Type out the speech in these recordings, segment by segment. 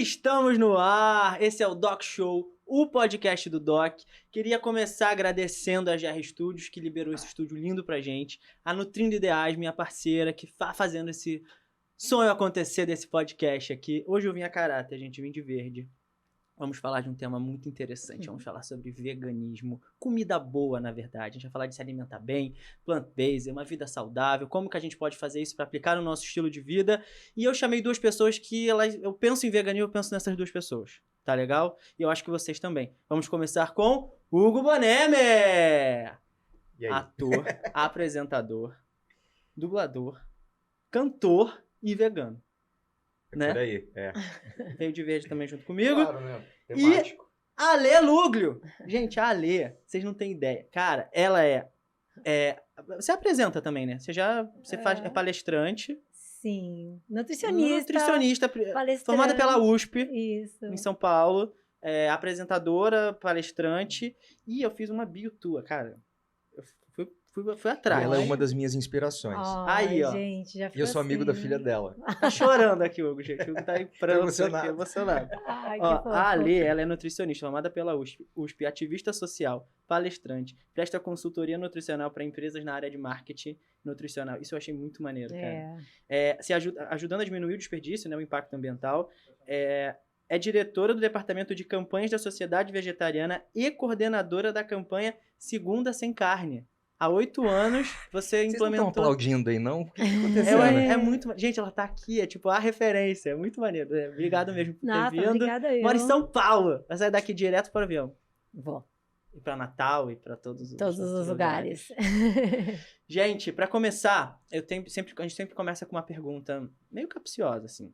Estamos no ar, esse é o Doc Show, o podcast do Doc. Queria começar agradecendo a GR Studios, que liberou esse estúdio lindo pra gente, a Nutrindo Ideais, minha parceira, que tá fazendo esse sonho acontecer desse podcast aqui. Hoje eu vim a caráter, gente, vim de verde. Vamos falar de um tema muito interessante, vamos falar sobre veganismo, comida boa, na verdade. A gente vai falar de se alimentar bem, plant-based, uma vida saudável, como que a gente pode fazer isso para aplicar no nosso estilo de vida. E eu chamei duas pessoas que eu penso em veganismo, eu penso nessas duas pessoas, tá legal? E eu acho que vocês também. Vamos começar com Hugo Bonemer! Ator, apresentador, dublador, cantor e vegano. Né? Por aí, é. Veio de verde também junto comigo. Claro, né? Temático. E Alê Luglio. Gente, a Alê, vocês não têm ideia. Cara, ela você apresenta também, né? Você é palestrante. Sim. Nutricionista. Formada pela USP. Isso. Em São Paulo. Apresentadora, palestrante. E eu fiz uma bio tua, cara. Fui atrás. Ela é uma das minhas inspirações. Aí, ó. Gente, já e eu sou amigo da filha dela. Tá chorando aqui, Hugo, gente. O Hugo tá em pranto, emocionado. Ai, Ó, a Alê, ela é nutricionista, formada pela USP, ativista social, palestrante, presta consultoria nutricional para empresas na área de marketing nutricional. Isso eu achei muito maneiro, cara. Ajudando a diminuir o desperdício, né, o impacto ambiental. É diretora do Departamento de Campanhas da Sociedade Vegetariana e coordenadora da campanha Segunda Sem Carne. Há 8 anos, você implementou... Vocês não estão aplaudindo aí, não? O que aconteceu? É muito... Gente, ela tá aqui, é tipo a referência. É muito maneiro. Obrigado mesmo por ter vindo. Obrigada eu. Mora em São Paulo. Vai sair daqui direto para o avião. Vou. E para Natal e para todos os lugares. Gente, para começar, a gente sempre começa com uma pergunta meio capciosa, assim.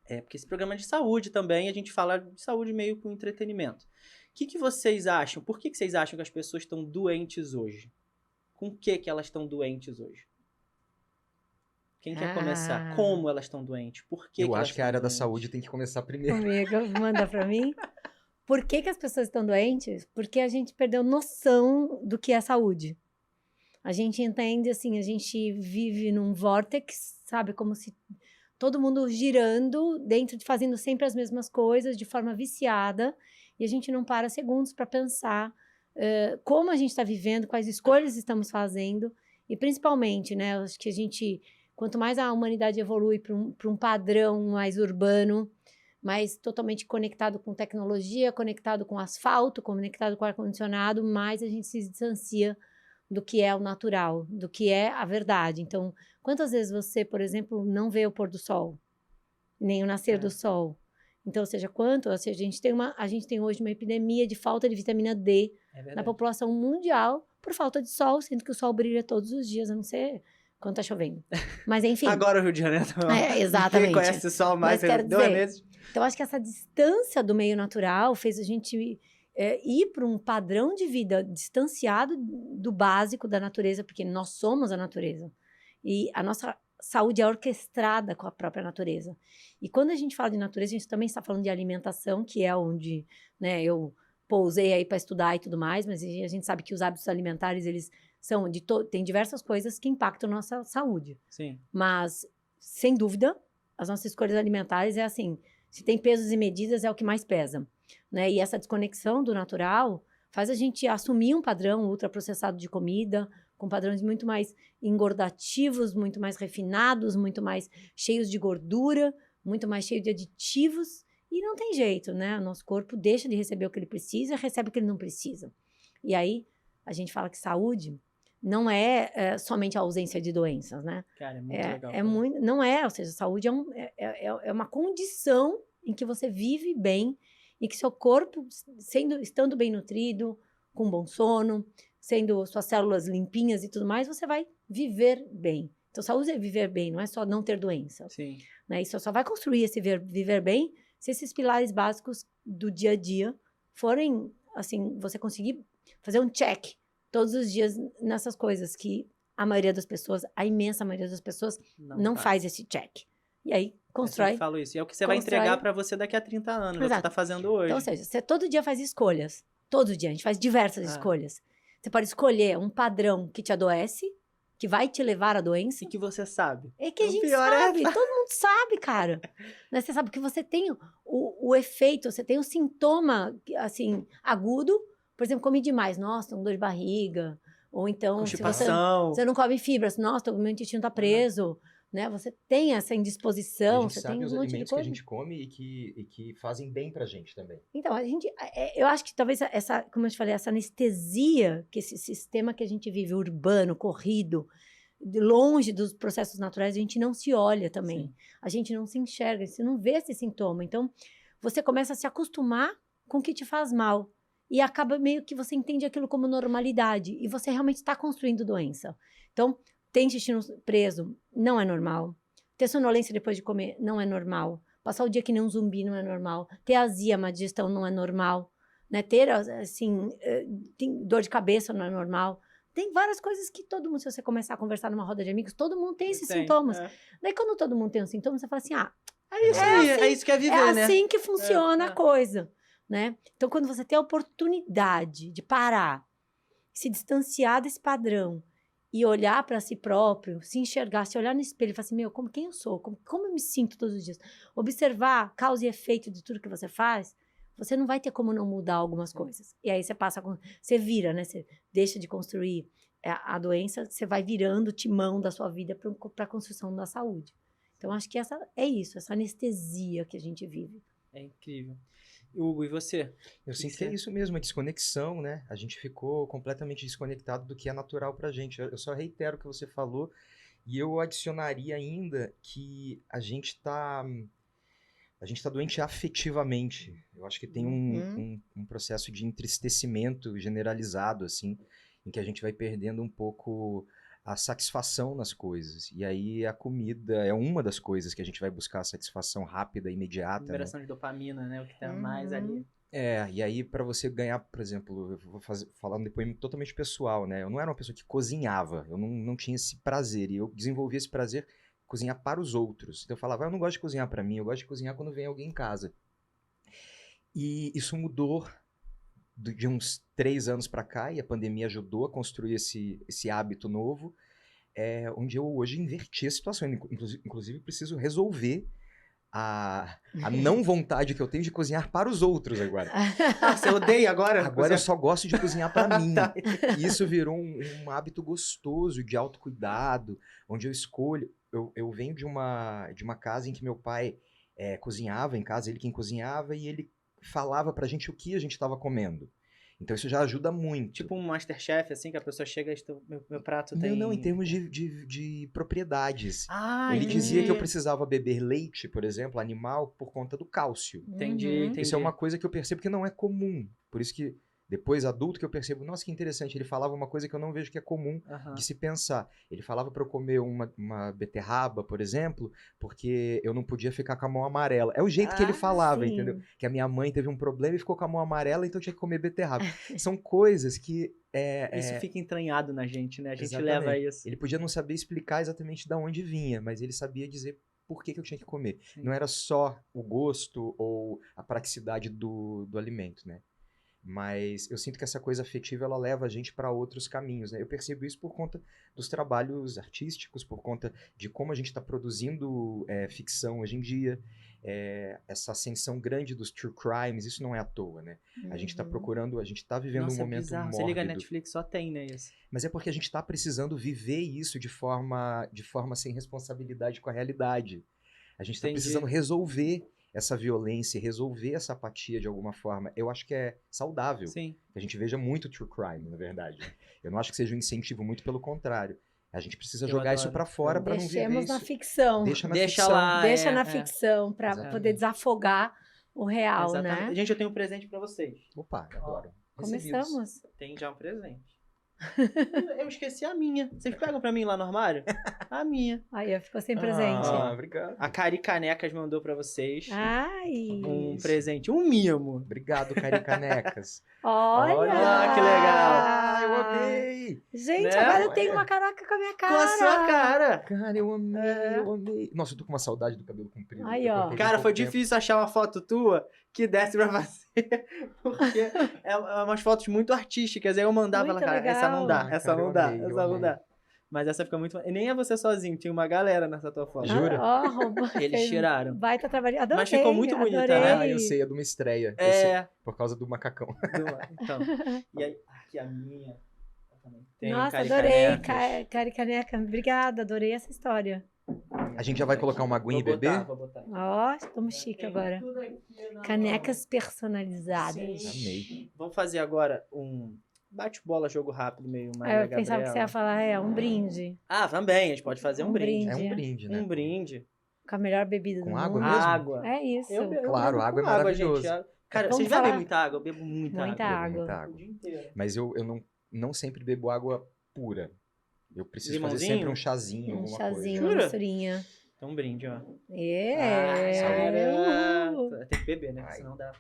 Porque esse programa é de saúde também, a gente fala de saúde meio com entretenimento. O que vocês acham? Por que vocês acham que as pessoas estão doentes hoje? Com o que elas estão doentes hoje? Quem quer começar? Como elas estão doentes? Por que eu acho que a área doentes? da saúde tem que começar primeiro. Comigo, manda pra mim. Por que as pessoas estão doentes? Porque a gente perdeu noção do que é saúde. A gente entende, assim, a gente vive num vórtex, sabe? Como se todo mundo girando, fazendo sempre as mesmas coisas, de forma viciada, e a gente não para segundos para pensar como a gente está vivendo, quais escolhas estamos fazendo, e principalmente, né, acho que quanto mais a humanidade evolui para um padrão mais urbano, mais totalmente conectado com tecnologia, conectado com asfalto, conectado com ar-condicionado, mais a gente se distancia do que é o natural, do que é a verdade. Então, quantas vezes você, por exemplo, não vê o pôr do sol, nem o nascer do sol? Então, a gente tem hoje uma epidemia de falta de vitamina D na população mundial por falta de sol, sendo que o sol brilha todos os dias, a não ser quando tá chovendo. Mas, enfim. Agora o Rio de Janeiro também. Exatamente. Quem conhece o sol mais, quero dizer, então, acho que essa distância do meio natural fez a gente ir para um padrão de vida distanciado do básico da natureza, porque nós somos a natureza. E a nossa saúde é orquestrada com a própria natureza. E quando a gente fala de natureza, a gente também está falando de alimentação, que é onde, né, eu pousei aí para estudar e tudo mais, mas a gente sabe que os hábitos alimentares, eles são tem diversas coisas que impactam a nossa saúde. Sim. Mas, sem dúvida, as nossas escolhas alimentares é assim, se tem pesos e medidas, é o que mais pesa, né? E essa desconexão do natural faz a gente assumir um padrão ultraprocessado de comida, com padrões muito mais engordativos, muito mais refinados, muito mais cheios de gordura, muito mais cheios de aditivos, e não tem jeito, né? O nosso corpo deixa de receber o que ele precisa, recebe o que ele não precisa. E aí, a gente fala que saúde não é somente a ausência de doenças, né? Cara, é muito legal. Não é, ou seja, saúde é uma condição em que você vive bem e que seu corpo, estando bem nutrido, com bom sono, sendo suas células limpinhas e tudo mais, você vai viver bem. Então, saúde é viver bem, não é só não ter doença. Sim. Né? E só vai construir esse viver bem se esses pilares básicos do dia a dia forem, assim, você conseguir fazer um check todos os dias nessas coisas que a maioria das pessoas, a imensa maioria das pessoas, não faz esse check. E aí, constrói... Eu falo isso. E é o que você vai entregar para você daqui a 30 anos, é o que você tá fazendo hoje. Então, ou seja, você todo dia faz escolhas. Todo dia, a gente faz diversas escolhas. Você pode escolher um padrão que te adoece, que vai te levar à doença. E que você sabe. É que a O gente pior sabe, todo mundo sabe, cara. Né? Você sabe que você tem o efeito, você tem o sintoma, assim, agudo. Por exemplo, come demais, nossa, tô com dor de barriga. Ou então, se você não come fibras, nossa, meu intestino tá preso. Né? Você tem essa indisposição, A gente você sabe tem os um monte de alimentos que a coisa. gente come e que fazem bem pra gente também. Então, eu acho que talvez essa, como eu te falei, essa anestesia, que esse sistema que a gente vive, urbano, corrido, longe dos processos naturais, a gente não se olha também. Sim. A gente não se enxerga, você não vê esse sintoma. Então, você começa a se acostumar com o que te faz mal. E acaba meio que você entende aquilo como normalidade. E você realmente está construindo doença. Então, ter intestino preso não é normal. Ter sonolência depois de comer não é normal. Passar o dia que nem um zumbi não é normal. Ter azia, má digestão não é normal. Né? Ter, assim, dor de cabeça não é normal. Tem várias coisas que todo mundo, se você começar a conversar numa roda de amigos, todo mundo tem esses sintomas. Daí, quando todo mundo tem os sintomas, você fala assim, é isso que é viver, né? É assim que funciona a coisa. Né? Então, quando você tem a oportunidade de parar, se distanciar desse padrão e olhar para si próprio, se enxergar, se olhar no espelho e falar assim, quem eu sou? Como eu me sinto todos os dias? Observar causa e efeito de tudo que você faz, você não vai ter como não mudar algumas coisas. E aí você vira, né? Você deixa de construir a doença, você vai virando o timão da sua vida para a construção da saúde. Então, acho que essa anestesia que a gente vive. É incrível. Hugo, e você? Eu sinto que é isso mesmo, a desconexão, né? A gente ficou completamente desconectado do que é natural pra gente. Eu só reitero o que você falou e eu adicionaria ainda que a gente tá doente afetivamente. Eu acho que tem um processo de entristecimento generalizado, assim, em que a gente vai perdendo um pouco a satisfação nas coisas. E aí a comida é uma das coisas que a gente vai buscar a satisfação rápida, imediata. Liberação de dopamina, né? O que tá mais ali. E aí para você ganhar, por exemplo, eu vou falar um depoimento totalmente pessoal, né? Eu não era uma pessoa que cozinhava, eu não tinha esse prazer. E eu desenvolvi esse prazer cozinhar para os outros. Então eu falava, eu não gosto de cozinhar para mim, eu gosto de cozinhar quando vem alguém em casa. E isso mudou de uns 3 anos para cá, e a pandemia ajudou a construir esse hábito novo, onde eu hoje inverti a situação. Inclusive, preciso resolver a não vontade que eu tenho de cozinhar para os outros agora. Você odeia agora? Agora eu só gosto de cozinhar para mim. Tá. E isso virou um hábito gostoso de autocuidado, onde eu escolho... Eu venho de uma casa em que meu pai cozinhava em casa, ele quem cozinhava, e ele falava pra gente o que a gente estava comendo. Então isso já ajuda muito. Tipo um Masterchef, assim, que a pessoa chega e meu prato tem... Não, em termos de propriedades. Ele entendi. dizia que eu precisava beber leite, por exemplo, animal, por conta do cálcio. Entendi. Isso é uma coisa que eu percebo que não é comum. Por isso que depois, adulto, que eu percebo, nossa, que interessante, ele falava uma coisa que eu não vejo que é comum de se pensar. Ele falava para eu comer uma beterraba, por exemplo, porque eu não podia ficar com a mão amarela. É o jeito que ele falava, sim. entendeu? Que a minha mãe teve um problema e ficou com a mão amarela, então eu tinha que comer beterraba. São coisas que... Isso fica entranhado na gente, né? A gente Exatamente. leva isso. Ele podia não saber explicar exatamente de onde vinha, mas ele sabia dizer por que eu tinha que comer. Sim. Não era só o gosto ou a praticidade do alimento, né? Mas eu sinto que essa coisa afetiva, ela leva a gente para outros caminhos, né? Eu percebo isso por conta dos trabalhos artísticos, por conta de como a gente está produzindo ficção hoje em dia, essa ascensão grande dos true crimes, isso não é à toa, né? A gente está procurando, a gente está vivendo um momento bizarro. mórbido. Você liga a Netflix, só tem, né, isso. Mas é porque a gente está precisando viver isso de forma sem responsabilidade com a realidade. A gente está precisando resolver essa violência, resolver essa apatia de alguma forma. Eu acho que é saudável. Sim. Que a gente veja muito true crime, na verdade. Eu não acho que seja um incentivo, muito pelo contrário. A gente precisa jogar isso pra fora para não viver isso. Deixemos na ficção. Deixa na Deixa ficção. lá. Deixa na ficção para Exatamente. poder desafogar o real, Exatamente. né? Gente, eu tenho um presente pra vocês. Opa, adoro. Começamos. Tem já um presente. Eu esqueci a minha. Vocês pegam pra mim lá no armário? A minha. Aí, ficou sem presente. Obrigado. A Cari Canecas mandou pra vocês Ai. um presente, um mimo. Obrigado, Cari Canecas. Olha, que legal. Eu amei. Gente, Né? agora eu tenho uma caraca com a minha cara. Com a sua cara. Cara, eu amei. Nossa, eu tô com uma saudade do cabelo comprido. Aí, Eu ó. cortei Cara, há foi pouco tempo. difícil achar uma foto tua que desse pra fazer. Porque é umas fotos muito artísticas. Aí eu mandava Muito ela, cara, essa não dá, legal. essa Cara, não eu dá, amei, essa eu não amei. dá. Mas essa fica muito... E nem é você sozinho, tinha uma galera nessa tua foto. Jura? Ó, roubou. Eles tiraram. Baita trabalho. Adorei, Mas ficou muito bonita, adorei. né? Ah, eu sei, é de uma estreia. Eu sei, É. por causa do macacão. Então, e aí, aqui a minha. Eu também tenho Nossa, caricanecas. adorei, Caricaneca. Obrigada, adorei essa história. A gente já vai colocar uma aguinha e beber? Vou botar. Ó, estamos chique Tem agora. tudo aqui na Canecas personalizadas. Sim. Amei. Vamos fazer agora um bate-bola, jogo rápido, meio Aí Maria eu pensava que você ia Gabriela. falar, um brinde. Ah, também, a gente pode fazer um Um brinde. brinde. É um brinde, né? Um brinde. Com a melhor bebida Com do água mundo. mesmo? Água. É isso. Eu Claro, bebo água com é maravilhoso. gente. Cara, Vamos vocês bebem falar- muita água? Eu bebo muita, Muita água. água. O dia inteiro. Mas eu não sempre bebo água pura. Eu preciso fazer Limãozinho? sempre um chazinho, Um alguma chazinho, coisa. uma Jura? misturinha. Então um brinde, ó. É. Tem que beber, né? Ai. Senão dá.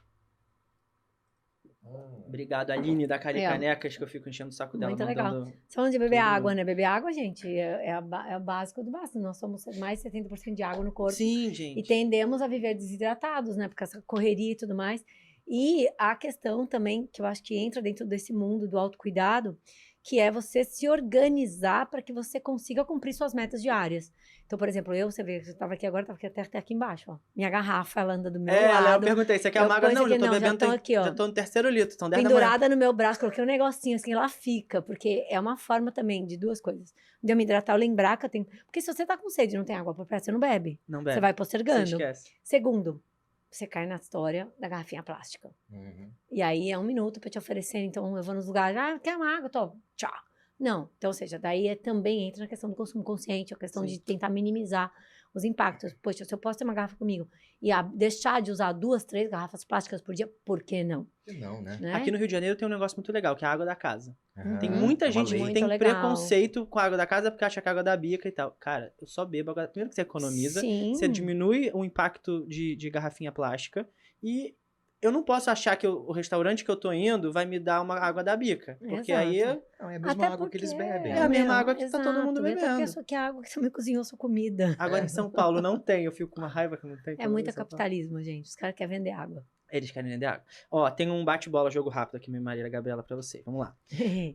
Obrigado, Aline da É. Caricanecas, que eu fico enchendo o saco dela. Muito legal. mandando- Você falando de beber Tudo. água, né? Beber água, gente, é o básico do básico. Nós somos mais de 70% de água no corpo. Sim, gente. E tendemos a viver desidratados, né? Porque essa correria e tudo mais. E a questão também, que eu acho que entra dentro desse mundo do autocuidado, que é você se organizar para que você consiga cumprir suas metas diárias. Então, por exemplo, você vê, eu estava aqui agora, estava até aqui embaixo, ó. Minha garrafa, ela anda do meu Eu lado. perguntei, você quer Eu uma água? pus Não, aqui, já tô não, já bebendo, tão aqui, ó. já tô no terceiro litro, então 10 da manhã. Pendurada no meu braço, coloquei um negocinho assim, ela fica, porque é uma forma também de duas coisas. De eu me hidratar, eu lembrar que eu tenho. Porque se você tá com sede e não tem água por perto, você não bebe. Não bebe. Você vai Você postergando. esquece. Segundo, você cai na história da garrafinha plástica. Uhum. E aí é um minuto pra te oferecer, então eu vou nos lugares, quer uma água? Tô, tchau. Não, então, ou seja, daí também entra na questão do consumo consciente, a questão Sim. de tentar minimizar os impactos. Poxa, se eu posso ter uma garrafa comigo e deixar de usar 2, 3 garrafas plásticas por dia, por que não? Que não, né? Né? Aqui no Rio de Janeiro tem um negócio muito legal, que é a água da casa. Tem Ah, muita é uma gente lei. que Muito tem legal. preconceito com a água da casa porque acha que a água é da bica e tal. Cara, eu só bebo água. Primeiro que você economiza, Sim. você diminui o impacto de garrafinha plástica e eu não posso achar que o restaurante que eu tô indo vai me dar uma água da bica. Porque aí Exato. Não, é a mesma Até água que eles porque bebem. É a mesma meu, água que tá todo mundo exato, até bebendo. porque que é a água que você me cozinhou sua comida. agora em São Paulo não tem. Eu fico com uma raiva que não tem. É muito capitalismo, gente. Os caras querem vender água. Eles querem vender água. Ó, tem um bate-bola, jogo rápido aqui, minha Maria Gabriela, pra você. Vamos lá.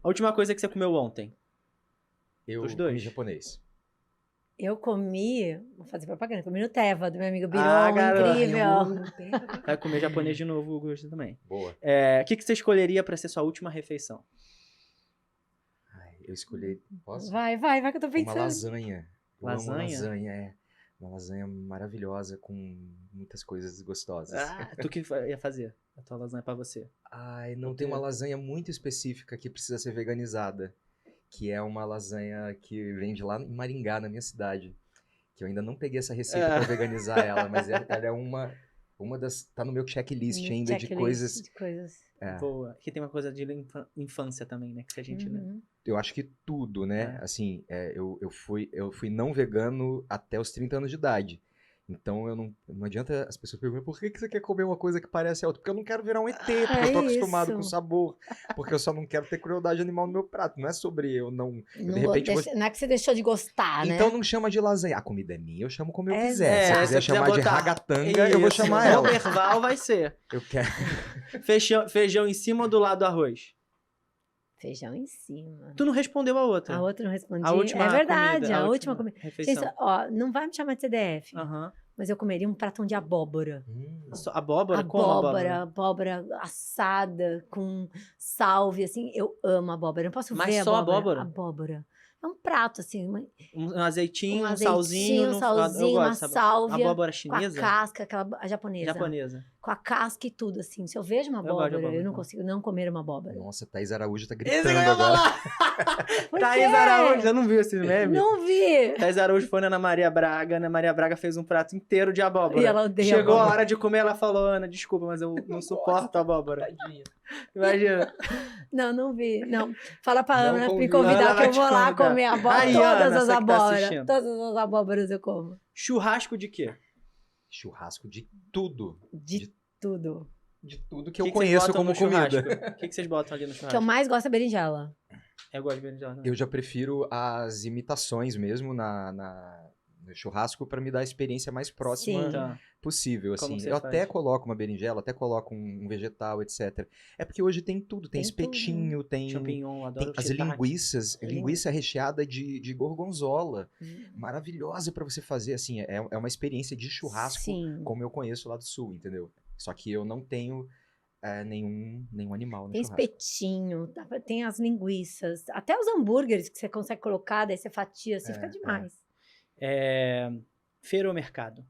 A última coisa que você comeu ontem. Eu Os dois. comi japonês. Eu comi, vou fazer propaganda, comi no Teva, do meu amigo Biron, garoto. incrível. Vai comer japonês de novo, o Gusto também. Boa. O que você escolheria pra ser sua última refeição? Ai, eu escolhi. Posso? Vai que eu tô Uma pensando. lasanha. Eu amo Lasanha? lasanha, é. Uma lasanha maravilhosa com muitas coisas gostosas. Tu que ia fazer a tua lasanha pra você. Ai, não tem uma lasanha muito específica que precisa ser veganizada. Que é uma lasanha que vende lá em Maringá, na minha cidade. Que eu ainda não peguei essa receita pra veganizar ela, mas ela é uma das. Tá no meu checklist ainda de Checklist coisas. de coisas. É, Boa. Que tem uma coisa de infância também, né? Que a gente, né? Uhum. eu acho que tudo, né? É. Assim, eu fui não vegano até os 30 anos de idade. Então eu não adianta as pessoas perguntarem por que você quer comer uma coisa que parece outra? Porque eu não quero virar um ET, porque eu tô acostumado isso. com o sabor. Porque eu só não quero ter crueldade animal no meu prato. Não é sobre eu não. Não, de repente não é que você deixou de gostar, né? Então não chama de lasanha. A comida é minha, eu chamo como eu É, quiser. Se se eu quiser chamar de botar- ragatanga, eu vou Isso, chamar ela. Roberval vai ser. Eu quero. Feijão em cima ou do lado do arroz? Feijão em cima. Tu não respondeu a outra. A outra não respondi. A última É verdade, comida, a última comida. refeição. Gente, ó, não vai me chamar de CDF, Aham. mas eu comeria um pratão de abóbora. Abóbora? Como abóbora? Abóbora assada com salve, assim. Eu amo abóbora. Eu não posso Mas ver só abóbora. abóbora? Abóbora. É um prato, assim, Um azeitinho, um um salzinho. azeitinho, um salzinho, eu uma gosto dessa sálvia, abóbora com a chinesa? casca, a japonesa. Japonesa. Com a casca e tudo, assim. Se eu vejo uma Eu gosto de abóbora, abóbora eu não também. consigo não comer uma abóbora. Nossa, Thaís Araújo tá Esse gritando que eu ia agora. falar! Por Thaís quê? Araújo, você não viu esse meme? Não vi! Thaís Araújo foi na Ana Maria Braga. Ana Maria Braga fez um prato inteiro de abóbora. E ela odeia Chegou a abóbora. hora de comer, ela falou, Ana, desculpa, mas eu não suporto abóbora. Imagina. Não vi. Não. Fala pra Não Ana me convida. convidar Ela que vai eu te vou lá convidar. comer abóbora. Aí, Todas Ana, as você que tá abóboras. assistindo. Todas as abóboras eu como. Churrasco de quê? Churrasco de tudo. De tudo. De tudo que O eu que vocês conheço botam como no churrasco? comida. O que vocês botam ali no O que eu churrasco? mais gosto é berinjela. Eu gosto de berinjela também. Eu já prefiro as imitações mesmo churrasco para me dar a experiência mais próxima Sim. Tá. possível, Como assim. você Eu faz? até coloco uma berinjela, até coloco um vegetal, etc. É porque hoje tem tudo, tem Tem tudo. espetinho, tem Champignon, adoro as shiitake. linguiças, linguiça recheada de gorgonzola, Hum. maravilhosa para você fazer, assim, é uma experiência de churrasco Sim. como eu conheço lá do sul, entendeu? Só que eu não tenho nenhum animal no Tem churrasco. espetinho, tem as linguiças, até os hambúrgueres que você consegue colocar, daí você fatia, assim, fica É. demais. Feira ou mercado?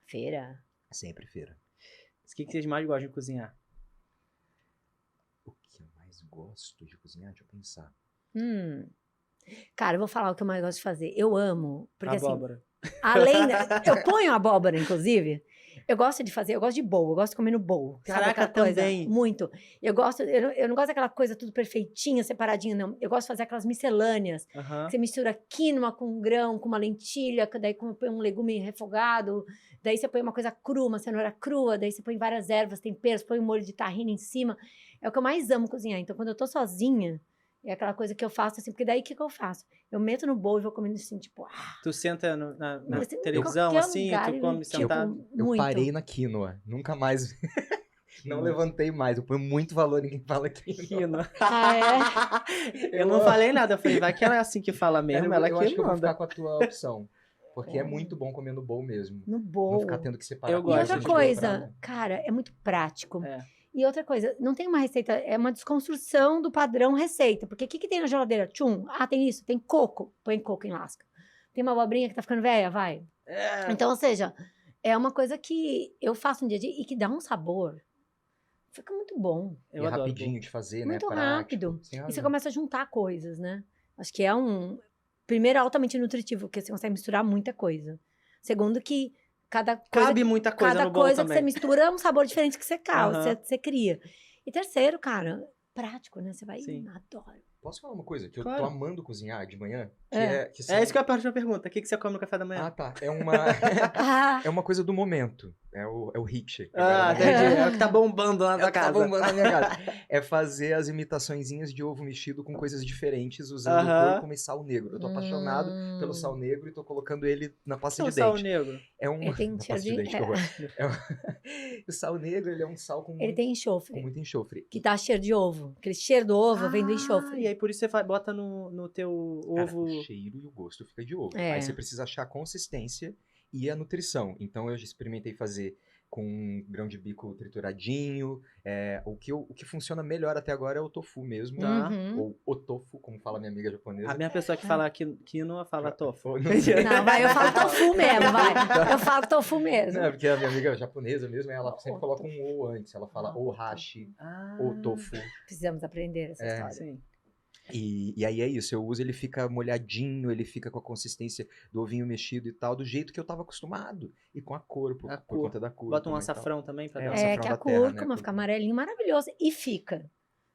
Feira. Sempre feira. O que vocês mais gostam de cozinhar? O que eu mais gosto de cozinhar? Deixa eu pensar. Cara, eu vou falar o que eu mais gosto de fazer. Eu amo, porque Abóbora. assim, eu ponho abóbora, inclusive. Eu gosto de fazer, eu gosto de bowl, eu gosto de comer no bowl. Sabe Caraca, aquela coisa? também. Muito. Eu não gosto daquela coisa tudo perfeitinha, separadinha, não. Eu gosto de fazer aquelas miscelâneas. Aham. Que você mistura quinoa com um grão, com uma lentilha, que daí põe um legume refogado, daí você põe uma coisa crua, uma cenoura crua, daí você põe várias ervas, temperos, põe um molho de tahine em cima. É o que eu mais amo cozinhar. Então, quando eu tô sozinha, é aquela coisa que eu faço assim, porque daí o que eu faço? Eu meto no bowl e vou comendo assim, tipo, Tu senta na assim, em televisão, qualquer assim, lugar, tu come tipo, sentado? Eu muito. parei na quinoa, nunca mais... Não Quinoa. levantei mais, eu ponho muito valor em quem fala quinoa. Quinoa. Ah, Eu não falei nada, eu falei, vai que ela é assim que fala mesmo, ela eu que acho que eu vou manda. ficar com a tua opção. Porque é muito bom comer no bowl mesmo. No Não bowl. ficar tendo que separar. Eu E gosto outra de coisa, cara, é muito prático. É. E outra coisa, não tem uma receita, é uma desconstrução do padrão receita. Porque o que tem na geladeira? Tchum, tem isso, tem coco, põe coco em lasca. Tem uma abobrinha que tá ficando velha, vai. Então, ou seja, é uma coisa que eu faço no dia a dia e que dá um sabor. Fica muito bom. Eu E é adoro. rapidinho de fazer, Muito né? rápido. Prático. Sem E você razão. começa a juntar coisas, né? Acho que é primeiro, altamente nutritivo, porque você consegue misturar muita coisa. Segundo, que cada coisa, Cabe muita coisa cada no bowl coisa que você também. mistura é um sabor diferente que você causa, Aham. você cria. E terceiro, cara, prático, né? Você vai, Sim. adoro. Posso falar uma coisa? Que eu Claro. tô amando cozinhar de manhã? Que É. que É isso que é a parte da pergunta. O que você come no café da manhã? Ah, tá. É Ah, é uma coisa do momento. É o hit. Ah, Agora, entendi. É o que tá bombando lá na É tua o que tá casa. bombando na minha casa. É fazer as imitaçõezinhas de ovo mexido com coisas diferentes, usando Aham. cúrcuma e sal negro. Eu tô apaixonado pelo sal negro e tô colocando ele na Que pasta é o de sal dente. negro? É um... Ele tem na cheiro pasta de de... dente, que horror. O sal negro, ele é um sal com, Ele tem com enxofre, muito enxofre. que dá cheiro de ovo. Aquele cheiro do ovo vem do enxofre. E aí por isso você bota no teu Cara, ovo. o cheiro e o gosto fica de ovo. É. Aí você precisa achar a consistência e a nutrição. Então eu já experimentei fazer com um grão de bico trituradinho. O que funciona melhor até agora é o tofu mesmo. Tá. Uhum. Ou o tofu, como fala minha amiga japonesa. A minha pessoa que fala quinoa fala tofu. Ou não sei. Não, vai, eu falo tofu mesmo, vai. Eu falo tofu mesmo. Não, é porque a minha amiga japonesa mesmo, ela sempre O coloca um ou antes. Ela fala ou hashi, Ah, ou tofu. Precisamos aprender essa história. Sim. E aí é isso, eu uso, ele fica molhadinho, ele fica com a consistência do ovinho mexido e tal, do jeito que eu tava acostumado. E com a cor, por cor. conta da cúrcuma. Bota um e tal. açafrão também pra É, dar o um açafrão É, que a da terra, né? cúrcuma fica amarelinho, maravilhoso. E fica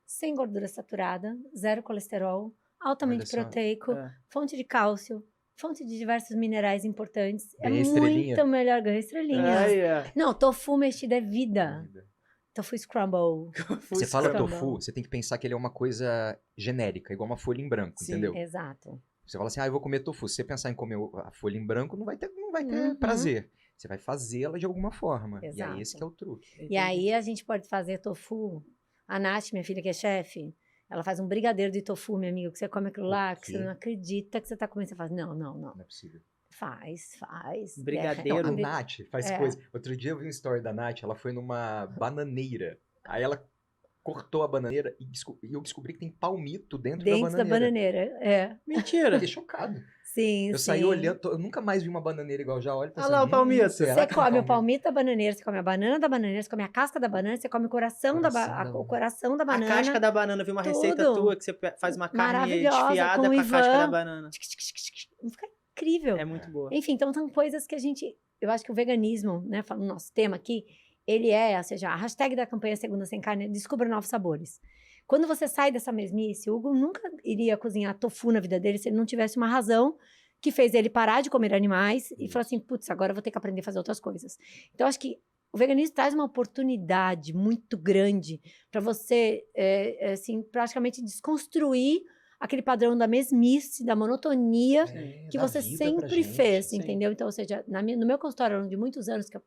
sem gordura saturada, zero colesterol, altamente Olha só. proteico, É. fonte de cálcio, fonte de diversos minerais importantes. Ganha é estrelinha. muito melhor, ganha estrelinha. Aí, é. Não, tofu mexido é vida. Tofu scramble. Você fala Scramble. tofu, você tem que pensar que ele é uma coisa genérica, igual uma folha em branco, Sim. entendeu? Exato. Você fala assim, eu vou comer tofu. Se você pensar em comer a folha em branco, não vai ter Uhum. prazer. Você vai fazê-la de alguma forma. E Exato. aí esse que é o truque. E aí a gente pode fazer tofu. A Nath, minha filha que é chefe, ela faz um brigadeiro de tofu, minha amiga, que você come aquilo lá, que quê? você não acredita que você tá comendo. Você fala, não. Não é possível. Faz. Brigadeiro. Não, a É, Nath faz É. coisa. Outro dia eu vi um story da Nath, ela foi numa bananeira. Aí ela cortou a bananeira e eu descobri que tem palmito dentro dentro da da bananeira. bananeira. É. Mentira. Fiquei chocado. Sim, Eu sim. saí olhando, eu nunca mais vi uma bananeira igual, já olho Olha lá o palmito. será Você que come tem o palmito da bananeira, você come a banana da bananeira, você come a casca da banana, você come o coração o coração da A banana. casca da banana, eu vi uma receita tudo. tua que você faz uma carne Maravilhosa, desfiada com com a Ivan. casca da banana. Fica incrível. É muito boa. Enfim, então são coisas que a gente... Eu acho que o veganismo, né, falando no nosso tema aqui, ele ou seja, a hashtag da campanha Segunda Sem Carne é Descubra Novos Sabores. Quando você sai dessa mesmice, o Hugo nunca iria cozinhar tofu na vida dele se ele não tivesse uma razão que fez ele parar de comer animais e falar assim, putz, agora eu vou ter que aprender a fazer outras coisas. Então, acho que o veganismo traz uma oportunidade muito grande para você, assim, praticamente desconstruir aquele padrão da mesmice, da monotonia que da você vida pra sempre gente, fez, sim. entendeu? Então, ou seja, no meu consultório de muitos anos que eu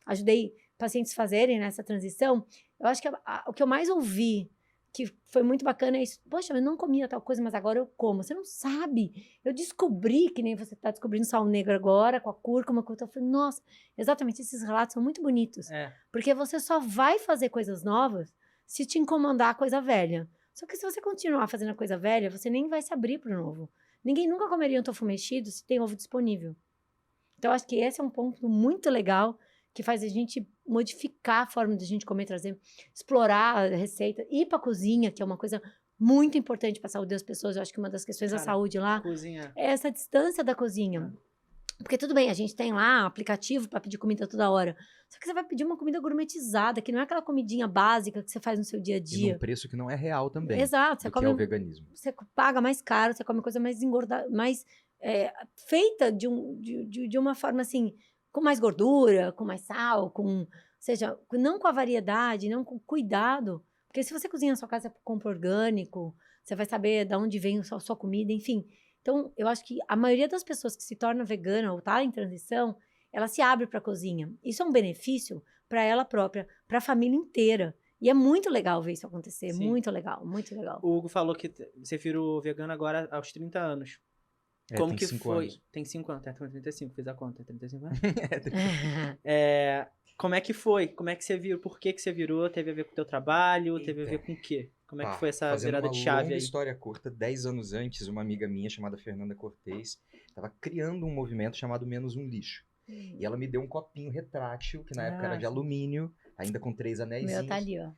ajudei pacientes a fazerem nessa transição, eu acho que o que eu mais ouvi, que foi muito bacana, é isso. Poxa, eu não comia tal coisa, mas agora eu como. Você não sabe. Eu descobri, que nem você está descobrindo sal negro agora, com a cúrcuma, com o... Eu falei, nossa, exatamente, esses relatos são muito bonitos. Porque você só vai fazer coisas novas se te incomodar a coisa velha. Só que se você continuar fazendo a coisa velha, você nem vai se abrir para o novo. Ninguém nunca comeria um tofu mexido se tem ovo disponível. Então, acho que esse é um ponto muito legal que faz a gente modificar a forma de a gente comer, explorar a receita, ir para a cozinha, que é uma coisa muito importante para a saúde das pessoas. Eu acho que uma das questões da saúde lá é essa distância da cozinha. Porque tudo bem, a gente tem lá um aplicativo para pedir comida toda hora. Só que você vai pedir uma comida gourmetizada, que não é aquela comidinha básica que você faz no seu dia a dia. E num preço que não é real também. Exato. Você come, que é o veganismo. Você paga mais caro, você come coisa mais engordada, mais feita de uma forma assim, com mais gordura, com mais sal, não com a variedade, não com cuidado. Porque se você cozinha na sua casa, você compra orgânico, você vai saber de onde vem a sua comida, enfim. Então, eu acho que a maioria das pessoas que se torna vegana ou tá em transição, ela se abre para a cozinha. Isso é um benefício para ela própria, para a família inteira. E é muito legal ver isso acontecer. Sim. Muito legal, muito legal. O Hugo falou que você virou vegano agora aos 30 anos. Como que foi? Anos. Tem 5 anos, tem 35, fiz a conta, 35 anos. Como é que foi? Como é que você virou? Por que você virou? Teve a ver com o teu trabalho? Teve a ver com o quê? Como é que foi essa virada de chave aí? História curta, 10 anos antes, uma amiga minha chamada Fernanda Cortez estava criando um movimento chamado Menos um Lixo. E ela me deu um copinho retrátil, que na época era de alumínio, ainda com 3 anéis. O meu tá ali, ó.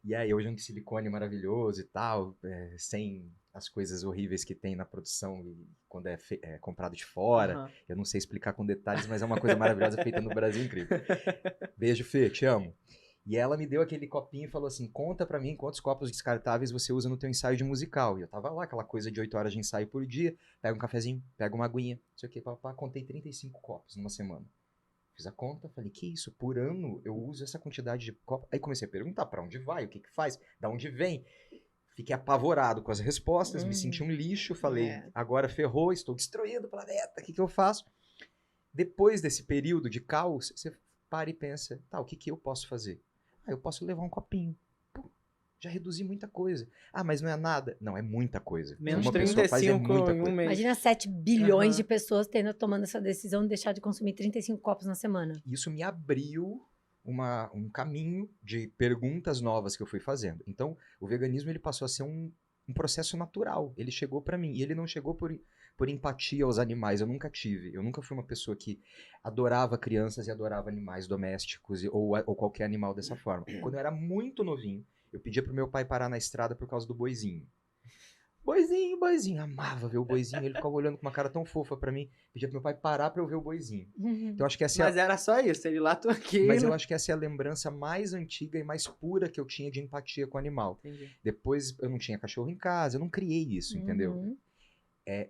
E aí hoje é um de silicone maravilhoso e tal, sem as coisas horríveis que tem na produção quando é comprado de fora. Uhum. Eu não sei explicar com detalhes, mas é uma coisa maravilhosa feita no Brasil, incrível. Beijo, Fê, te amo. E ela me deu aquele copinho e falou assim, conta pra mim quantos copos descartáveis você usa no teu ensaio de musical. E eu tava lá, aquela coisa de 8 horas de ensaio por dia, pega um cafezinho, pega uma aguinha, não sei o que, papá, contei 35 copos numa semana. Fiz a conta, falei, que isso, por ano eu uso essa quantidade de copos? Aí comecei a perguntar pra onde vai, o que que faz, da onde vem. Fiquei apavorado com as respostas, me senti um lixo, falei, agora ferrou, estou destruindo o planeta, o que que eu faço? Depois desse período de caos, você para e pensa, tá, o que que eu posso fazer? Eu posso levar um copinho. Pô, já reduzi muita coisa. Ah, mas não é nada? Não, é muita coisa. Menos uma 35 faz muita coisa. Imagina 7 bilhões de pessoas tomando essa decisão de deixar de consumir 35 copos na semana. Isso me abriu um caminho de perguntas novas que eu fui fazendo. Então, o veganismo ele passou a ser um processo natural. Ele chegou para mim. E ele não chegou por empatia aos animais, eu nunca tive. Eu nunca fui uma pessoa que adorava crianças e adorava animais domésticos ou qualquer animal dessa forma. Quando eu era muito novinho, eu pedia pro meu pai parar na estrada por causa do boizinho. Boizinho, amava ver o boizinho, ele ficava olhando com uma cara tão fofa pra mim, pedia pro meu pai parar pra eu ver o boizinho. Então acho que essa Mas era só isso, ele lá, tô aqui. Mas eu acho que essa é a lembrança mais antiga e mais pura que eu tinha de empatia com o animal. Entendi. Depois eu não tinha cachorro em casa, eu não criei isso, entendeu?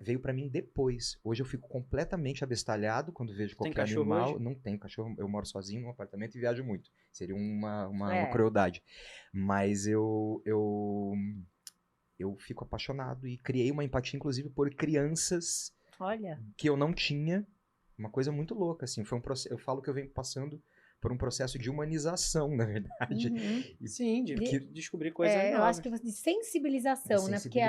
Veio pra mim depois. Hoje eu fico completamente abestalhado quando vejo qualquer animal. Hoje? Não tenho cachorro, eu moro sozinho num apartamento e viajo muito. Seria uma crueldade. Mas eu fico apaixonado e criei uma empatia, inclusive, por crianças que eu não tinha. Uma coisa muito louca, assim. Foi um processo, eu falo que eu venho passando por um processo de humanização, na verdade. Sim, de descobrir coisas novas. Eu acho que de sensibilização, né? Porque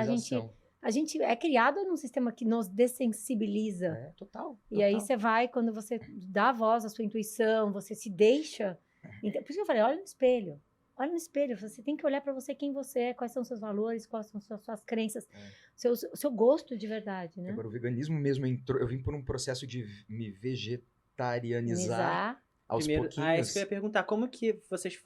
a gente é criado num sistema que nos dessensibiliza. Total. E aí você vai, quando você dá voz à sua intuição, você se deixa... Por isso que eu falei, olha no espelho. Olha no espelho, você tem que olhar para você quem você é, quais são os seus valores, quais são as suas crenças, seu gosto de verdade, né? Agora, o veganismo mesmo entrou... Eu vim por um processo de me vegetarianizar aos pouquinhos. Isso que eu ia perguntar. Como que vocês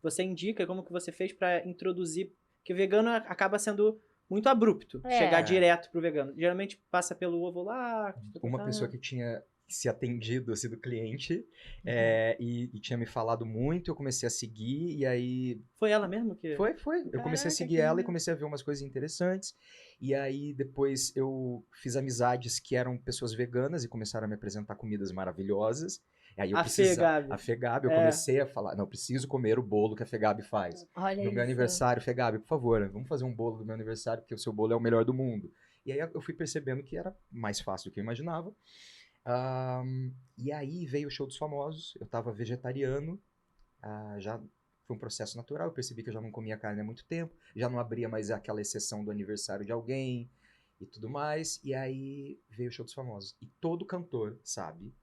você indica, como que você fez para introduzir... Porque o vegano acaba sendo... muito abrupto, chegar direto pro vegano. Geralmente passa pelo ovo lá. Uma pessoa que tinha se atendido assim, do cliente, e tinha me falado muito, eu comecei a seguir, e aí... Foi ela mesmo que... Foi. Eu comecei a Caraca, seguir que ela e legal. comecei a ver umas coisas interessantes, e aí depois eu fiz amizades que eram pessoas veganas e começaram a me apresentar comidas maravilhosas. Aí eu A Fê Gabi. A Fê Gabi, eu É. comecei a falar, não, eu preciso comer o bolo que a Fê Gabi faz. Olha No meu isso. aniversário, Fê Gabi, por favor, vamos fazer um bolo do meu aniversário, porque o seu bolo é o melhor do mundo. E aí eu fui percebendo que era mais fácil do que eu imaginava. E aí veio o Show dos Famosos, eu tava vegetariano, já foi um processo natural, eu percebi que eu já não comia carne há muito tempo, já não abria mais aquela exceção do aniversário de alguém e tudo mais, e aí veio o Show dos Famosos. E todo cantor sabe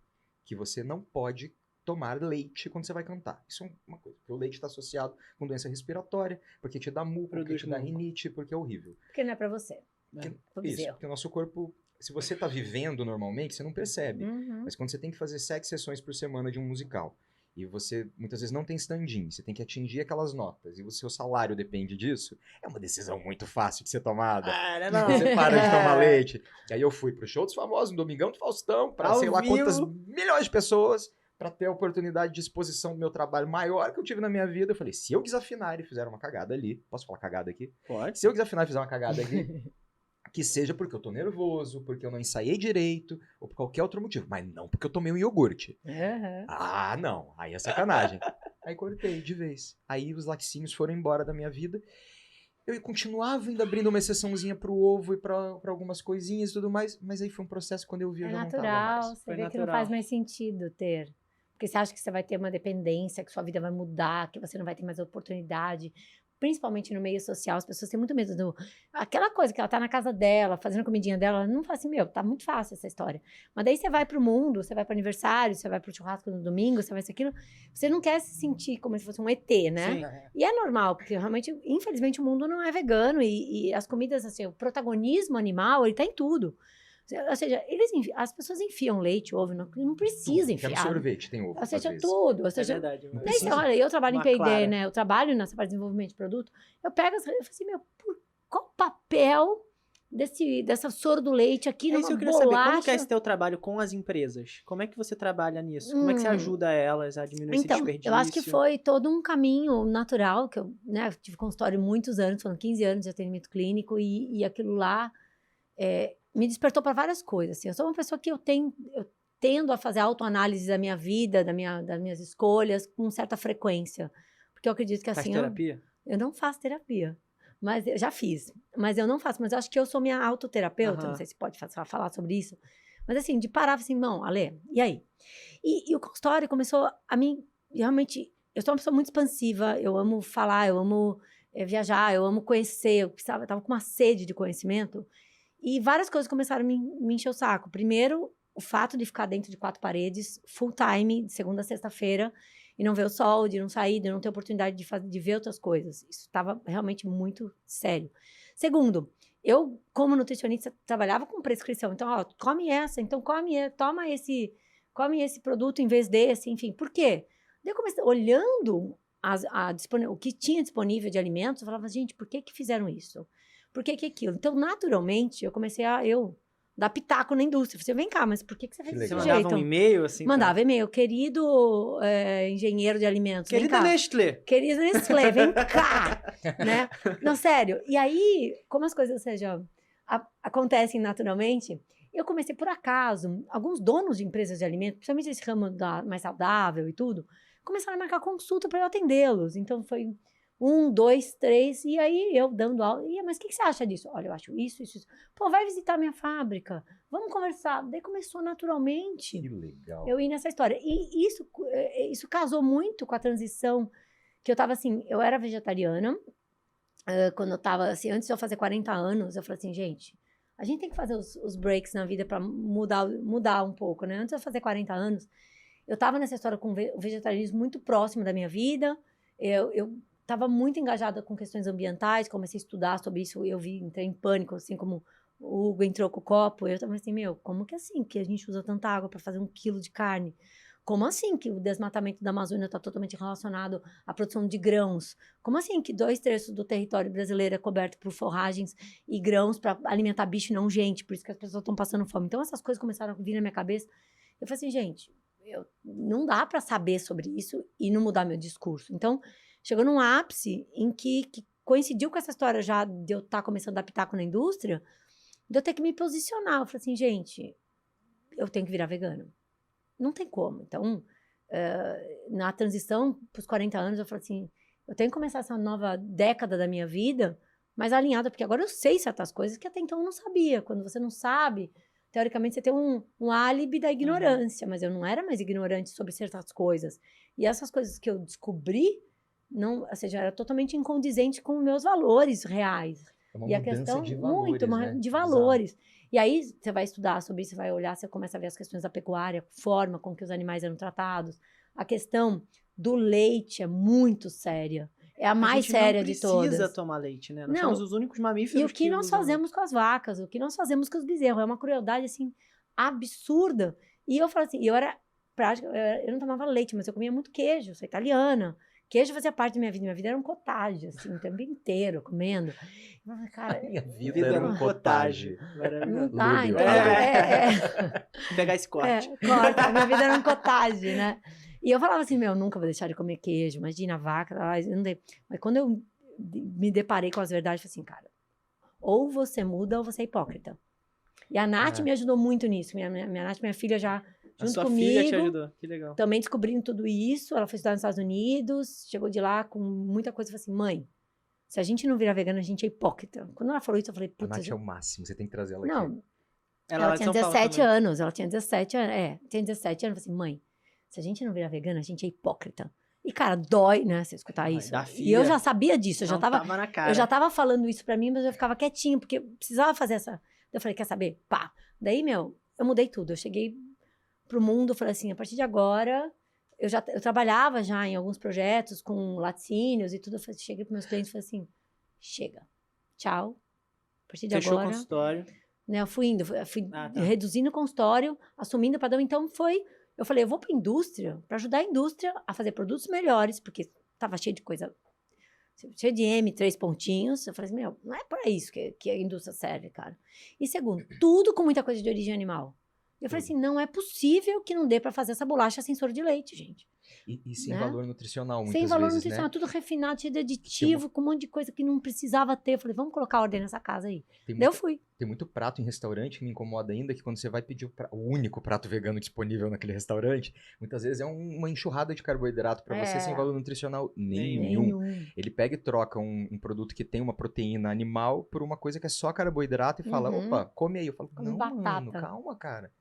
que você não pode tomar leite quando você vai cantar. Isso é uma coisa, porque o leite está associado com doença respiratória, porque te dá muco, porque Produz te dá muco. rinite, porque é horrível. Porque não é pra você. Porque, Pro isso, bezerro. porque o nosso corpo, se você está vivendo normalmente, você não percebe. Uhum. Mas quando você tem que fazer 7 sessões por semana de um musical, e você muitas vezes não tem stand-in, você tem que atingir aquelas notas, e o seu salário depende disso, é uma decisão muito fácil de ser tomada. Não. Você para de tomar leite. E aí eu fui pro Show dos Famosos, no Domingão do Faustão, pra Ao sei lá quantas vivo. milhões de pessoas, pra ter a oportunidade de exposição do meu trabalho maior que eu tive na minha vida. Eu falei, se eu desafinar e fizer uma cagada ali, posso falar cagada aqui? Pode. Se eu desafinar e fizer uma cagada aqui, que seja porque eu tô nervoso, porque eu não ensaiei direito, ou por qualquer outro motivo. Mas não porque eu tomei um iogurte. Uhum. Ah, não. Aí é sacanagem. Aí cortei de vez. Aí os laticínios foram embora da minha vida. Eu continuava ainda abrindo uma exceçãozinha pro ovo e pra algumas coisinhas e tudo mais. Mas aí foi um processo quando eu vi, eu É já não tava natural, mais. você Foi vê que não natural. faz mais sentido ter. Porque você acha que você vai ter uma dependência, que sua vida vai mudar, que você não vai ter mais oportunidade. Principalmente no meio social, as pessoas têm muito medo do... Aquela coisa que ela tá na casa dela, fazendo a comidinha dela, ela não fala assim, meu, tá muito fácil essa história. Mas daí você vai pro mundo, você vai pro aniversário, você vai pro churrasco no domingo, você vai isso, aquilo. Você não quer se sentir como se fosse um ET, né? Sim. E é normal, porque realmente, infelizmente, o mundo não é vegano e as comidas, assim, o protagonismo animal, ele tá em tudo. Ou seja, as pessoas enfiam leite, ovo, não precisa Até no enfiar. sorvete tem ovo, Ou às seja, vezes. tudo. Ou É seja, verdade. Não mas- daí você precisa. olha, eu trabalho em Uma P&D, clara. né? Eu trabalho nessa parte de desenvolvimento de produto. Eu pego eu falo assim, meu, qual o papel dessa soro do leite aqui É numa isso que eu queria saber. Como bolacha? que é esse teu trabalho com as empresas? Como é que você trabalha nisso? Como é que você ajuda elas a diminuir esse Então, desperdício? eu acho que foi todo um caminho natural, que eu, né, tive consultório muitos anos, foram 15 anos de atendimento clínico, e aquilo lá me despertou para várias coisas. Assim. Eu sou uma pessoa que eu tendo a fazer autoanálise da minha vida, das minhas escolhas, com certa frequência. Porque eu acredito que Faz assim... terapia? Eu não faço terapia. Mas eu já fiz. Mas eu não faço. Mas eu acho que eu sou minha autoterapeuta. Aham. Não sei se pode falar sobre isso. Mas assim, de parar assim, não, Ale, e aí? E o consultório começou a mim... Realmente, eu sou uma pessoa muito expansiva. Eu amo falar, eu amo viajar, eu amo conhecer. Eu tava com uma sede de conhecimento. E várias coisas começaram a me encher o saco. Primeiro, o fato de ficar dentro de 4 paredes, full time, de segunda a sexta-feira, e não ver o sol, de não sair, de não ter oportunidade de ver outras coisas. Isso estava realmente muito sério. Segundo, eu, como nutricionista, trabalhava com prescrição. Então, ó, come essa, então toma come esse produto em vez desse, enfim. Por quê? Daí eu comecei, olhando o que tinha disponível de alimentos, eu falava, gente, por que fizeram isso? Por que aquilo? Então, naturalmente, eu comecei a dar pitaco na indústria. Eu falei, vem cá, mas por que você fez Que desse Você legal. jeito? mandava um e-mail assim? Mandava e-mail, querido engenheiro de alimentos, vem Querida cá. Nestlé. Querido Nestlé, vem cá, né? Não, sério. E aí, como as coisas, ou seja, acontecem naturalmente, eu comecei por acaso, alguns donos de empresas de alimentos, principalmente esse ramo mais saudável e tudo, começaram a marcar consulta para eu atendê-los. Então, foi 1, 2, 3, e aí eu dando aula. Mas o que você acha disso? Olha, eu acho isso. Pô, vai visitar minha fábrica, vamos conversar. Daí começou naturalmente. Que legal. Eu ia nessa história. E isso casou muito com a transição, que eu estava assim, eu era vegetariana, quando eu estava assim, antes de eu fazer 40 anos, eu falei assim, gente, a gente tem que fazer os breaks na vida para mudar um pouco, né? Antes de eu fazer 40 anos, eu estava nessa história com o vegetarianismo muito próximo da minha vida, eu estava muito engajada com questões ambientais, comecei a estudar sobre isso, entrei em pânico, assim como o Hugo entrou com o copo, eu tava assim, meu, como que assim que a gente usa tanta água para fazer 1 quilo de carne? Como assim que o desmatamento da Amazônia está totalmente relacionado à produção de grãos? Como assim que 2/3 do território brasileiro é coberto por forragens e grãos para alimentar bicho e não gente? Por isso que as pessoas estão passando fome. Então essas coisas começaram a vir na minha cabeça. Eu falei assim, gente, não dá para saber sobre isso e não mudar meu discurso. Então, chegou num ápice em que coincidiu com essa história já de eu estar começando a dar pitaco na indústria, de eu ter que me posicionar. Eu falei assim, gente, eu tenho que virar vegana. Não tem como. Então, na transição para os 40 anos, eu falei assim, eu tenho que começar essa nova década da minha vida mais alinhada, porque agora eu sei certas coisas que até então eu não sabia. Quando você não sabe, teoricamente você tem um álibi da ignorância, mas eu não era mais ignorante sobre certas coisas. E essas coisas que eu descobri, não, ou seja, era totalmente incondizente com meus valores reais. É uma E a mudança questão, de valores, muito, né? de Bizarro. valores. E aí você vai estudar sobre isso, você vai olhar, você começa a ver as questões da pecuária, forma com que os animais eram tratados. A questão do leite é muito séria. É a mais séria de todas. A gente não precisa tomar leite, né? Nós somos os únicos mamíferos e o que nós usam fazemos com as vacas, o que nós fazemos com os bezerros. É uma crueldade, assim, absurda. E eu falo assim, eu era prática, eu não tomava leite, mas eu comia muito queijo, eu sou italiana. Queijo fazia parte da minha vida. Minha vida era um cottage, assim, o tempo inteiro, comendo. Eu falei, cara, Minha vida era um cottage. Maravilhoso. não tá, Lúlio. então... Pegar esse corte. Corta. Minha vida era um cottage, né? E eu falava assim, meu, nunca vou deixar de comer queijo. Imagina, a vaca. Eu não dei. Mas quando eu me deparei com as verdades, eu falei assim, cara, ou você muda ou você é hipócrita. E a Nath me ajudou muito nisso. Minha Nath, minha filha, já junto sua comigo. Filha te ajudou, que legal. Também descobrindo tudo isso. Ela foi estudar nos Estados Unidos, chegou de lá com muita coisa. Falei assim, mãe, se a gente não virar vegana, a gente é hipócrita. Quando ela falou isso, eu falei, A putz. Nath é o máximo, você tem que trazer ela aqui. Não, Ela tinha 17 anos. Ela tinha 17 anos. Tinha 17 anos. Eu falei assim, mãe, se a gente não virar vegana, a gente é hipócrita. E, cara, dói, né, você escutar isso. E eu já sabia disso. Eu já tava falando isso pra mim, mas eu ficava quietinho, porque eu precisava fazer essa... Eu falei, quer saber? Pá. Daí, meu, eu mudei tudo. Eu cheguei pro mundo, falei assim, a partir de agora... Eu trabalhava já em alguns projetos com laticínios e tudo. Eu cheguei pros meus clientes e falei assim, chega. Tchau. A partir de Fechou agora... o consultório. Né, eu fui reduzindo o consultório, assumindo o padrão. Então, eu falei, eu vou para a indústria, para ajudar a indústria a fazer produtos melhores, porque estava cheio de coisa, cheio de M, 3 pontinhos. Eu falei assim, meu, não é para isso que a indústria serve, cara. E segundo, tudo com muita coisa de origem animal. Eu falei assim, não é possível que não dê para fazer essa bolacha sem soro de leite, gente. E sem né? valor nutricional, muitas sem valor vezes, nutricional, né? tudo refinado, cheio de aditivo, com um monte de coisa que não precisava ter. Eu falei, vamos colocar ordem nessa casa aí. Daí eu fui. Tem muito prato em restaurante que me incomoda ainda, que quando você vai pedir o único prato vegano disponível naquele restaurante, muitas vezes é uma enxurrada de carboidrato para você sem valor nutricional nenhum. Ele pega e troca um produto que tem uma proteína animal por uma coisa que é só carboidrato e fala, opa, come aí. Eu falo, não, mano, calma, cara.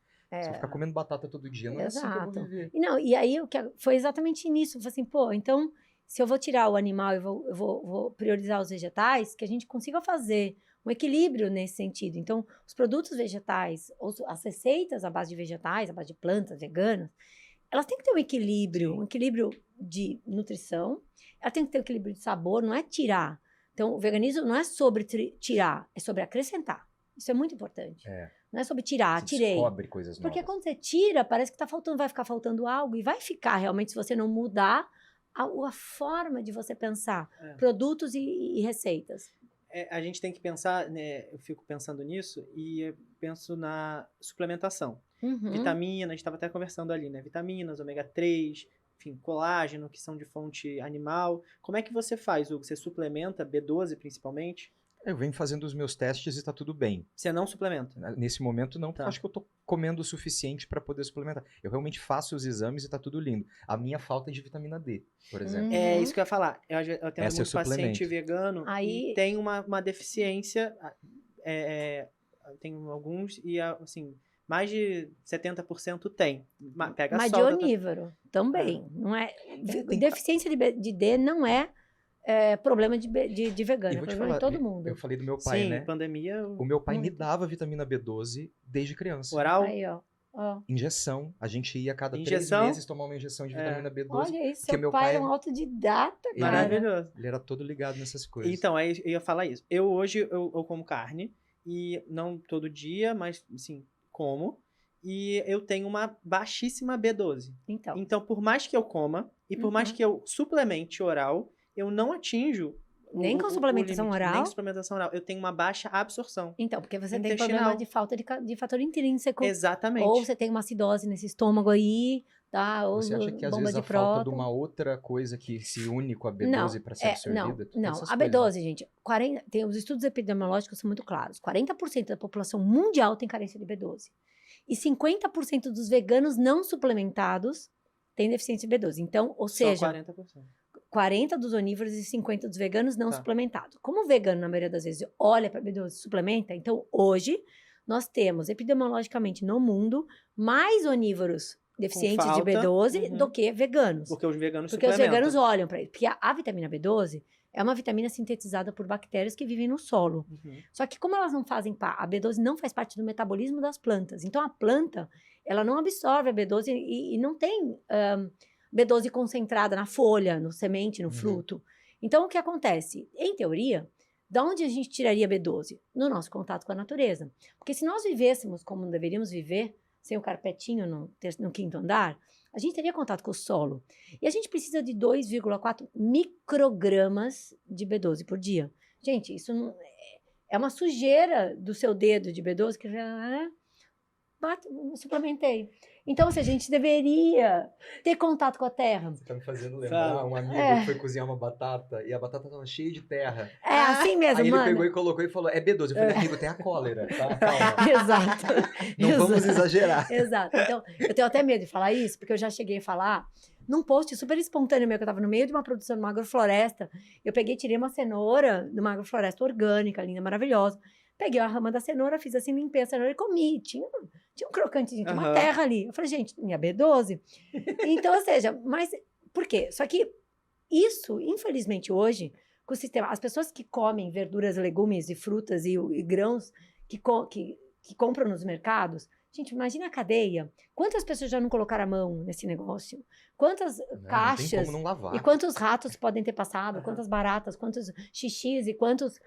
Se eu ficar comendo batata todo dia, não é assim que eu vou viver. E aí foi exatamente nisso. Eu falei assim, pô, então, se eu vou tirar o animal e eu vou priorizar os vegetais, que a gente consiga fazer um equilíbrio nesse sentido. Então, os produtos vegetais, as receitas à base de vegetais, à base de plantas veganas, elas têm que ter um equilíbrio de nutrição, ela tem que ter um equilíbrio de sabor, não é tirar. Então, o veganismo não é sobre tirar, é sobre acrescentar. Isso é muito importante. Não é sobre tirar, tirei. Descobre coisas novas. Porque quando você tira, parece que vai ficar faltando algo. E vai ficar realmente, se você não mudar a forma de você pensar produtos e receitas. A gente tem que pensar, né? Eu fico pensando nisso e eu penso na suplementação. Vitaminas, a gente estava até conversando ali, né? Vitaminas, ômega 3, enfim, colágeno, que são de fonte animal. Como é que você faz, Hugo? Você suplementa B12 principalmente? Eu venho fazendo os meus testes e tá tudo bem. Você não suplementa? Nesse momento não, porque eu acho que eu tô comendo o suficiente para poder suplementar. Eu realmente faço os exames e tá tudo lindo. A minha falta é de vitamina D, por exemplo. É isso que eu ia falar. Eu tenho muito paciente vegano e tem uma deficiência. Tem alguns e, assim, mais de 70% tem. Pega mas de onívoro também. Não é, deficiência de D não é problema de vegano, é problema de todo mundo. Eu falei do meu pai, né? Pandemia... O meu pai me dava vitamina B12 desde criança. Oral? Aí, ó. Injeção. A gente ia a cada 3 meses tomar uma injeção de vitamina B12. Olha isso, seu pai era um autodidata, cara. Maravilhoso. Ele era todo ligado nessas coisas. Então, eu ia falar isso. Hoje eu como carne, e não todo dia, mas, assim, como. E eu tenho uma baixíssima B12. Então por mais que eu coma, e por mais que eu suplemente oral, eu não atinjo Nem com suplementação limite, oral? Nem suplementação oral. Eu tenho uma baixa absorção. Então, porque você tem Intestinal. problema de falta de fator intrínseco. Exatamente. Ou você tem uma acidose nesse estômago aí, tá? Ou Você acha que às bomba vezes de a falta de próton. uma outra coisa que se une com a B12 para ser absorvida? Não, Essas a coisas. B12, gente, os estudos epidemiológicos são muito claros. 40% da população mundial tem carência de B12. E 50% dos veganos não suplementados têm deficiência de B12. Então, ou seja, Só 40%. 40 dos onívoros e 50 dos veganos não Tá. suplementados. Como o vegano, na maioria das vezes, olha para B12 e suplementa, então hoje nós temos, epidemiologicamente no mundo, mais onívoros deficientes de falta, B12 uhum. do que veganos. Porque os veganos Porque os suplementam. veganos olham para isso. Porque a vitamina B12 é uma vitamina sintetizada por bactérias que vivem no solo. Uhum. Só que como elas não fazem a B12 não faz parte do metabolismo das plantas. Então a planta, ela não absorve a B12 e não tem B12 concentrada na folha, no semente, no fruto. Então o que acontece? Em teoria, da onde a gente tiraria B12? No nosso contato com a natureza. Porque se nós vivêssemos como deveríamos viver, sem o carpetinho no quinto andar, a gente teria contato com o solo. E a gente precisa de 2,4 microgramas de B12 por dia. Gente, isso não, é uma sujeira do seu dedo de B12 que já suplementei. Então, a gente deveria ter contato com a terra. Você tá me fazendo lembrar um amigo que foi cozinhar uma batata e a batata tava cheia de terra. É assim mesmo, Aí mano. ele pegou e colocou e falou, é B12. Eu falei, amigo, tem a cólera, tá? Calma. Exato. Não vamos exagerar. Exato. Então, eu tenho até medo de falar isso, porque eu já cheguei a falar num post super espontâneo meu, que eu tava no meio de uma produção numa agrofloresta. Eu peguei, tirei uma cenoura de uma agrofloresta orgânica, linda, maravilhosa. Peguei a rama da cenoura, fiz assim, limpei a cenoura e comi. Tinha um crocantezinho, tinha uma terra ali. Eu falei, gente, minha B12. Então, ou seja, mas por quê? Só que isso, infelizmente, hoje, com o sistema, as pessoas que comem verduras, legumes e frutas e grãos que compram nos mercados, gente, imagina a cadeia. Quantas pessoas já não colocaram a mão nesse negócio? Quantas caixas? Não tem como não lavar. E quantos ratos podem ter passado? Quantas baratas? Quantos xixis? E quantos,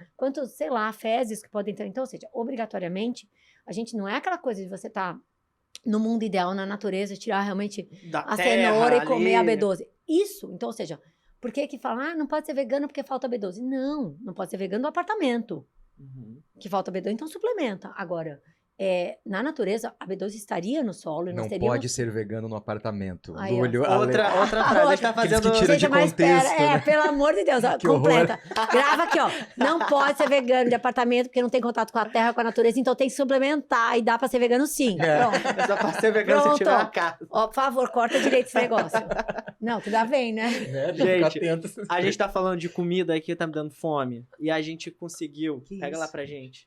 sei lá, fezes que podem ter? Então, ou seja, obrigatoriamente, a gente não é aquela coisa de você estar no mundo ideal, na natureza, tirar realmente a cenoura e comer a B12. Isso, então, ou seja, por que fala, não pode ser vegano porque falta B12? Não pode ser vegano no apartamento. Que falta B12, então suplementa. Agora, na natureza, a B12 estaria no solo. E Não nós teríamos... pode ser vegano no apartamento. Aí, ó. Outra frase, a gente tá fazendo... que tira de contexto, né? Pelo amor de Deus, ó, Que completa. Grava aqui, ó. Não pode ser vegano de apartamento porque não tem contato com a terra, com a natureza, então tem que suplementar e dá pra ser vegano sim. Pronto. É só pra ser vegano se tiver a casa. Ó, por favor, corta direito esse negócio. Não, que dá bem, né? Gente, a gente tá falando de comida aqui, tá me dando fome. E a gente conseguiu, pega lá pra gente,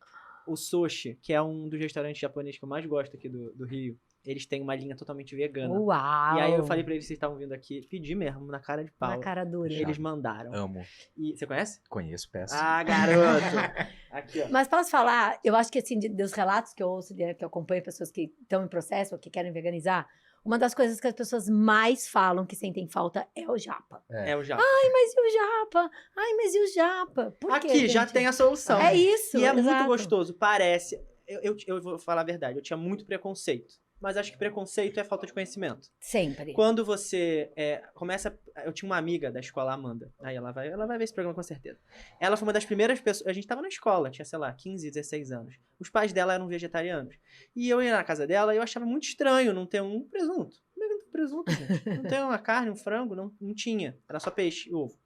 o Sushi, que é um dos restaurantes japoneses que eu mais gosto aqui do Rio. Eles têm uma linha totalmente vegana. Uau! E aí eu falei pra eles que vocês estavam vindo aqui, pedi mesmo, na cara de pau. Na cara dura. Eles mandaram. Amo. E você conhece? Conheço, peço. Ah, garoto! Aqui, ó. Mas posso falar, eu acho que assim, dos relatos que eu ouço, que eu acompanho pessoas que estão em processo ou que querem veganizar, uma das coisas que as pessoas mais falam que sentem falta é o japa. É o japa. Mas e o japa? Ai, mas e o japa? Por quê, Aqui, já gente? tem a solução. É isso, E é muito exato. gostoso, parece. Eu vou falar a verdade, eu tinha muito preconceito. Mas acho que preconceito é falta de conhecimento. Sempre. Quando você começa... Eu tinha uma amiga da escola, Amanda. Aí ela vai ver esse programa com certeza. Ela foi uma das primeiras pessoas... A gente tava na escola, tinha, sei lá, 15, 16 anos. Os pais dela eram vegetarianos. E eu ia na casa dela e eu achava muito estranho não ter um presunto. Como é que não tem presunto, gente? Não tem uma carne, um frango? Não tinha. Era só peixe e ovo.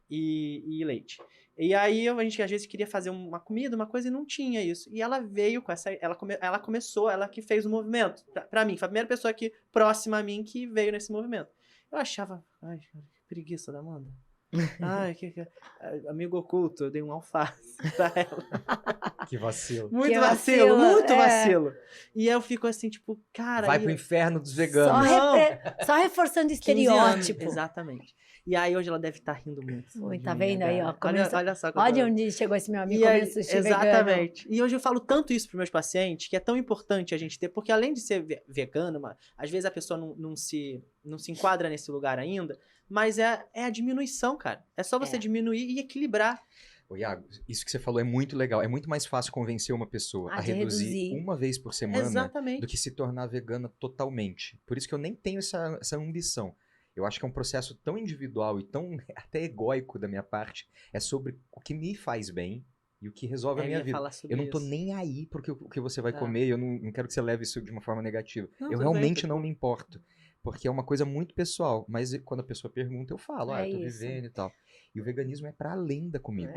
E leite. E aí a gente às vezes queria fazer uma comida, uma coisa, e não tinha isso. E ela veio com essa... Ela começou, ela que fez o movimento. Pra mim, foi a primeira pessoa que, próxima a mim, que veio nesse movimento. Eu achava... Ai, que preguiça da Amanda. Ai, amigo oculto, eu dei um alface pra ela. Que vacilo. Muito Que vacilo, muito é. vacilo. E eu fico assim, tipo, cara... Vai aí- pro inferno dos Só, veganos. só reforçando 15 anos, estereótipo. Exatamente. E aí hoje ela deve estar rindo muito. Muito, tá de vendo aí, ó, cara. começa- Olha só. Olha onde chegou esse meu amigo E aí, comendo sushi vegano. exatamente. E hoje eu falo tanto isso para meus pacientes, que é tão importante a gente ter, porque além de ser vegano, às vezes a pessoa não se enquadra nesse lugar ainda, mas é a diminuição, cara. É só você diminuir e equilibrar. Ô, Iago, isso que você falou é muito legal. É muito mais fácil convencer uma pessoa a de reduzir uma vez por semana do Exatamente. que se tornar vegana totalmente. Por isso que eu nem tenho essa ambição. Eu acho que é um processo tão individual e tão até egóico da minha parte. É sobre o que me faz bem e o que resolve a Eu minha ia vida. falar sobre Eu não tô isso. nem aí porque o que você vai Tá. comer. Eu não quero que você leve isso de uma forma negativa. Não, Eu tudo bem, realmente tudo não bom. me importo. Porque é uma coisa muito pessoal. Mas quando a pessoa pergunta, eu falo, É eu tô isso. vivendo e tal. E o veganismo é para além da comida.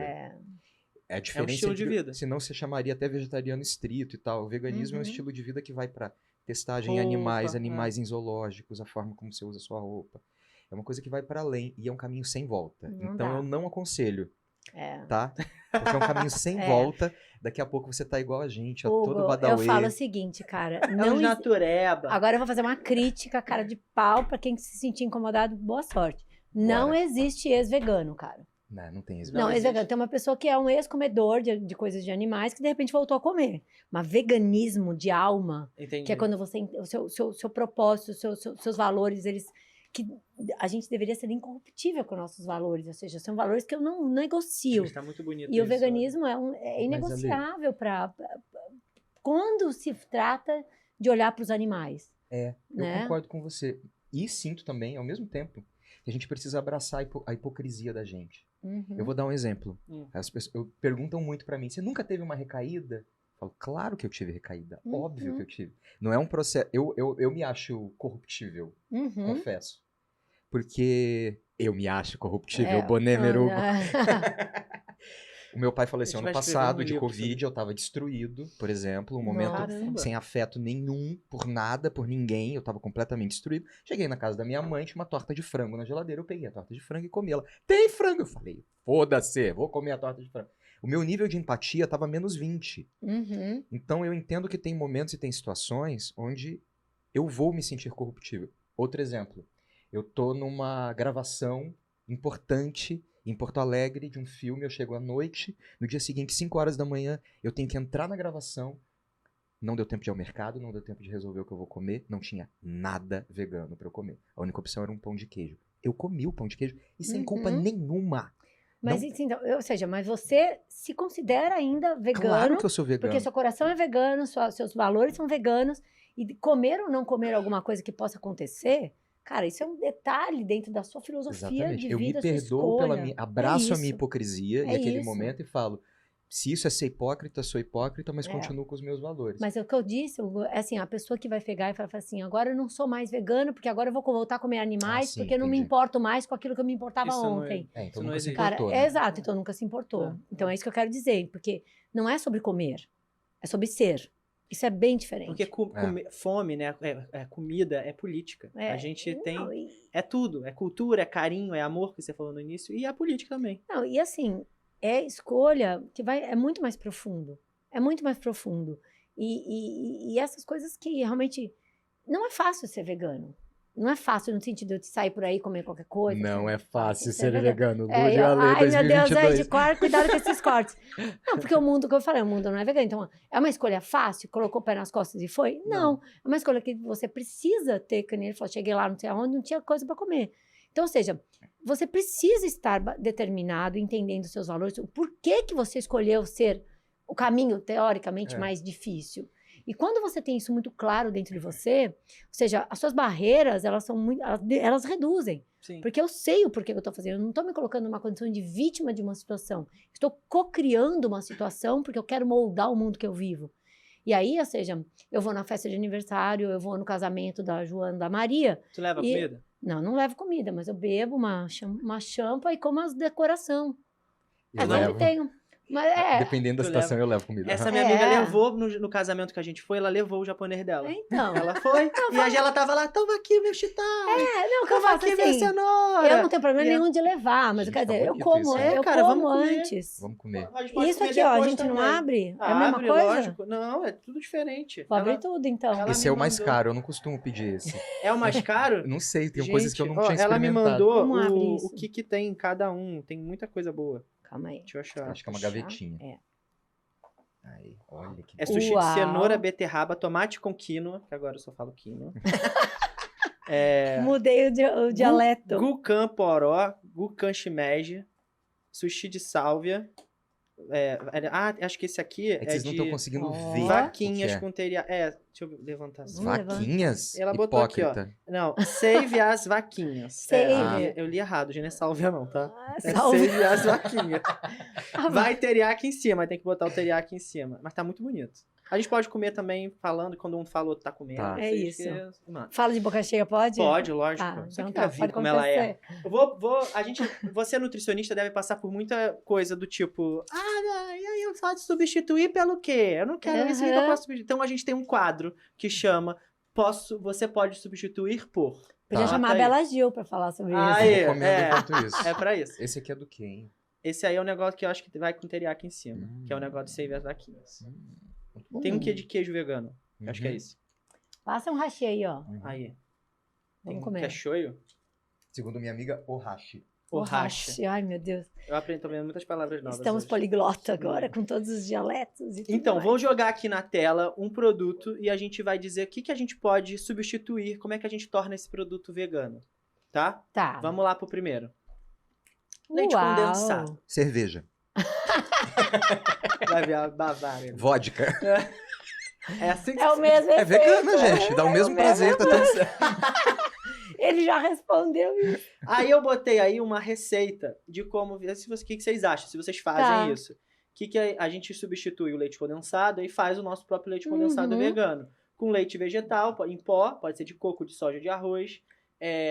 É a diferença estilo de entre- vida. Senão você chamaria até vegetariano estrito e tal. O veganismo é um Uhum. estilo de vida que vai para testagem em Roupa, animais em zoológicos, a forma como você usa a sua roupa. É uma coisa que vai para além e é um caminho sem volta. Não Então dá. eu não aconselho, É. tá? Porque é um caminho sem É. volta. Daqui a pouco você tá igual a gente, ó, todo Hugo, eu badauê. falo o seguinte, cara. É Não uns natureba. Agora eu vou fazer uma crítica, cara de pau, pra quem se sentir incomodado, boa sorte. Não Bora. existe ex-vegano, cara. Não tem isso. Não Não, existe. ex-vegano. Tem uma pessoa que é um ex-comedor de coisas de animais que de repente voltou a comer. Mas veganismo de alma, Entendi. que é quando você. O seu propósito, seus valores, eles. Que a gente deveria ser incorruptível com nossos valores. Ou seja, são valores que eu não negocio. Está muito bonito E o isso, veganismo é Ale- inegociável para. Quando se trata de olhar para os animais. Eu né? concordo com você. E sinto também, ao mesmo tempo, que a gente precisa abraçar a hipocrisia da gente. Uhum. Eu vou dar um exemplo. Hum. As pessoas perguntam muito pra mim, você nunca teve uma recaída? Eu falo, claro que eu tive recaída. Uhum. Óbvio que eu tive. Não é um processo... Eu me acho corruptível, Uhum. confesso. Porque eu me acho corruptível, É, Bonner Hugo. ah, O meu pai faleceu A gente ano vai escrever passado um de livro Covid, sobre eu tava destruído, por exemplo, um momento Caramba. sem afeto nenhum, por nada, por ninguém, eu tava completamente destruído. Cheguei na casa da minha mãe, tinha uma torta de frango na geladeira, eu peguei a torta de frango e comi ela. Tem frango? Eu falei, foda-se, vou comer a torta de frango. O meu nível de empatia tava menos 20. uhum. Então eu entendo que tem momentos e tem situações onde eu vou me sentir corruptível. Outro exemplo, eu tô numa gravação importante em Porto Alegre de um filme, eu chego à noite, no dia seguinte, 5 horas da manhã, eu tenho que entrar na gravação, não deu tempo de ir ao mercado, não deu tempo de resolver o que eu vou comer, não tinha nada vegano pra eu comer. A única opção era um pão de queijo. Eu comi o pão de queijo e sem culpa Uhum. nenhuma. Mas, Não- então, ou seja, mas você se considera ainda vegano, Claro que eu sou vegano. porque seu coração é vegano, seus valores são veganos, e comer ou não comer alguma coisa que possa acontecer, cara, isso é um detalhe dentro da sua filosofia Exatamente. de Eu me vida, sua perdoo pela escolha. minha... Abraço É a minha isso. hipocrisia É e aquele isso. momento e falo, se isso é ser hipócrita, sou hipócrita, mas É. continuo com os meus valores. Mas é o que eu disse, Hugo, é assim, a pessoa que vai pegar e falar assim, agora eu não sou mais vegano, porque agora eu vou voltar a comer animais, sim, porque eu não me entendi. importo mais com aquilo que eu me importava Isso não é- ontem. Então Isso não nunca se existe. Cara, importou, é né? exato, então nunca se importou. É, Então é isso que eu quero dizer, porque não é sobre comer, é sobre ser. Isso é bem diferente. Porque fome, né? Comida é política. É, A gente tem. não, É tudo. É cultura, é carinho, é amor, que você falou no início, e a política também. não, e assim, é escolha que é muito mais profundo. É muito mais profundo. E essas coisas que realmente. Não é fácil ser vegano. Não é fácil no sentido de sair por aí e comer qualquer coisa. Não assim. é fácil ser ser vegano. É, Lúdia Ale ai, meu Deus, 2022. cuidado com esses cortes. Não, porque o mundo, que eu falei, o mundo não é vegano. Então, é uma escolha fácil? Colocou o pé nas costas e foi? Não. É uma escolha que você precisa ter, que nem ele falou, cheguei lá, não sei aonde, não tinha coisa para comer. Então, ou seja, você precisa estar determinado, entendendo os seus valores, o porquê que você escolheu ser o caminho, teoricamente, mais difícil. E quando você tem isso muito claro dentro de você, ou seja, as suas barreiras, elas são muito, elas reduzem. Sim. Porque eu sei o porquê que eu estou fazendo. Eu não estou me colocando numa condição de vítima de uma situação. Estou co-criando uma situação porque eu quero moldar o mundo que eu vivo. E aí, ou seja, eu vou na festa de aniversário, eu vou no casamento da Joana, da Maria. Tu leva comida? Não levo comida, mas eu bebo uma champa e como as decoração. Eu Mas levo. eu tenho. Mas Dependendo da Tu situação, leva. eu levo comida. Essa Aham. minha amiga É. levou no casamento que a gente foi, ela levou o japonês dela. Então. Ela foi. E a ela tava lá, toma aqui meu shiitake. Não, que eu Toma faço aqui minha assim. cenoura. Eu não tenho problema E nenhum de levar, mas Gente, quer tá dizer, eu bonito como, isso, né? eu Cara, como vamos comer. antes. Vamos comer. A gente pode Isso comer aqui, ó, a depois gente não também. abre? É a mesma Abre, coisa? lógico. Não, é tudo diferente. Vou abrir Ela- tudo, então. ela Esse me é o mais mandou. caro, eu não costumo pedir esse. É o mais caro? Eu não sei, tem Gente, coisas que eu não ó, tinha ela me experimentado. mandou Como abre o isso? que tem em cada um. Tem muita coisa boa. Calma aí. Deixa eu achar. Acho que é uma Puxar. gavetinha. É. Aí, olha que É sushi Uau. de cenoura, beterraba, tomate com quinoa, que agora eu só falo quinoa. Mudei o dialeto. Gucan poró, gucan shimeji, sushi de sálvia, acho que esse aqui É que vocês não estão de conseguindo Ó. ver. vaquinhas o que é. com teriyaki. Deixa eu levantar assim. Vaquinhas? Ela botou aqui, ó. Hipócrita. Não, save as vaquinhas. Save. Eu li errado, gente, não é salve não, tá? É Salve. save as vaquinhas. Vai teriyaki em cima, tem que botar o teriyaki em cima. Mas tá muito bonito. A gente pode comer também falando, quando um falou tá comendo. Tá. É vocês isso. Mano, Fala de boca cheia, pode? pode, lógico. Ah, Você então quer tá, ver pode como ela é. acontecer. Você nutricionista deve passar por muita coisa do tipo, e aí eu posso substituir pelo quê? Eu não quero isso, o que eu posso substituir? Então a gente tem um quadro que chama você pode substituir por. Podia Tá. chamar a Aí. Bela Gil pra falar sobre isso. Aí, Eu comendo enquanto isso. É pra isso. Esse aqui é do quê, hein? Esse aí é um negócio que eu acho que vai com teriyaki em cima, que é o negócio de save as vaquinhas. Tem um quê de queijo vegano. Eu acho que é isso. Passa um hashi aí, ó. Aí. Tem Vamos um comer. que é shoyu. Segundo minha amiga, ohashi. O hashi. hashi. Ai, meu Deus. Eu aprendi também muitas palavras novas. Estamos hoje. poliglota agora, com todos os dialetos e tudo Então, mais. vou jogar aqui na tela um produto e a gente vai dizer o que a gente pode substituir, como é que a gente torna esse produto vegano. Tá? Tá. Vamos lá pro primeiro. Leite Uau. condensado. Cerveja. Vai ver a Bavária. Vodka. É assim que É o mesmo É efeito. vegana, gente. Dá o mesmo prazer, tá tudo certo. Ele já respondeu isso. Aí eu botei aí uma receita de como. O que vocês acham? Se vocês fazem Tá. isso. Que a gente substitui o leite condensado e faz o nosso próprio leite condensado Uhum. vegano. Com leite vegetal, em pó, pode ser de coco, de soja, de arroz.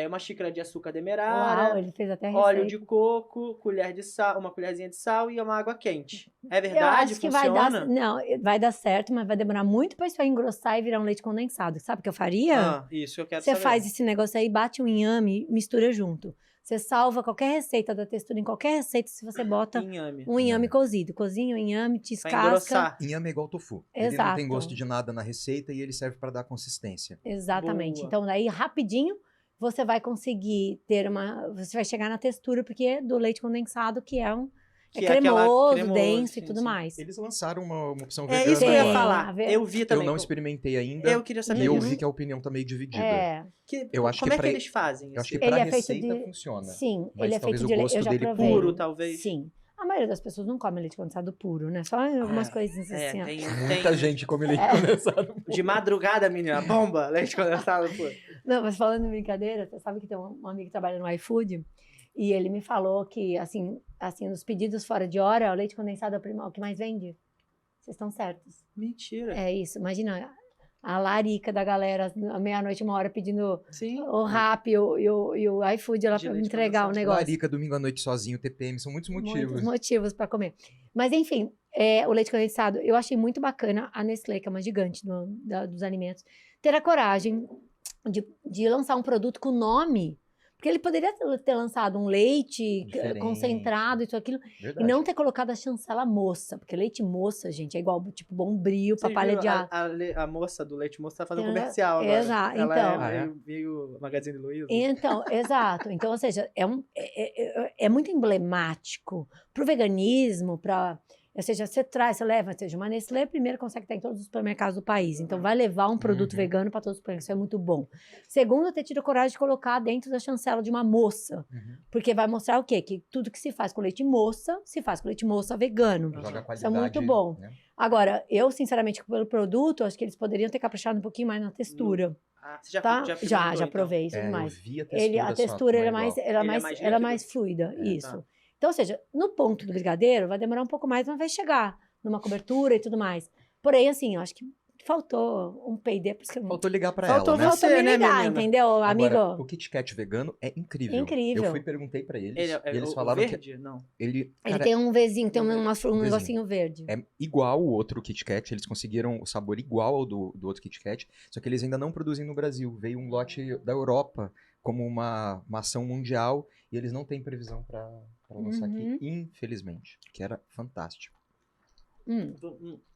Uma xícara de açúcar demerara. Uau, ele fez até receita. Óleo de coco, colher de sal, uma colherzinha de sal e uma água quente. É Eu verdade? acho que Funciona? vai dar. Não, vai dar certo, mas vai demorar muito pra isso aí engrossar e virar um leite condensado. Sabe o que eu faria? Isso eu quero Você saber. faz esse negócio aí, bate um inhame, mistura junto. Você salva qualquer receita da textura em qualquer receita se você bota Inhame. um inhame cozido. Cozinha o inhame, Pra descasca. engrossar. Inhame é igual tofu. Ele não Exato. tem gosto de nada na receita e ele serve pra dar consistência. Exatamente. Boa. Então, daí, rapidinho, você vai conseguir ter uma. Você vai chegar na textura, porque é do leite condensado, que é um. Que é aquela cremoso, cremoso, denso sim, e tudo sim. mais. Eles lançaram uma opção É vegana. isso que eu ia Tem, falar. a ver- Eu vi Eu também. não experimentei ainda. Eu queria saber E eu disso. vi que a opinião tá meio dividida. É, Como acho é que que pra- eles fazem? Eu acho que isso? Ele pra é feito receita de- funciona. sim, Mas ele é talvez feito o de leite. gosto Eu já dele provei. puro, talvez. Sim. A maioria das pessoas não come leite condensado puro, né? Só algumas coisinhas assim, ó. Muita gente come leite É. condensado. De madrugada, menina. Bomba! Leite condensado, pô. Não, mas falando em brincadeira, você sabe que tem um amigo que trabalha no iFood e ele me falou que, assim, nos pedidos fora de hora, o leite condensado é o que mais vende. Vocês estão certos. Mentira. É isso. Imagina a larica da galera, à meia-noite, 1h, pedindo Sim. o Rappi e o iFood lá De pra me leite entregar o condensado. negócio. Larica, domingo à noite sozinho, TPM, são muitos motivos. Muitos motivos para comer. Mas, enfim, o leite condensado, eu achei muito bacana a Nestlé, que é uma gigante dos alimentos, ter a coragem de lançar um produto com nome. Porque ele poderia ter lançado um leite Diferente. concentrado, isso, aquilo, e Verdade. não ter colocado a chancela moça. Porque leite moça, gente, é igual, tipo, Bombril, Vocês papalha viram? de ar. A moça do Leite Moça tá fazendo Ela- comercial agora. Exato, Ela então. é meio Magazine Luiza. Então, exato. Então, ou seja, é muito emblemático para o veganismo, ou seja, você leva, ou seja, uma Nestlé primeiro consegue estar em todos os supermercados do país, então vai levar um produto Uhum. vegano para todos os supermercados, isso é muito bom. Segundo, ter tido coragem de colocar dentro da chancela de uma moça, Uhum. porque vai mostrar o quê? Que tudo que se faz com leite moça, se faz com leite moça vegano. Joga a qualidade. Isso é muito bom. Né? Agora, eu, sinceramente, pelo produto, acho que eles poderiam ter caprichado um pouquinho mais na textura, Você já, tá? experimentou, então? Provei isso É, demais. eu vi a textura, A só, textura não ela é igual. mais, ela é Ele é mais, mais ela é líquido? mais fluida, É, isso. tá. Então, ou seja, no ponto do brigadeiro vai demorar um pouco mais, mas vai chegar numa cobertura e tudo mais. Porém, assim, eu acho que faltou um P&D, por isso que eu não... Faltou ligar pra Faltou ela, né? você, Faltou me né, ligar, menina? entendeu, amigo? Agora, o Kit Kat vegano é incrível. Incrível. Eu fui e perguntei pra eles. Ele e eles o falaram verde? Não. que ele Ele cara, tem um Vzinho, tem um Vzinho. negocinho verde. é igual o outro Kit Kat. Eles conseguiram o sabor igual ao do outro Kit Kat. Só que eles ainda não produzem no Brasil. Veio um lote da Europa como uma ação mundial. E eles não têm previsão pra lançar Uhum. aqui, infelizmente. Que era fantástico.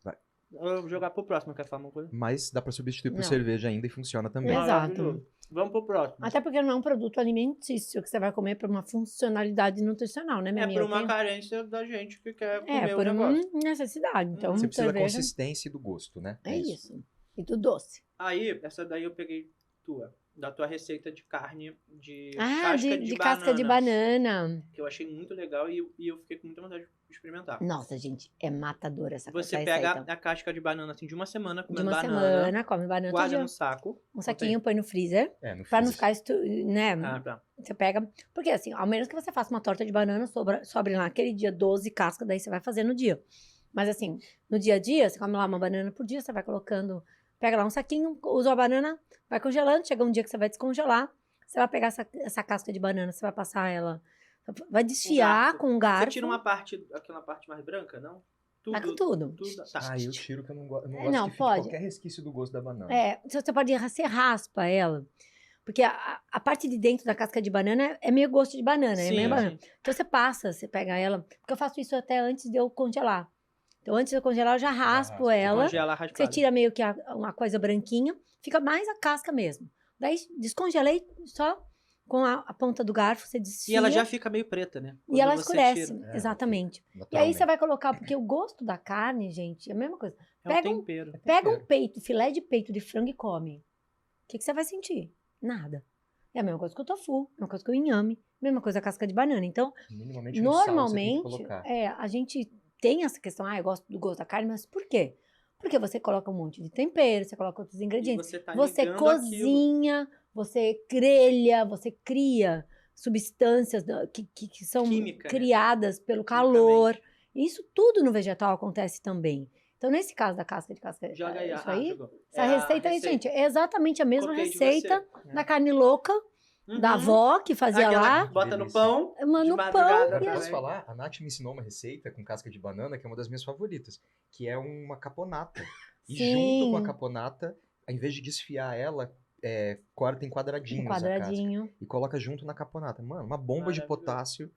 Vai. Eu vou jogar pro próximo, quer falar uma coisa? Mas dá pra substituir por Não. cerveja ainda e funciona também. Exato. Maravilhoso. Vamos pro próximo. Até porque não é um produto alimentício que você vai comer por uma funcionalidade nutricional, né, minha É amiga? por uma carência da gente que quer comer É, o por uma negócio. necessidade. Então, Você precisa da cerveja consistência e do gosto, né? é isso. E do doce. Aí, essa daí eu peguei tua. da tua receita de carne de Ah, casca de casca de banana. que eu achei muito legal e eu fiquei com muita vontade de experimentar. Nossa, gente, é matadora essa Você essa pega receita. a casca de banana assim de uma semana De comendo uma banana, semana, come banana todo guarda dia. no saco. Um saquinho, põe no freezer, No pra não freezer. ficar, né? Ah, tá. Você pega. Porque assim, ao menos que você faça uma torta de banana, sobre lá aquele dia 12 cascas, daí você vai fazer no dia. Mas assim, no dia a dia, você come lá uma banana por dia, você vai colocando. Pega lá um saquinho, usa a banana, vai congelando. Chega um dia que você vai descongelar. Você vai pegar essa casca de banana, você vai passar ela. Vai desfiar com um garfo. Você tira uma parte, aquela parte mais branca, não? Vai com tudo. Tá. Eu tiro que eu não gosto Não, que fique pode. qualquer resquício do gosto da banana. Você pode você raspa ela. Porque a parte de dentro da casca de banana é meio gosto de banana, é meio banana. Então você passa, você pega ela. Porque eu faço isso até antes de eu congelar. Então antes de eu congelar, eu já raspo ela. Congela raspada. Você tira meio que uma coisa branquinha, fica mais a casca mesmo. Daí descongelei só com a ponta do garfo, você desfia. E ela já fica meio preta, né? E ela Quando você escurece, tira. exatamente. E aí você vai colocar, porque o gosto da carne, gente, é a mesma coisa. É um Pega tempero. Pega um peito, filé de peito de frango e come. O que você vai sentir? Nada. É a mesma coisa que o tofu, a mesma coisa que o inhame, a mesma coisa a casca de banana. Então, Minimamente um normalmente, sal você tem que colocar. a gente tem essa questão, eu gosto do gosto da carne, mas por quê? Porque você coloca um monte de tempero, você coloca outros ingredientes. Você cozinha, você grelha, você cria substâncias que são Química, criadas pelo calor. Isso tudo no vegetal acontece também. Então, nesse caso da casca, Joga aí, isso aí, jogou. essa receita aí, gente, é exatamente a mesma Copiei de receita você. da carne louca, da avó, que fazia Aquela lá. que bota no Delícia. pão. Mas de no madrugada pão. Agora, também. posso falar? A Nath me ensinou uma receita com casca de banana, que é uma das minhas favoritas, que é uma caponata. E junto com a Sim. caponata, ao invés de desfiar ela, corta em quadradinhos Um quadradinho. a casca. E coloca junto na caponata. Mano, uma bomba de Maravilhoso. potássio.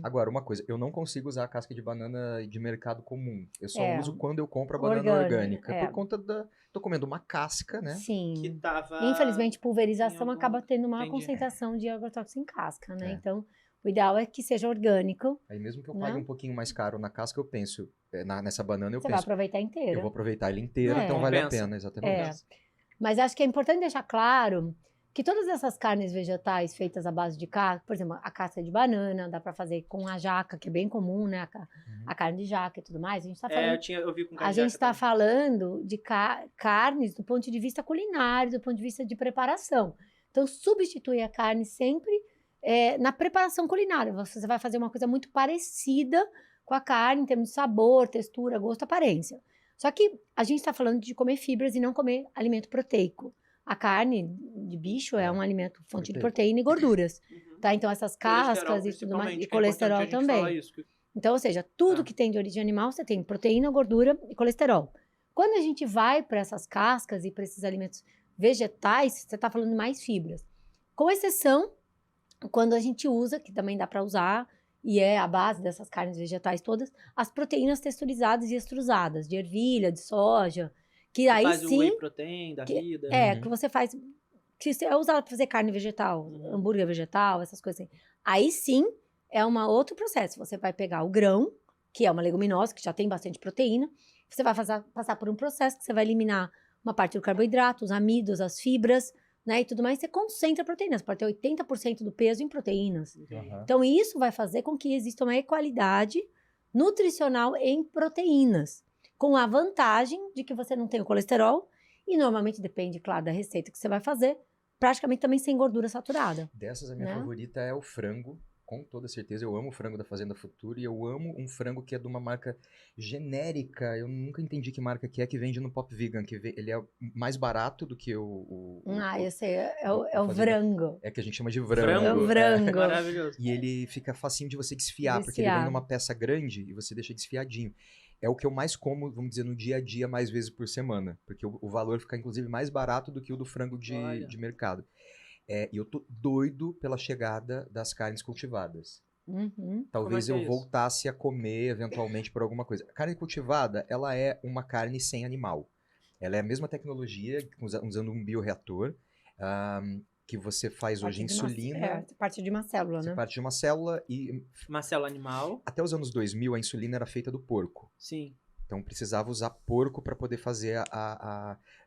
Agora, uma coisa, eu não consigo usar a casca de banana de mercado comum. Eu só uso quando eu compro a banana orgânica. Por conta da... Tô comendo uma casca, né? Sim. Que tava... Infelizmente, pulverização em algum- acaba tendo maior Entendi. concentração de agrotóxico em casca, né? É. Então, o ideal é que seja orgânico. Aí mesmo que eu Né? pague um pouquinho mais caro na casca, eu penso... nessa banana eu Você vai penso... aproveitar Eu inteira. vou aproveitar ela inteira, então vale a Compensa. pena, exatamente. Mas acho que é importante deixar claro que todas essas carnes vegetais feitas à base de casca, por exemplo, a casca de banana, dá para fazer com a jaca, que é bem comum, né? A carne de jaca e tudo mais. A gente está falando. eu vi com A gente está também. falando de carnes do ponto de vista culinário, do ponto de vista de preparação. Então, substitui a carne sempre na preparação culinária. Você vai fazer uma coisa muito parecida com a carne, em termos de sabor, textura, gosto, aparência. Só que a gente está falando de comer fibras e não comer alimento proteico. A carne de bicho é um alimento fonte de proteína e gorduras. Uhum. Tá? Então, essas cascas e tudo mais, e colesterol também. Então, ou seja, tudo que tem de origem animal, você tem proteína, gordura e colesterol. Quando a gente vai para essas cascas e para esses alimentos vegetais, você está falando mais fibras. Com exceção, quando a gente usa, que também dá para usar, e é a base dessas carnes vegetais todas, as proteínas texturizadas e extrusadas, de ervilha, de soja, que aí faz sim... o whey protein da vida. que você faz... Que é usado para fazer carne vegetal, hambúrguer vegetal, essas coisas assim. Aí sim, é um outro processo. Você vai pegar o grão, que é uma leguminosa, que já tem bastante proteína, você vai passar por um processo que você vai eliminar uma parte do carboidrato, os amidos, as fibras, né, e tudo mais, você concentra proteínas, pode ter 80% do peso em proteínas. Uhum. Então, isso vai fazer com que exista uma equalidade nutricional em proteínas, com a vantagem de que você não tem o colesterol, e normalmente depende, claro, da receita que você vai fazer, praticamente também sem gordura saturada. Dessas, a minha favorita é o frango, com toda certeza. Eu amo o frango da Fazenda Futuro e eu amo um frango que é de uma marca genérica. Eu nunca entendi que marca que vende no Pop Vegan, ele é mais barato do que eu sei, é o Vrango. É que a gente chama de Vrango. É o Vrango. Maravilhoso. E ele fica facinho de você desfiar, porque ele vem numa peça grande e você deixa desfiadinho. É o que eu mais como, vamos dizer, no dia a dia, mais vezes por semana. Porque o valor fica, inclusive, mais barato do que o do frango de mercado. E eu tô doido pela chegada das carnes cultivadas. Uhum. Talvez eu voltasse a comer, eventualmente, por alguma coisa. A carne cultivada, ela é uma carne sem animal. Ela é a mesma tecnologia, usando um bioreator, que você faz hoje insulina. Parte de uma célula, né? Parte de uma célula e... Uma célula animal. Até os anos 2000, a insulina era feita do porco. Sim. Então precisava usar porco para poder fazer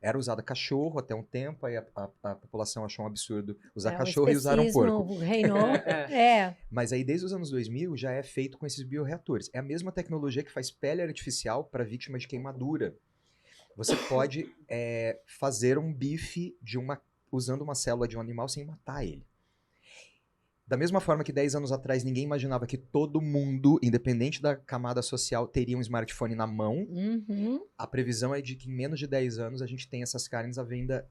Era usado cachorro até um tempo, aí a população achou um absurdo usar cachorro e usaram porco. Reinou. É. Mas aí desde os anos 2000 já é feito com esses bioreatores. É a mesma tecnologia que faz pele artificial para vítima de queimadura. Você pode fazer um bife usando uma célula de um animal sem matar ele. Da mesma forma que 10 anos atrás ninguém imaginava que todo mundo, independente da camada social, teria um smartphone na mão, a previsão é de que em menos de 10 anos a gente tem essas carnes à venda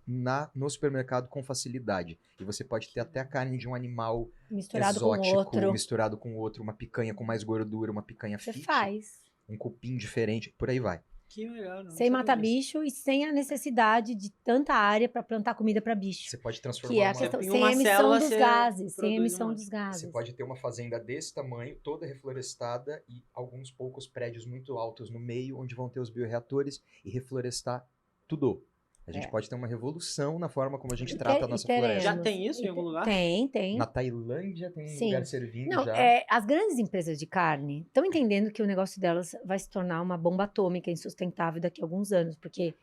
no supermercado com facilidade. E você pode ter até a carne de um animal exótico, misturado com outro, uma picanha com mais gordura, uma picanha fit. Você faz. Um cupim diferente, por aí vai. Que legal. Sem matar bicho e sem a necessidade de tanta área para plantar comida para bicho. Você pode transformar que é a questão, sem emissão dos gases. Sem emissão dos gases. Você pode ter uma fazenda desse tamanho, toda reflorestada e alguns poucos prédios muito altos no meio, onde vão ter os bioreatores e reflorestar tudo. A gente pode ter uma revolução na forma como a gente trata a nossa floresta. Já tem isso em algum lugar? Tem. Na Tailândia tem um lugar servindo já. As grandes empresas de carne estão entendendo que o negócio delas vai se tornar uma bomba atômica insustentável daqui a alguns anos, porque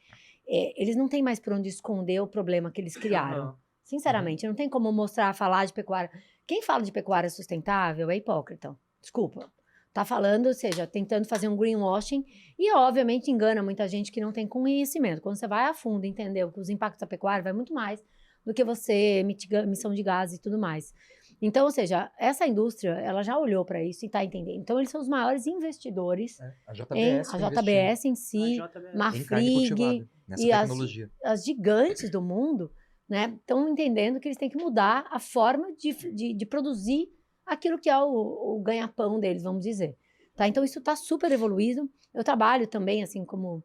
eles não têm mais por onde esconder o problema que eles criaram. Sinceramente, não tem como falar de pecuária. Quem fala de pecuária sustentável é hipócrita. Desculpa. Tá falando, ou seja, tentando fazer um greenwashing e, obviamente, engana muita gente que não tem conhecimento. Quando você vai a fundo e entendeu que os impactos da pecuária vai muito mais do que você mitigar emissão de gases e tudo mais. Então, ou seja, essa indústria, ela já olhou para isso e está entendendo. Então, eles são os maiores investidores a JBS em si, Marfrig e as gigantes do mundo, né, estão entendendo que eles têm que mudar a forma de produzir aquilo que é o ganha-pão deles, vamos dizer. Tá? Então, isso está super evoluído. Eu trabalho também, assim, como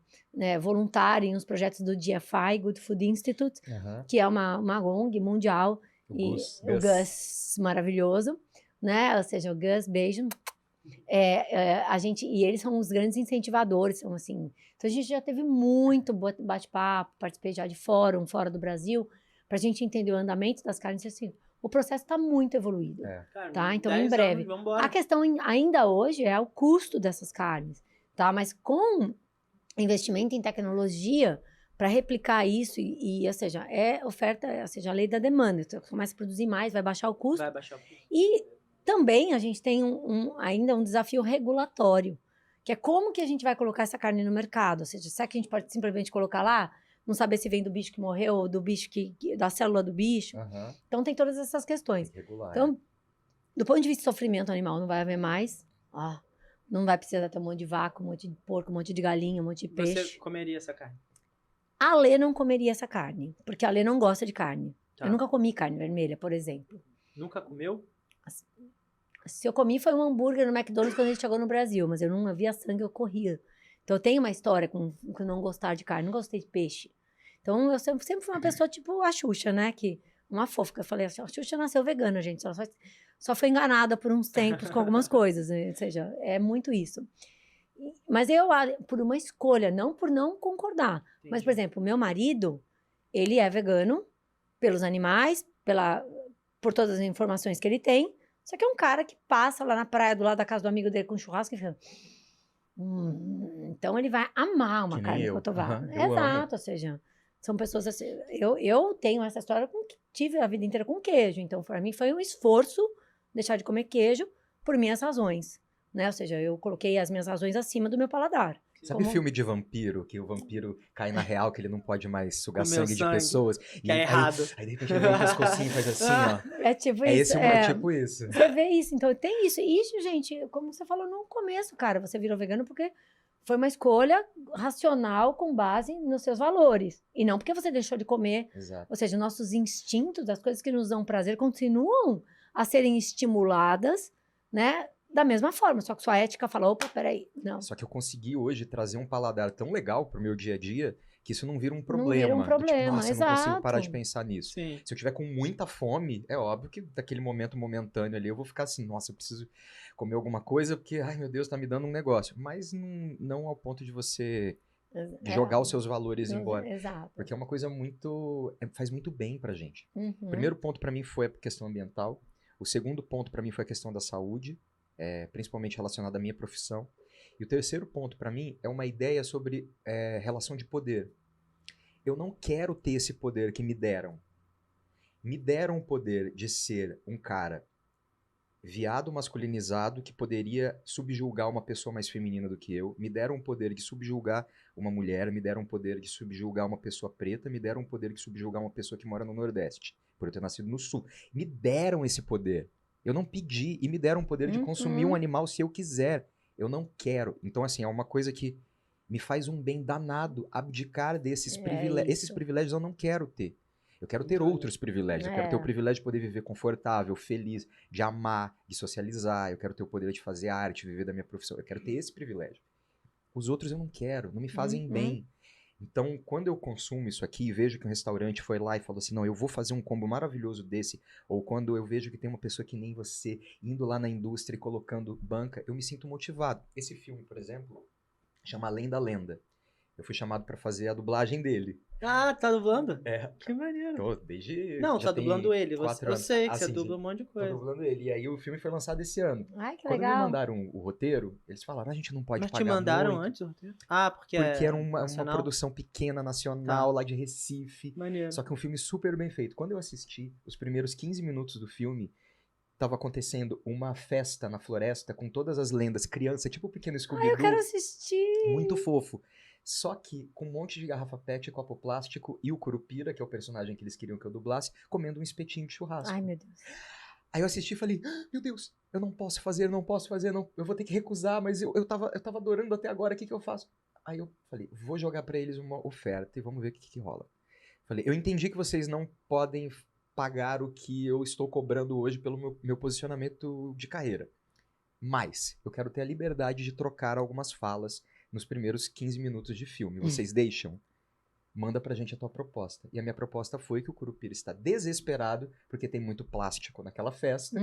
voluntária em uns projetos do GFI, Good Food Institute, que é uma ONG mundial. O Gus, maravilhoso, né? Ou seja, o Gus, beijo. E eles são os grandes incentivadores, são assim. Então, a gente já teve muito bate-papo, participei já de fórum fora do Brasil, para a gente entender o andamento das carnes, assim. O processo está muito evoluído, tá? Então, em breve. A questão ainda hoje é o custo dessas carnes, tá? Mas com investimento em tecnologia para replicar isso ou seja, oferta, ou seja, a lei da demanda. Você começa a produzir mais, vai baixar o custo. E também a gente tem ainda um desafio regulatório, que é como que a gente vai colocar essa carne no mercado. Ou seja, será que a gente pode simplesmente colocar lá? Não saber se vem do bicho que morreu ou do bicho da célula do bicho. Então, tem todas essas questões. Então, do ponto de vista de sofrimento animal, não vai haver mais. Não vai precisar ter um monte de vaca, um monte de porco, um monte de galinha, um monte de peixe. Você comeria essa carne? A Lê não comeria essa carne, porque a Lê não gosta de carne. Eu nunca comi carne vermelha, por exemplo. Nunca comeu? Se eu comi, foi um hambúrguer no McDonald's quando a gente chegou no Brasil, mas eu não havia sangue, eu corria. Então, eu tenho uma história com não gostar de carne, não gostei de peixe. Então, eu sempre fui uma pessoa tipo a Xuxa, né? Uma fofa. Eu falei assim, a Xuxa nasceu vegana, gente. Ela só foi enganada por uns tempos com algumas coisas. Né? Ou seja, é muito isso. Mas por uma escolha, não por não concordar. Entendi. Mas, por exemplo, o meu marido, ele é vegano pelos animais, por todas as informações que ele tem. Só que é um cara que passa lá na praia, do lado da casa do amigo dele com churrasco e fica... então ele vai amar uma carne de cotovado. Exato, ou seja, são pessoas assim. Eu tenho essa história tive a vida inteira com queijo, então para mim foi um esforço deixar de comer queijo por minhas razões, né? Ou seja, eu coloquei as minhas razões acima do meu paladar. Sabe filme de vampiro, que o vampiro cai na real, que ele não pode mais sugar sangue de pessoas? Que é errado. Aí de repente ele vem o pescocinho e faz assim, ó. É tipo isso. É tipo isso. Você vê isso, então tem isso. E isso, gente, como você falou no começo, cara, você virou vegano porque foi uma escolha racional com base nos seus valores. E não porque você deixou de comer. Exato. Ou seja, nossos instintos, as coisas que nos dão prazer, continuam a serem estimuladas, né? Da mesma forma, só que sua ética fala, opa, peraí, não. Só que eu consegui hoje trazer um paladar tão legal pro meu dia a dia que isso não vira um problema. Não vira um problema, nossa, exato. Eu não consigo parar de pensar nisso. Sim. Se eu tiver com muita fome, é óbvio que daquele momento momentâneo ali eu vou ficar assim, nossa, eu preciso comer alguma coisa porque, ai meu Deus, tá me dando um negócio. Mas não ao ponto de você jogar os seus valores embora. Exato. Porque é uma coisa faz muito bem pra gente. Uhum. O primeiro ponto pra mim foi a questão ambiental. O segundo ponto pra mim foi a questão da saúde. Principalmente relacionado à minha profissão. E o terceiro ponto, para mim, é uma ideia sobre relação de poder. Eu não quero ter esse poder que me deram. Me deram o poder de ser um cara viado masculinizado que poderia subjugar uma pessoa mais feminina do que eu. Me deram o poder de subjugar uma mulher, me deram o poder de subjugar uma pessoa preta, me deram o poder de subjugar uma pessoa que mora no Nordeste, por eu ter nascido no Sul. Me deram esse poder. Eu não pedi e me deram o poder de consumir um animal se eu quiser. Eu não quero. Então, assim, é uma coisa que me faz um bem danado abdicar desses privilégios. Esses privilégios eu não quero ter. Eu quero ter outros privilégios. Eu quero ter o privilégio de poder viver confortável, feliz, de amar, de socializar. Eu quero ter o poder de fazer arte, viver da minha profissão. Eu quero ter esse privilégio. Os outros eu não quero, não me fazem bem. Então, quando eu consumo isso aqui e vejo que um restaurante foi lá e falou assim, não, eu vou fazer um combo maravilhoso desse, ou quando eu vejo que tem uma pessoa que nem você indo lá na indústria e colocando banca, eu me sinto motivado. Esse filme, por exemplo, chama Além da Lenda. Eu fui chamado pra fazer a dublagem dele. Ah, tá dublando? É. Que maneiro. Tô, desde... Não, já tá tem dublando ele. 4 Eu anos. sei que você sim, dubla um monte de tô coisa. dublando ele. E aí o filme foi lançado esse ano. Ai, que Quando me legal. mandaram o roteiro, eles falaram, a gente não pode Mas pagar te mandaram muito. antes o roteiro? Ah, porque Era uma nacional? produção pequena, nacional, lá de Recife. Maneiro. Só que um filme super bem feito. Quando eu assisti, os primeiros 15 minutos do filme, tava acontecendo uma festa na floresta com todas as lendas, criança, tipo o pequeno Scooby-Doo. Ai, eu quero assistir. Muito fofo. Só que com um monte de garrafa PET, copo plástico e o Curupira, que é o personagem que eles queriam que eu dublasse, comendo um espetinho de churrasco. Ai, meu Deus. Aí eu assisti e falei, meu Deus, eu não posso fazer, não. Eu vou ter que recusar, mas eu tava adorando até agora, o que eu faço? Aí eu falei, vou jogar pra eles uma oferta e vamos ver o que rola. Falei, eu entendi que vocês não podem pagar o que eu estou cobrando hoje pelo meu posicionamento de carreira. Mas eu quero ter a liberdade de trocar algumas falas nos primeiros 15 minutos de filme. Vocês deixam? Manda pra gente a tua proposta. E a minha proposta foi que o Curupira está desesperado, porque tem muito plástico naquela festa,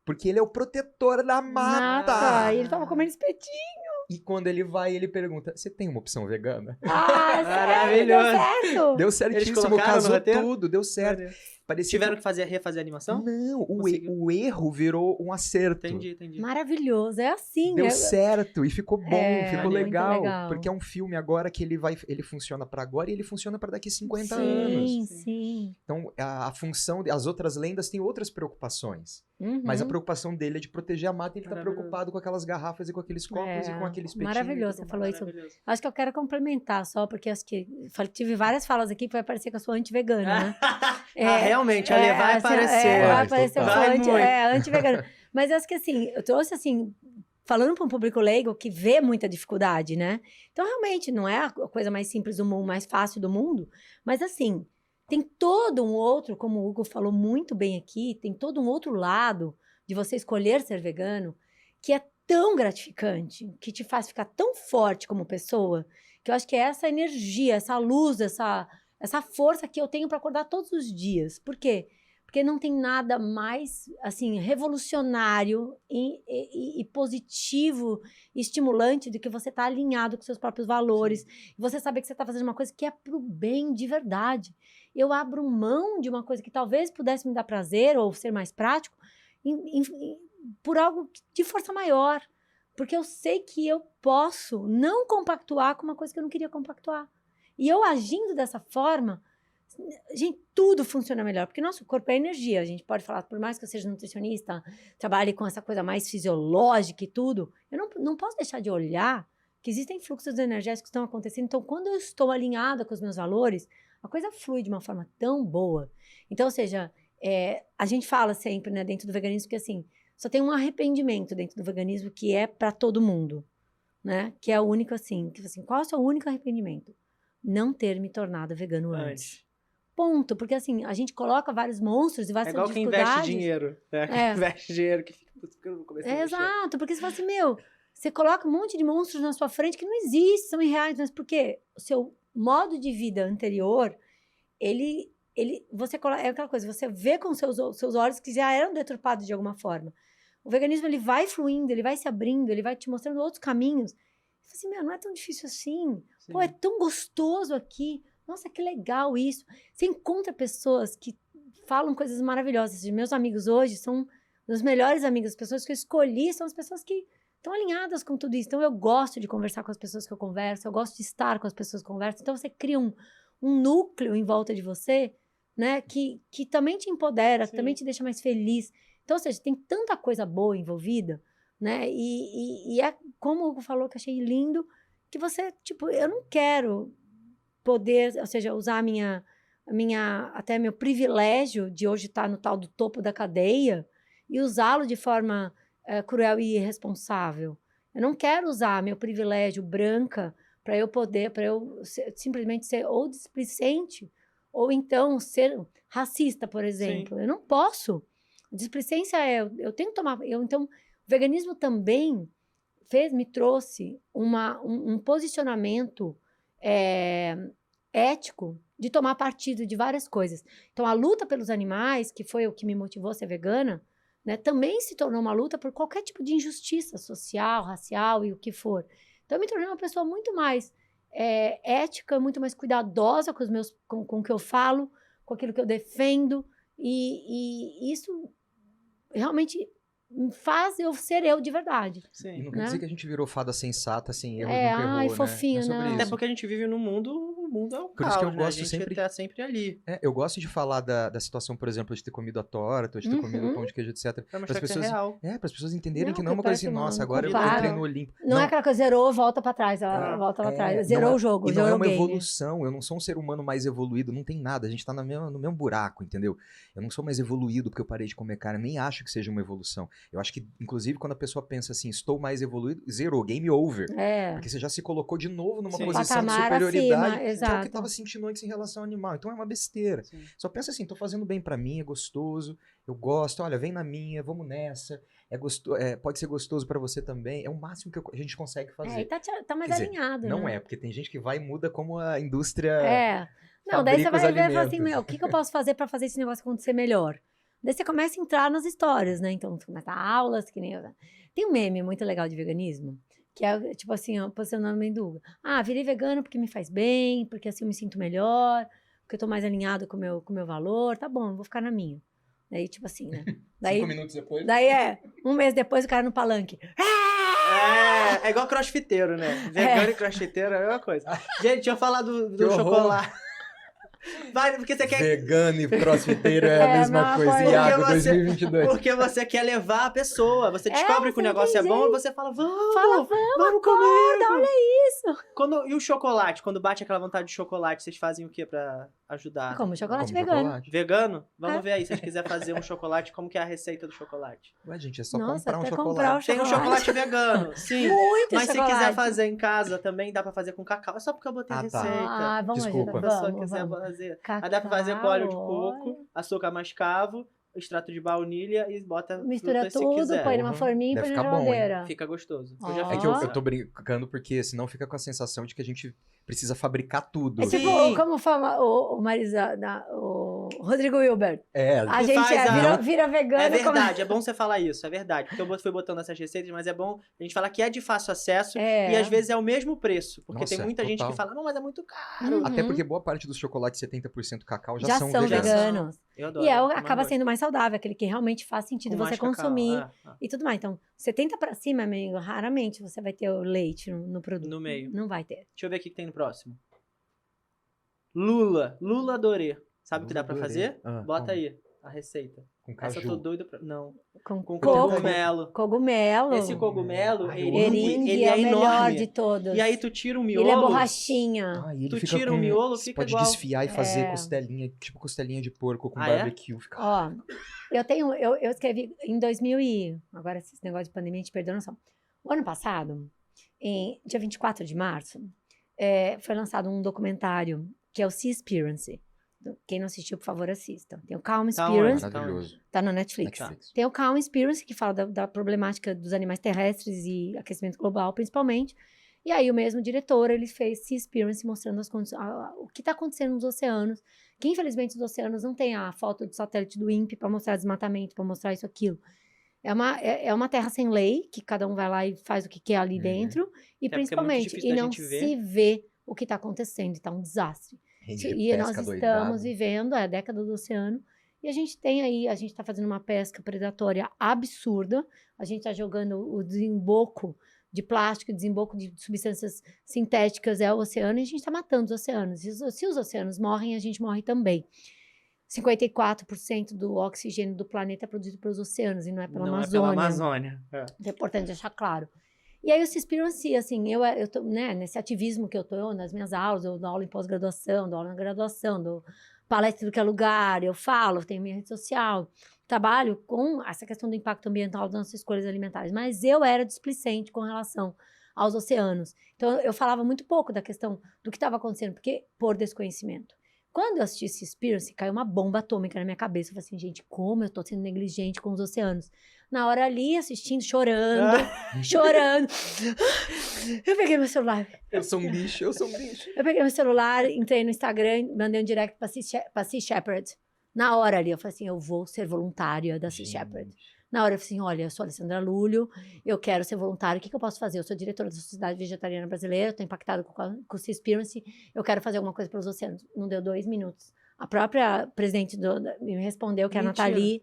porque ele é o protetor da mata. E ele tava comendo espetinho. E quando ele vai, ele pergunta, você tem uma opção vegana? Ah, Maravilhoso. sério? Deu Eles certíssimo, colocaram no casou roteiro? tudo, deu certo. Maneiro. Parecia Tiveram que refazer a animação? Não, Conseguiu. o erro virou um acerto. Entendi. Maravilhoso. É assim. Deu certo e ficou bom, ficou muito legal, legal. porque é um filme agora que ele funciona pra agora e ele funciona pra daqui 50 sim, anos. Sim. Então a função, as outras lendas têm outras preocupações, mas a preocupação dele é de proteger a mata e ele tá Maravilhoso. preocupado com aquelas garrafas e com aqueles copos e com aquele espetinho. Maravilhoso, e tudo você falou mais. isso. Maravilhoso. Acho que eu quero complementar só, porque acho que tive várias falas aqui que vai parecer que eu sou anti-vegana, né? Realmente, ali vai assim, aparecer. vai aparecer, eu Vai sou muito. anti-vegana. Mas acho que assim, eu trouxe assim, falando para um público leigo que vê muita dificuldade, né? Então, realmente, não é a coisa mais simples do mundo, mais fácil do mundo, mas assim, tem todo um outro, como o Hugo falou muito bem aqui, tem todo um outro lado de você escolher ser vegano, que é tão gratificante, que te faz ficar tão forte como pessoa, que eu acho que é essa energia, essa luz, essa força que eu tenho para acordar todos os dias. Por quê? Porque não tem nada mais, assim, revolucionário e positivo e estimulante do que você estar alinhado com seus próprios valores. E você saber que você está fazendo uma coisa que é pro bem de verdade. Eu abro mão de uma coisa que talvez pudesse me dar prazer ou ser mais prático por algo de força maior. Porque eu sei que eu posso não compactuar com uma coisa que eu não queria compactuar. E eu agindo dessa forma, gente, tudo funciona melhor, porque nosso corpo é energia. A gente pode falar, por mais que eu seja nutricionista, trabalhe com essa coisa mais fisiológica e tudo, eu não posso deixar de olhar que existem fluxos energéticos que estão acontecendo. Então, quando eu estou alinhada com os meus valores, a coisa flui de uma forma tão boa. Então, ou seja, a gente fala sempre, né, dentro do veganismo, que assim, só tem um arrependimento dentro do veganismo que é para todo mundo, né? Que é o único assim, que assim, qual é o seu único arrependimento? Não ter me tornado vegano antes. Ponto. Porque assim, a gente coloca vários monstros e várias dificuldades. É igual quem investe dinheiro. Quem investe dinheiro que fica... Eu não comecei a mexer. Exato. Porque você fala assim, você coloca um monte de monstros na sua frente que não existem, são irreais. Mas por quê? O seu modo de vida anterior, você coloca, é aquela coisa, você vê com seus olhos que já eram deturpados de alguma forma. O veganismo, ele vai fluindo, ele vai se abrindo, ele vai te mostrando outros caminhos. Você fala assim, não é tão difícil assim. Sim. Pô, é tão gostoso aqui. Nossa, que legal isso. Você encontra pessoas que falam coisas maravilhosas. Meus amigos hoje são os melhores amigos. As pessoas que eu escolhi são as pessoas que estão alinhadas com tudo isso. Então, eu gosto de conversar com as pessoas que eu converso, eu gosto de estar com as pessoas que eu converso. Então, você cria um núcleo em volta de você, né, que também te empodera, que também te deixa mais feliz. Então, ou seja, tem tanta coisa boa envolvida, né? E é como o Hugo falou, que eu achei lindo, que você, tipo, eu não quero poder, ou seja, usar até meu privilégio de hoje estar no tal do topo da cadeia e usá-lo de forma cruel e irresponsável. Eu não quero usar meu privilégio branca para eu simplesmente ser ou displicente ou então ser racista, por exemplo. Eu não posso. Displicência eu tenho que tomar. Então, o veganismo também me trouxe um posicionamento ético de tomar partido de várias coisas. Então, a luta pelos animais, que foi o que me motivou a ser vegana, né, também se tornou uma luta por qualquer tipo de injustiça social, racial e o que for. Então, eu me tornei uma pessoa muito mais ética, muito mais cuidadosa com o que eu falo, com aquilo que eu defendo, e isso realmente faz eu ser eu de verdade. Sim. E não quer né? dizer que a gente virou fada sensata, sem erros, É, nunca errou, ai, né? fofinho, Não é sobre não. isso. Até porque a gente vive num mundo, o mundo é um Por isso que eu caos, né? A gosto gente sempre- tá sempre ali. Eu gosto de falar da situação, por exemplo, de ter comido a torta, de ter comido o pão de queijo, etc. Pra Para mostrar as que pessoas, é real. para as pessoas entenderem Não, que não é que uma coisa assim, parece nossa, um agora eu comparo. entrei no Olimpo. Não é aquela coisa, zerou, volta pra trás, volta pra trás. Zerou não o jogo, E não é zerou o uma game. evolução, eu não sou um ser humano mais evoluído, não tem nada, a gente tá no mesmo buraco, entendeu? Eu não sou mais evoluído porque eu parei de comer carne, nem acho que seja uma evolução. Eu acho que, inclusive, quando a pessoa pensa assim, estou mais evoluído, zerou, game over. Porque você já se colocou de novo numa Sim. posição de Patamar superioridade, acima, que é o exato. que estava sentindo antes em relação ao animal. Então é uma besteira. Sim. Só pensa assim, tô fazendo bem pra mim, é gostoso, eu gosto, olha, vem na minha, vamos nessa. Pode ser gostoso pra você também. É o máximo que a gente consegue fazer. E tá mais Quer dizer, alinhado, Não né? é, porque tem gente que vai e muda como a indústria. Não, daí você fabrica os vai ver e fala assim, alimentos. o que eu posso fazer pra fazer esse negócio acontecer melhor? Daí você começa a entrar nas histórias, né? Então, você começa aulas, que nem eu. Tem um meme muito legal de veganismo, que é tipo assim, ó, posicionamento do Hugo. virei vegano porque me faz bem, porque assim eu me sinto melhor, porque eu tô mais alinhado com o meu valor, tá bom, eu vou ficar na minha. Daí, tipo assim, né? 5 minutos depois. Daí um mês depois o cara no palanque. É igual crossfiteiro, né? Vegano e crossfiteiro é a mesma coisa. Gente, deixa eu falar do Que horror. chocolate. Vai, porque você quer... Vegano e crossfiteiro é a É, mesma mas coisa. foi- Iago Porque você- 2022. Porque você quer levar a pessoa. Você descobre que o você negócio é tem bom e jeito. você fala, vamos, Fala, vamos comer. olha isso. E o chocolate? Quando bate aquela vontade de chocolate, vocês fazem o que pra ajudar? Como chocolate Como vegano. chocolate. Vegano? Vamos É. ver aí, se vocês quiserem fazer um chocolate, como que é a receita do chocolate? Ué, gente, é só Nossa, comprar um até chocolate. comprar o Tem um chocolate vegano, sim. Muito Mas se chocolate. quiser fazer em casa também, dá pra fazer com cacau. É só porque eu botei a Ah, tá. receita. Vamos Desculpa. Se a ajudar. pessoa Vamos, quiser vamos. fazer. Cacau, Aí dá pra fazer com óleo de coco, olha. açúcar mascavo, extrato de baunilha e bota Mistura frutas se tudo, quiser. põe numa forminha e Deve põe na ficar bom, hein? geladeira. Fica gostoso. Eu Ó. já É fiz que eu isso. tô brincando porque senão fica com a sensação de que a gente precisa fabricar tudo. É tipo, Sim. como fala o Rodrigo Hilbert. A Que gente faz vira vegano. É verdade, é bom você falar isso, é verdade. Porque eu fui botando essas receitas, mas é bom a gente falar que é de fácil acesso e às vezes é o mesmo preço. Porque Nossa, tem muita gente total. que fala, não, mas é muito caro. Uhum. Até porque boa parte dos chocolates 70% cacau já, já são são veganos. veganos. Eu adoro. E eu mais acaba gosto. sendo mais saudável, aquele que realmente faz sentido Com você mais cacau, consumir é. e tudo mais. Então, 70 pra cima, amigo, raramente você vai ter o leite no produto. No meio. Não vai ter. Deixa eu ver o que tem no próximo. Lula Dorê. Sabe o que dá pra Lula Dorê. fazer? Bota como? aí a receita. Com Essa eu tô caju. doido pra... Não. Com Com coco, cogumelo. cogumelo. Esse cogumelo, Ai, eu eringue, ele é é o melhor enorme. de todos. E aí tu tira o miolo. Ele é borrachinha. Ah, e ele Tu fica tira com... o miolo, Você fica pode igual. desfiar e fazer É. costelinha, tipo costelinha de porco com Ah, é? barbecue. Fica... Ó, eu escrevi em 2000 agora esse negócio de pandemia, a gente perdeu a noção. O ano passado, dia 24 de março, foi lançado um documentário que é o Seaspiracy. Quem não assistiu, por favor, assista. Tem o Calm Tá Experience, Maravilhoso. tá na Netflix. Netflix. Tem o Calm Experience, que fala da problemática dos animais terrestres e aquecimento global, principalmente. E aí, o mesmo diretor, ele fez Seaspiracy, mostrando o que está acontecendo nos oceanos, que infelizmente os oceanos não têm a foto do satélite do INPE para mostrar desmatamento, para mostrar isso, aquilo. É uma terra sem lei, que cada um vai lá e faz o que quer ali dentro, e porque é muito principalmente, difícil e da não gente ver. se vê o que está acontecendo, está um desastre. Rede de E nós pesca estamos doidado. vivendo a década do oceano E a gente está fazendo uma pesca predatória absurda, a gente está jogando o desemboco de plástico, desemboco de substâncias sintéticas é o oceano, e a gente está matando os oceanos. E se os oceanos morrem, a gente morre também. 54% do oxigênio do planeta é produzido pelos oceanos, e não é pela Amazônia. Não é pela Amazônia. É importante deixar claro. E aí o Seaspiracy, assim, eu tô, né, nesse ativismo que eu tô, nas minhas aulas, eu dou aula em pós-graduação, dou aula na graduação, dou palestra do que é lugar, eu falo, tenho minha rede social, trabalho com essa questão do impacto ambiental das nossas escolhas alimentares, mas eu era displicente com relação aos oceanos. Então, eu falava muito pouco da questão do que estava acontecendo, porque por desconhecimento. Quando eu assisti Seaspiracy, caiu uma bomba atômica na minha cabeça. Eu falei assim, gente, como eu tô sendo negligente com os oceanos. Na hora ali, assistindo, chorando. Eu peguei meu celular. Eu sou um bicho. Eu peguei meu celular, entrei no Instagram, mandei um direct pra Sea Shepherd. Na hora ali, eu falei assim, eu vou ser voluntária da Sea Shepherd. Na hora eu falei assim, olha, eu sou a Alessandra Lúlio, eu quero ser voluntária, o que eu posso fazer? Eu sou diretora da Sociedade Vegetariana Brasileira, estou impactada com o Seaspiracy, eu quero fazer alguma coisa pelos oceanos. Não deu 2 minutos. A própria presidente me respondeu, que é a Nathalie.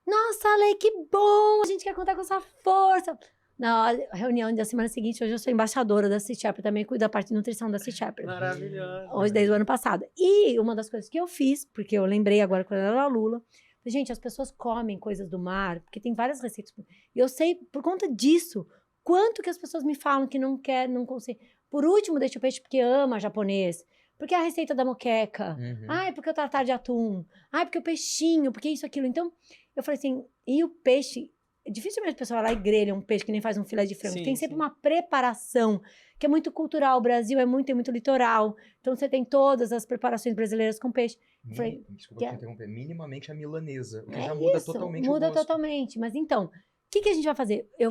Nossa, Ale, que bom, a gente quer contar com essa força. Na reunião da semana seguinte, hoje eu sou embaixadora da Sea Shepherd, também cuido da parte de nutrição da Sea Shepherd. Maravilhoso. Hoje, desde o ano passado. E uma das coisas que eu fiz, porque eu lembrei agora quando eu era Lula, gente, as pessoas comem coisas do mar, porque tem várias receitas. E eu sei, por conta disso, quanto que as pessoas me falam que não quer, não consegue. Por último, deixa o peixe porque ama japonês. Porque a receita da moqueca. Ai, porque o tartar de atum. Ai, porque o peixinho, porque isso, aquilo. Então, eu falei assim, e o peixe... Dificilmente a pessoa vai lá e grelha um peixe que nem faz um filé de frango. Sim, tem sempre uma preparação que é muito cultural. O Brasil tem muito litoral. Então, você tem todas as preparações brasileiras com peixe. Desculpa te interromper. Minimamente a milanesa. O que já muda totalmente muda o gosto. totalmente. Mas então, o que a gente vai fazer? Eu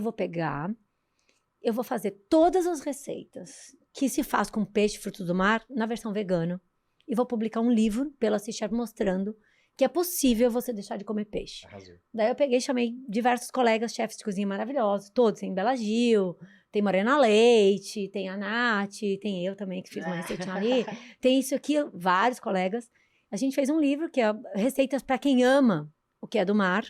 vou fazer todas as receitas que se faz com peixe e frutos do mar na versão vegana. E vou publicar um livro pela Sea Shepherd mostrando que é possível você deixar de comer peixe. Arrasou. Daí eu peguei e chamei diversos colegas, chefes de cozinha maravilhosos, todos. Tem Bela Gil, tem Morena Leite, tem a Nath, tem eu também, que fiz uma receitinha ali. Tem isso aqui, vários colegas. A gente fez um livro que é receitas para quem ama o que é do mar.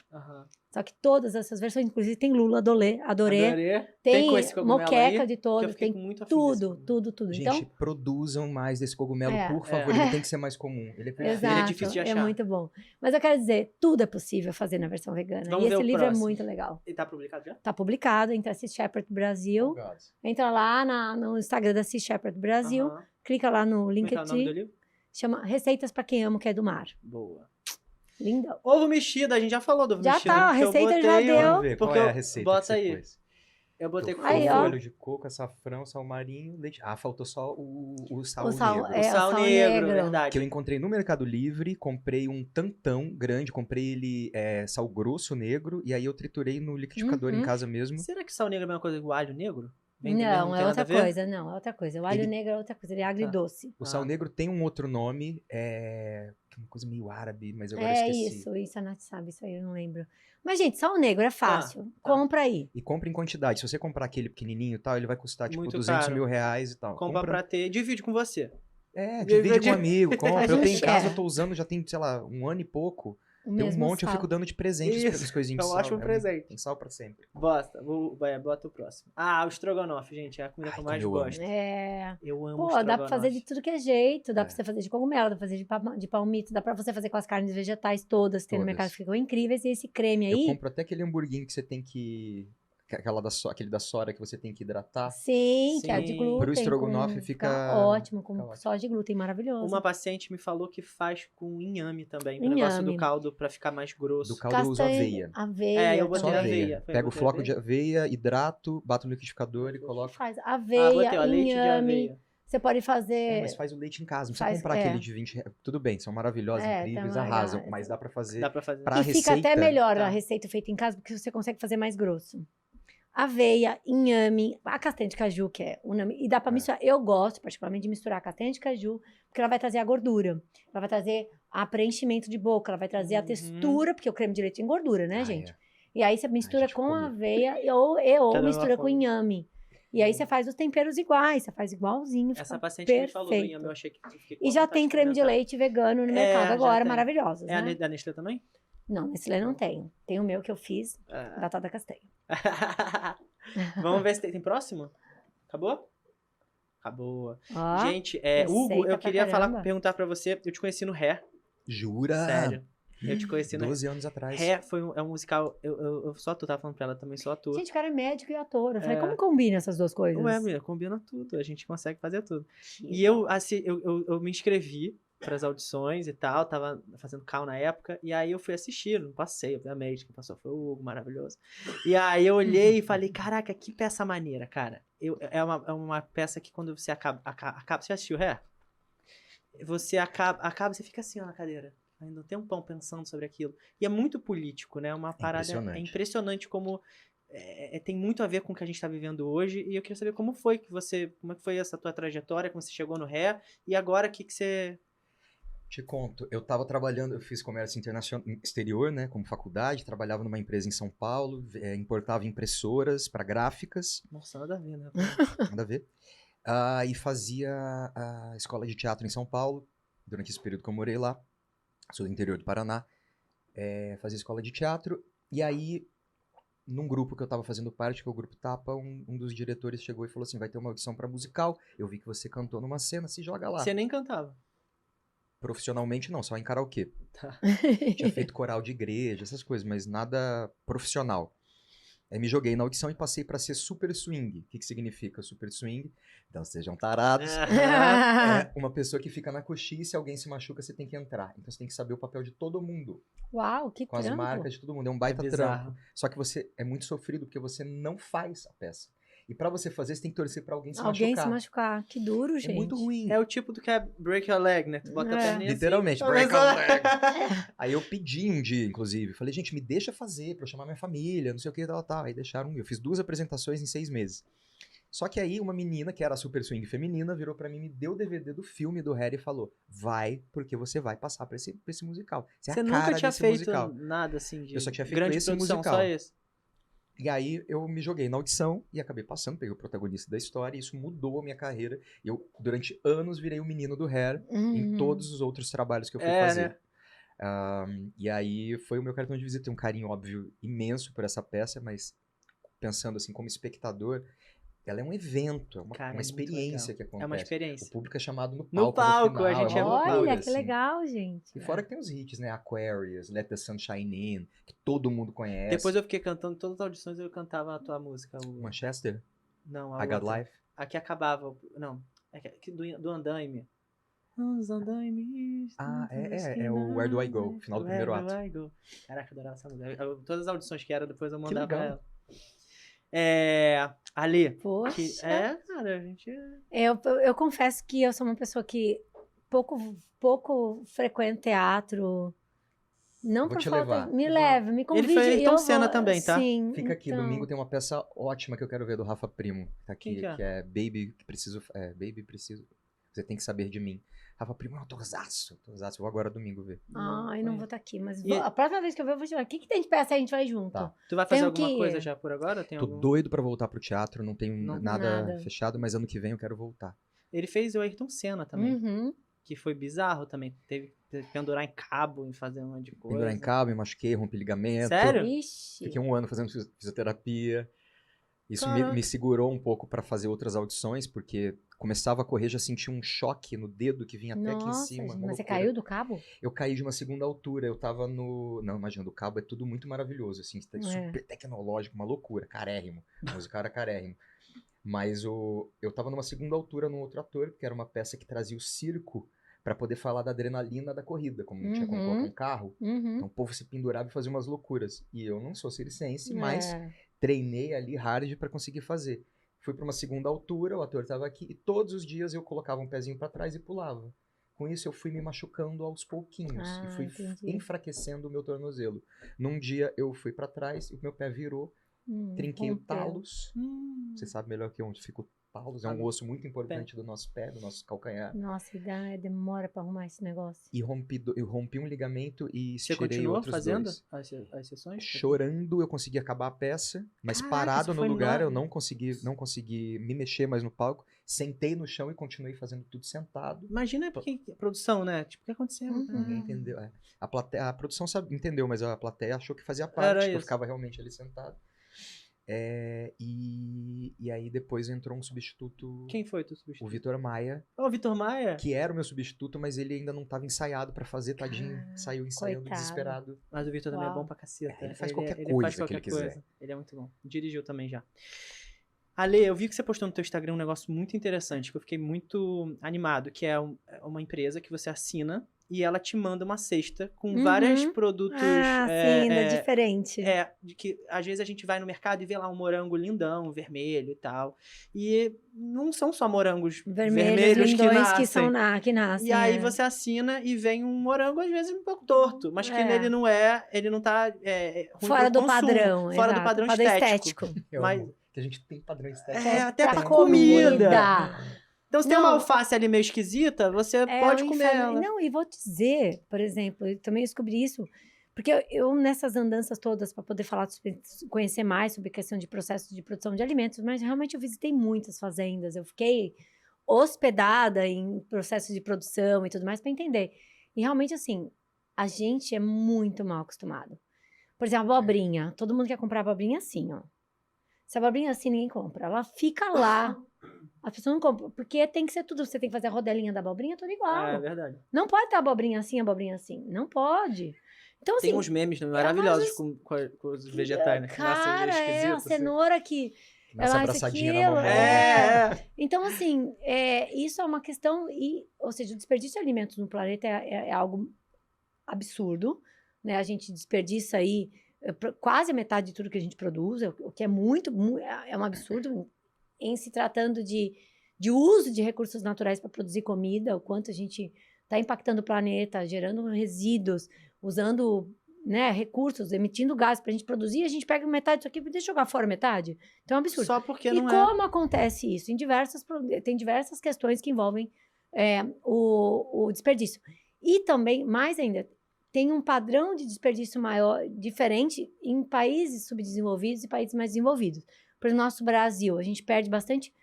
Só que todas essas versões, inclusive tem lula, adorei. Tem com esse cogumelo moqueca aí, de todos, tem tudo. Gente, Então, produzam mais desse cogumelo, por favor. Ele tem que ser mais comum. Ele é perfeito. exato, Ele é difícil de achar. É muito bom. Mas eu quero dizer, tudo é possível fazer na versão vegana. Vamos e ver esse o livro próximo. é muito legal. E tá publicado já? Tá publicado, entra Sea Shepherd Brasil. Entra lá no Instagram da Sea Shepherd Brasil. Clica lá no link Como é que é o nome do livro? Chama Receitas para quem ama o que é do mar. Boa. Linda. Ovo mexido, a gente já falou do ovo Já mexido. tá, a porque eu receita botei já um- deu. Vamos ver qual Porque é a eu- receita bota que você aí. pôs. Eu botei com Aí, ó. Folho de coco, açafrão, salmarinho, leite. Ah, faltou só o sal O sal, negro. é, o sal sal negro, negro. verdade. Que eu encontrei no Mercado Livre, comprei um tantão grande, comprei ele sal grosso negro, e aí eu triturei no liquidificador em casa mesmo. Será que sal negro é a mesma coisa que o alho negro? Vem do mesmo, Não, tem é nada outra a ver? coisa, não, é outra coisa. O alho Ele- negro é outra coisa, ele é agridoce. O sal negro tem um outro nome, que é uma coisa meio árabe, mas eu agora É esqueci. isso, a Nath sabe, isso aí eu não lembro. Mas, gente, sal negro é fácil. Compra aí. E compra em quantidade. Se você comprar aquele pequenininho e tal, ele vai custar tipo Muito 200 caro. mil reais e tal. Compra pra ter. Divide com você. Divide com um amigo, compra. Eu tenho em gente, casa, eu tô usando já tem, sei lá, 1 ano e pouco. O Tem um mesmo monte, eu sal. fico dando de presente Isso, essas coisinhas é de um sal. ótimo presente. Tem sal pra sempre. Bota o próximo. Ah, o estrogonofe, gente. É a comida que eu Ai, mais como eu amo. gosto. É. Eu amo Pô, estrogonofe. dá pra fazer de tudo que é jeito. Dá É. pra você fazer de cogumelo, dá pra fazer de palmito, dá pra você fazer com as carnes vegetais todas que tem no Todas. mercado, que ficam incríveis. E esse creme Eu aí, compro até aquele hamburguinho que você tem que... Aquele da Sora que você tem que hidratar. sim, que é de Sim. glúten. Pro estrogonofe com- fica ótimo, com fica ótimo. soja de glúten, maravilhoso. Uma paciente me falou que faz com inhame também. O negócio do Inhame. caldo pra ficar mais grosso. Do caldo eu uso aveia. Aveia. É, eu Só botei também. aveia. Foi, Pego o botei floco aveia? de aveia, hidrato, bato no liquidificador e coloco. Faz Ah, aveia, botei, ó, leite de inhame. aveia. Você pode fazer... Mas faz o leite em casa, não precisa faz- comprar é. aquele de 20 reais. Tudo bem, são maravilhosos, É, incríveis, tá arrasam. legal. Mas dá pra fazer. Dá pra fazer. Pra E fica até receita, melhor tá. a receita feita em casa, porque você consegue fazer mais grosso. Aveia, inhame, a castanha de caju, que é unami, e dá pra misturar. Eu gosto, particularmente, de misturar a castanha de caju, porque ela vai trazer a gordura. Ela vai trazer a preenchimento de boca, ela vai trazer a Uhum. textura, porque o creme de leite tem gordura, né, Ah, gente? é. E aí você mistura gente, com come. aveia ou Da mesma mistura com forma. inhame. E aí você faz os temperos iguais, você faz igualzinho. Essa fica paciente me falou do perfeito. inhame, eu achei que fiquei com E já vontade tem de creme de experimentar. leite vegano no É, mercado já agora, tem. maravilhosos, É né? da Nestlé também? Não, Nestlé não tem. Tem o meu que eu fiz, Ah. batata castanha. Vamos ver se tem próximo? Acabou? Acabou. Ó, Gente, Hugo, receita eu pra queria caramba. perguntar pra você, eu te conheci no Ré, Jura? sério. Eu te conheci no 12 anos atrás. Ré, é um musical, eu sou ator, tava falando pra ela, também sou ator. Gente, o cara é médico e ator. Eu falei, É. como combina essas duas coisas? Ué, menina, combina tudo, a gente consegue fazer tudo. Que E eu me inscrevi pras audições e tal, tava fazendo cal na época, e aí eu fui assistir, não passei, obviamente, quem passou foi o Hugo, maravilhoso. E aí eu olhei e falei, caraca, que peça maneira, cara. É uma peça que quando você acaba, você já assistiu Ré? Você acaba, você fica assim, ó, na cadeira, ainda um tempão pensando sobre aquilo. E é muito político, né? Uma parada, Impressionante. é impressionante como tem muito a ver com o que a gente tá vivendo hoje, e eu queria saber como é que foi essa tua trajetória, como você chegou no Ré, e agora o que você... Te conto, eu tava trabalhando, eu fiz comércio internacional exterior, né, como faculdade, trabalhava numa empresa em São Paulo, importava impressoras para gráficas, Nossa, nada a ver, né? nada a ver, e fazia a escola de teatro em São Paulo, durante esse período que eu morei lá, sou do interior do Paraná, fazia escola de teatro, e aí, num grupo que eu tava fazendo parte, que é o Grupo Tapa, um dos diretores chegou e falou assim, vai ter uma audição para musical, eu vi que você cantou numa cena, se joga lá. Você nem cantava. Profissionalmente não, só em karaokê. Tá. Tinha feito coral de igreja, essas coisas, mas nada profissional. Aí me joguei na audição e passei pra ser super swing. O que significa super swing? Então sejam tarados. É uma pessoa que fica na coxia e se alguém se machuca, você tem que entrar. Então você tem que saber o papel de todo mundo. Uau, que Com as trampo. marcas de todo mundo. É um baita bizarro. trampo. Só que você é muito sofrido porque você não faz a peça. E pra você fazer, você tem que torcer pra alguém se Alguém machucar. se machucar. Que duro, É gente. muito ruim. É o tipo do que é break your leg, né? Tu bota a perninha assim, Literalmente, começa break a leg. É. Aí eu pedi um dia, inclusive, falei, gente, me deixa fazer pra eu chamar minha família, não sei o que, tal. Aí deixaram, eu fiz 2 apresentações em 6 meses. Só que aí uma menina, que era a super swing feminina, virou pra mim, me deu o DVD do filme do Harry e falou, vai, porque você vai passar pra esse musical. Você é a nunca cara tinha desse feito musical. nada assim de Eu só tinha feito grande esse produção, musical. só esse. E aí eu me joguei na audição e acabei passando, peguei o protagonista da história e isso mudou a minha carreira. E eu, durante anos, virei o menino do Hair em todos os outros trabalhos que eu fui fazer. Né? E aí foi o meu cartão de visita. Tenho um carinho, óbvio, imenso por essa peça, mas pensando assim, como espectador, ela é um evento, é Cara, uma é muito experiência legal. que acontece. É uma O experiência. público é chamado no No palco. palco, no a final, gente é uma Olha, loucura, que assim. legal, gente. E fora que tem os hits, né? Aquarius, Let the Sunshine In, que todo mundo conhece. Depois eu fiquei cantando todas as audições, eu cantava a tua música. Manchester, Não, a I Got outra. Life. A que acabava. Não, do Andaime. Os andaimes. É o Where Do I Go, final do primeiro ato. Where do I Go. Caraca, eu adorava essa música. Todas as audições que era, depois eu Que mandava pra legal. ela. Ali. Poxa. Cara, a gente. Eu confesso que eu sou uma pessoa que pouco frequenta teatro. Não Vou por te falta. levar. Me leva, me convide. Ele foi Ayrton eu Senna vou- também, tá? Sim. Fica aqui, então. domingo tem uma peça ótima que eu quero ver do Rafa Primo. Tá aqui, Quem que é? que é Baby, Baby Preciso. Você tem que saber de mim. Rafa Primo é um atorzaço. Eu vou agora domingo ver. Ai, não vou estar aqui, mas E- a próxima vez que eu ver, eu vou te falar. O que tem de peça aí? A gente vai junto. Tá. Tu vai fazer Tenho alguma que ir. coisa já por agora? Tem Tô algum... doido pra voltar pro teatro, não tenho Não- nada nada. fechado, mas ano que vem eu quero voltar. Ele fez o Ayrton Senna também, Uhum. que foi bizarro também. Teve que pendurar em cabo e fazer um monte de coisa. Pendurar em cabo, me machuquei, rompi ligamento. Sério? Ixi. Fiquei 1 ano fazendo fisioterapia. Isso Caraca. me segurou um pouco pra fazer outras audições, porque começava a correr, já sentia um choque no dedo que vinha até aqui em Nossa, cima. gente, uma mas você loucura. caiu do cabo? Eu caí de uma segunda altura, eu tava no... Não, imagina, do cabo é tudo muito maravilhoso, assim, É. super tecnológico, uma loucura, carérrimo, o musical era carérrimo. Mas eu tava numa segunda altura num outro ator, porque era uma peça que trazia o circo pra poder falar da adrenalina da corrida, como não tinha como colocar um carro. Uhum. Então o povo se pendurava e fazia umas loucuras. E eu não sou circense, mas É. treinei ali hard pra conseguir fazer. Fui pra uma segunda altura, o ator tava aqui, e todos os dias eu colocava um pezinho pra trás e pulava. Com isso eu fui me machucando aos pouquinhos e fui Entendi. enfraquecendo o meu tornozelo. Num dia eu fui pra trás e o meu pé virou Trinquei o rompeu. talos. Você sabe melhor que onde fica o talos. É um osso muito importante do nosso pé, do nosso calcanhar. Nossa, demora pra arrumar esse negócio. E eu rompi um ligamento e Você estirei continuou outros fazendo dois. as sessões? Chorando, eu consegui acabar a peça, mas Caraca, parado isso no foi lugar, eu enorme. não consegui me mexer mais no palco. Sentei no chão e continuei fazendo tudo sentado. Imagina porque a produção, né? Tipo, o que aconteceu? Ninguém entendeu. A produção entendeu, mas a plateia achou que fazia Era parte, que eu isso. ficava realmente ali sentado. E aí depois entrou um substituto, Quem foi teu substituto? o Vitor Maia, O Vitor Maia? que era o meu substituto, mas ele ainda não estava ensaiado pra fazer, tadinho. Saiu ensaiando coitado. desesperado. Mas o Vitor também é Uau. bom pra caceta. Ele faz qualquer coisa que ele quiser. Ele é muito bom. Dirigiu também já. Ale, eu vi que você postou no teu Instagram um negócio muito interessante, que eu fiquei muito animado, que é uma empresa que você assina e ela te manda uma cesta com vários produtos. Sim, diferente. De que às vezes a gente vai no mercado e vê lá um morango lindão, vermelho e tal. E não são só morangos vermelhos que lindões nascem. que nascem. E aí você assina e vem um morango, às vezes, um pouco torto. Mas que ele não tá ruim fora pro do consumo, padrão. fora do exato, padrão estético. Mas que a gente tem padrão estético. Até pra pra comida. Então, se tem Não. uma alface ali meio esquisita, você pode comer ela. Não, e vou te dizer, por exemplo, eu também descobri isso, porque eu nessas andanças todas, para poder falar, conhecer mais sobre a questão de processo de produção de alimentos, mas realmente eu visitei muitas fazendas, eu fiquei hospedada em processos de produção e tudo mais para entender. E realmente, assim, a gente é muito mal acostumado. Por exemplo, a abobrinha. Todo mundo quer comprar abobrinha assim, ó. Se a abobrinha assim, ninguém compra. Ela fica lá. A pessoa não compra. Porque tem que ser tudo. Você tem que fazer a rodelinha da abobrinha, tudo igual. É verdade. Não pode ter abobrinha assim. Não pode. Então, assim, Tem uns memes maravilhosos com os vegetais, né? Que nascem meio cara, esquisito, a cenoura que... Nossa ela, abraçadinha aquilo, na mamãe. Então, assim, isso é uma questão... ou seja, o desperdício de alimentos no planeta é algo absurdo, né? A gente desperdiça aí quase a metade de tudo que a gente produz, o que é é um absurdo em se tratando de uso de recursos naturais para produzir comida, o quanto a gente está impactando o planeta, gerando resíduos, usando, né, recursos, emitindo gás para a gente produzir, a gente pega metade disso aqui e deixa jogar fora metade. Então é um absurdo. Só porque e não como acontece isso? Tem diversas questões que envolvem o desperdício. E também, mais ainda, tem um padrão de desperdício maior, diferente em países subdesenvolvidos e países mais desenvolvidos. Para o nosso Brasil, a gente perde bastante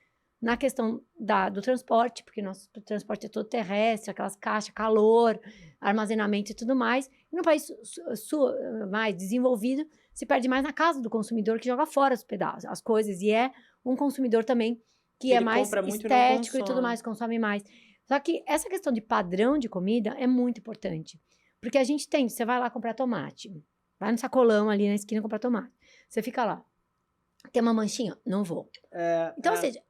na questão do transporte, porque nosso transporte é todo terrestre, aquelas caixas, calor, armazenamento e tudo mais. E no país mais desenvolvido, se perde mais na casa do consumidor, que joga fora os pedaços, as coisas. E é um consumidor também que é mais estético e tudo mais, consome mais. Só que essa questão de padrão de comida é muito importante. Porque a gente você vai lá comprar tomate, vai no sacolão ali na esquina comprar tomate. Você fica lá, tem uma manchinha? Não vou. Então, ou seja, o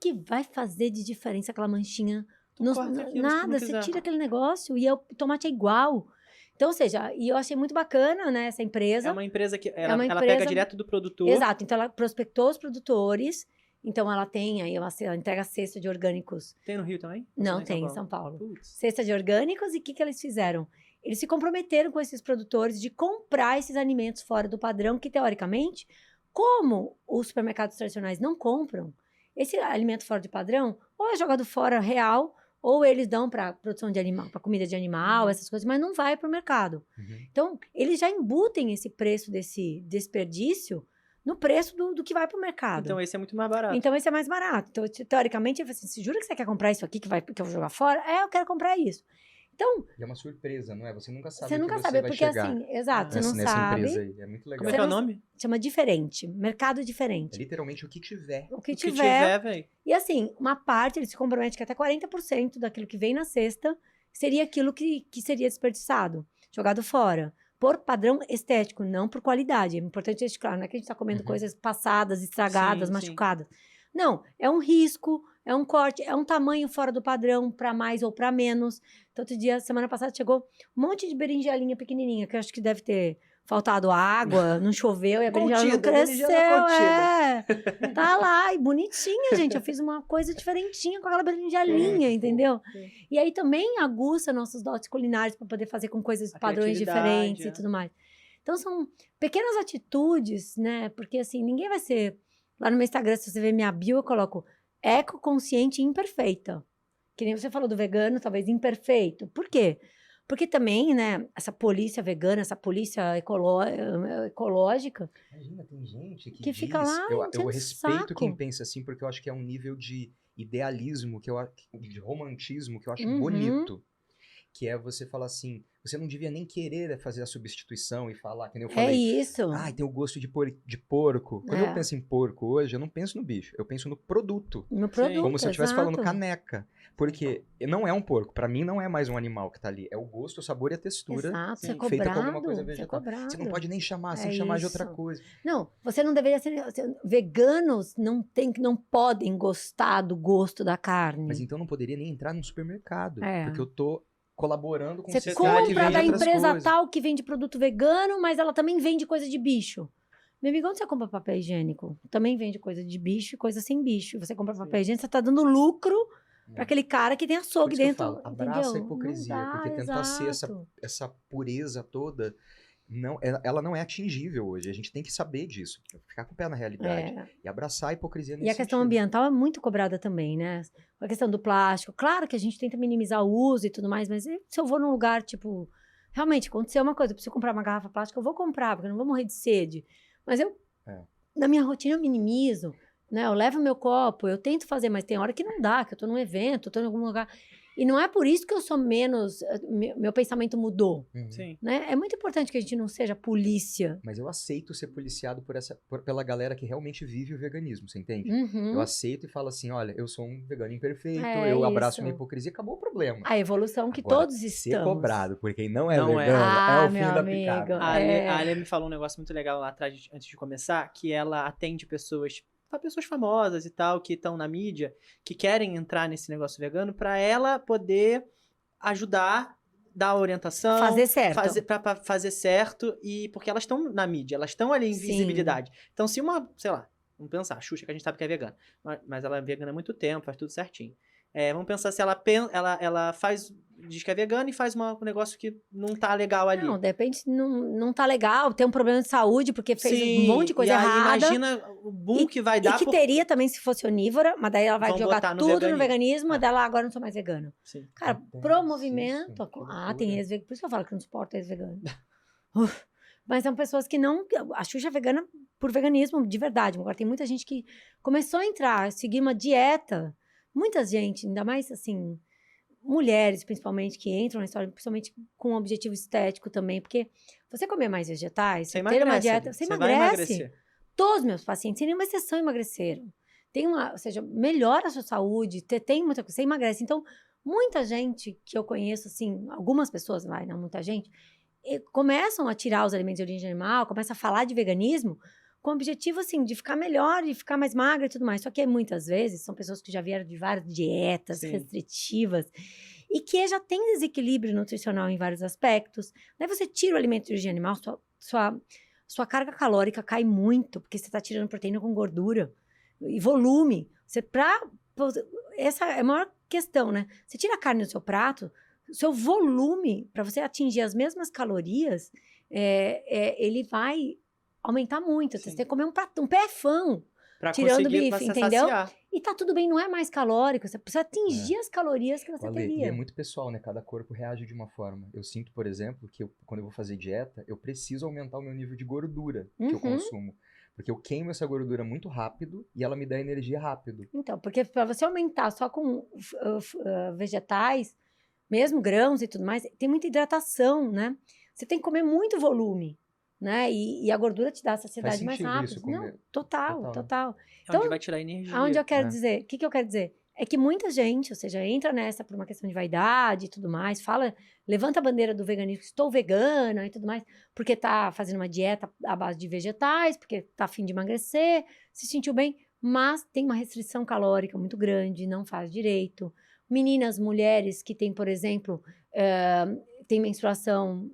que vai fazer de diferença aquela manchinha? Nada, você tira aquele negócio e o tomate é igual. Então, ou seja, e eu achei muito bacana, né, essa empresa. É uma empresa que ela pega direto do produtor. Exato, então ela prospectou os produtores, então ela tem aí, ela entrega cesta de orgânicos. Tem no Rio também? Não, tem em São Paulo. Cesta de orgânicos, e o que eles fizeram? Eles se comprometeram com esses produtores de comprar esses alimentos fora do padrão, que teoricamente, como os supermercados tradicionais não compram, esse alimento fora de padrão, ou é jogado fora real, ou eles dão para produção de animal, para comida de animal, essas coisas, mas não vai para o mercado. Então, eles já embutem esse preço desse desperdício no preço do que vai para o mercado. Então, esse é muito mais barato. Então, esse é mais barato. Então, teoricamente, ele fala assim, se jura que você quer comprar isso aqui que eu vou jogar fora? Eu quero comprar isso. Então, e é uma surpresa, não é? Você nunca sabe. Você nunca sabe, porque assim, exato, você não sabe. Empresa aí. É muito legal. Como é que é o nome? Chama diferente, mercado diferente. É literalmente o que tiver. O que tiver, velho. E assim, uma parte, eles se comprometem que até 40% daquilo que vem na cesta seria aquilo que seria desperdiçado, jogado fora. Por padrão estético, não por qualidade. É importante deixar claro, não é que a gente está comendo coisas passadas, estragadas, machucadas. Não, é um risco, é um corte, é um tamanho fora do padrão, para mais ou para menos. Então, outro dia, semana passada, chegou um monte de berinjelinha pequenininha, que eu acho que deve ter faltado água, não choveu, e a berinjela não cresceu. Tá lá, e bonitinha, gente. Eu fiz uma coisa diferentinha com aquela berinjelinha, entendeu? E aí também aguça nossos dotes culinários para poder fazer com coisas, padrões diferentes e tudo mais. Então, são pequenas atitudes, né? Porque, assim, ninguém vai ser... Lá no meu Instagram, se você ver minha bio, eu coloco ecoconsciente e imperfeita. Que nem você falou do vegano, talvez imperfeito. Por quê? Porque também, né, essa polícia vegana, essa polícia ecológica... Imagina, tem gente que Que diz... fica lá eu enchendo o respeito saco. quem pensa assim, porque eu acho que é um nível de idealismo, de romantismo, que eu acho Uhum. bonito. Que é você falar assim, você não devia nem querer fazer a substituição e falar, que nem eu É falei, isso. tem o gosto de porco. Quando eu É. penso em porco hoje, eu não penso no bicho, eu penso no produto. No Sim. produto, Como se eu estivesse falando exato. caneca. Porque não é um porco, pra mim não é mais um animal que tá ali. É o gosto, o sabor e a textura Exato, você é sim, feita cobrado. com alguma coisa Você é vegetal. cobrado. Você não pode nem chamar, você tem É que chamar de outra isso. coisa. Não, você não deveria ser... Veganos não podem gostar do gosto da carne. Mas então não poderia nem entrar no supermercado. É. Porque eu tô colaborando com o Você sistema que compra vende da outras empresa coisas. tal que vende produto vegano, mas ela também vende coisa de bicho. Meu amigo, onde você compra papel higiênico? Também vende coisa de bicho e coisa sem bicho. Você compra papel higiênico, você tá dando lucro para aquele cara que tem Por açougue isso que eu dentro. falo, abraça entendeu? a hipocrisia. Não dá, Porque tentar ser exato. essa pureza toda, ela não é atingível hoje. A gente tem que saber disso. Ficar com o pé na realidade. É. E abraçar a hipocrisia nesse E a questão sentido. ambiental é muito cobrada também, né? A questão do plástico. Claro que a gente tenta minimizar o uso e tudo mais, mas se eu vou num lugar, tipo... Realmente, aconteceu uma coisa, eu preciso comprar uma garrafa plástica, eu vou comprar, porque eu não vou morrer de sede. Mas na minha rotina, eu minimizo, né? Eu levo meu copo, eu tento fazer, mas tem hora que não dá, que eu tô num evento, eu tô em algum lugar... E não é por isso que eu sou menos... Meu pensamento mudou, Uhum. sim. né? É muito importante que a gente não seja polícia. Mas eu aceito ser policiado pela galera que realmente vive o veganismo, você entende? Uhum. Eu aceito e falo assim, olha, eu sou um vegano imperfeito, É eu abraço isso. minha hipocrisia, acabou o problema. A evolução que Agora, todos ser estamos. cobrado por quem não é Não é. vegano é o fim meu da amigo. picada. A Ale me falou um negócio muito legal lá atrás, antes de começar, que ela atende pessoas famosas e tal, que estão na mídia, que querem entrar nesse negócio vegano, pra ela poder ajudar, dar orientação, Fazer certo. pra fazer certo, e porque elas estão na mídia, elas estão ali em Sim. visibilidade. Então, se uma, sei lá, vamos pensar, a Xuxa, que a gente sabe que é vegana, mas ela é vegana há muito tempo, faz tudo certinho. Vamos pensar se ela diz que é vegana e faz um negócio que não tá legal ali. Não, de repente não tá legal, tem um problema de saúde porque fez Sim, um monte de coisa e aí errada. imagina o boom que vai E dar. que teria também se fosse onívora, mas daí ela vai Vão jogar botar no tudo no veganismo. veganismo, e dela agora não sou mais vegano. Sim. Cara, Acontece pro movimento. isso, que Tem loucura. ex-vegano, por isso que eu falo que eu não suporto ex-vegano. Mas são pessoas que não. A Xuxa é vegana por veganismo, de verdade. Agora tem muita gente que começou a entrar, seguir uma dieta. Muita gente, ainda mais assim, mulheres principalmente, que entram na história, principalmente com um objetivo estético também, porque você comer mais vegetais, Você ter uma emagrece dieta, ali, você vai emagrece. emagrecer. Todos os meus pacientes, sem nenhuma exceção, emagreceram. Ou seja, melhora a sua saúde, tem muita coisa, você emagrece. Então, muita gente que eu conheço, assim, algumas pessoas, não muita gente, começam a tirar os alimentos de origem animal, começam a falar de veganismo, com o objetivo, assim, de ficar melhor, de ficar mais magra e tudo mais. Só que muitas vezes são pessoas que já vieram de várias dietas Sim. restritivas e que já tem desequilíbrio nutricional em vários aspectos. Daí você tira o alimento de origem animal, sua carga calórica cai muito, porque você está tirando proteína com gordura e volume. Essa é a maior questão, né? Você tira a carne do seu prato, seu volume, para você atingir as mesmas calorias, ele vai aumentar muito. Sim. Você tem que comer um pé-fão Pra tirando conseguir bife, se entendeu? saciar. E tá tudo bem, não é mais calórico. Você precisa atingir as calorias que você Ale, e teria. é muito pessoal, né? Cada corpo reage de uma forma. Eu sinto, por exemplo, que quando eu vou fazer dieta, eu preciso aumentar o meu nível de gordura que eu consumo. Porque eu queimo essa gordura muito rápido e ela me dá energia rápido. Então, porque para você aumentar só com vegetais, mesmo grãos e tudo mais, tem muita hidratação, né? Você tem que comer muito volume, né? E a gordura te dá saciedade mais sentido rápido. isso, Não, comer. total. É Então, onde vai tirar energia. Aonde eu quero né? dizer? O que eu quero dizer? É que muita gente, ou seja, entra nessa por uma questão de vaidade e tudo mais, levanta a bandeira do veganismo, estou vegana e tudo mais, porque tá fazendo uma dieta à base de vegetais, porque tá a fim de emagrecer, se sentiu bem, mas tem uma restrição calórica muito grande, não faz direito. Meninas, mulheres que têm, por exemplo, tem menstruação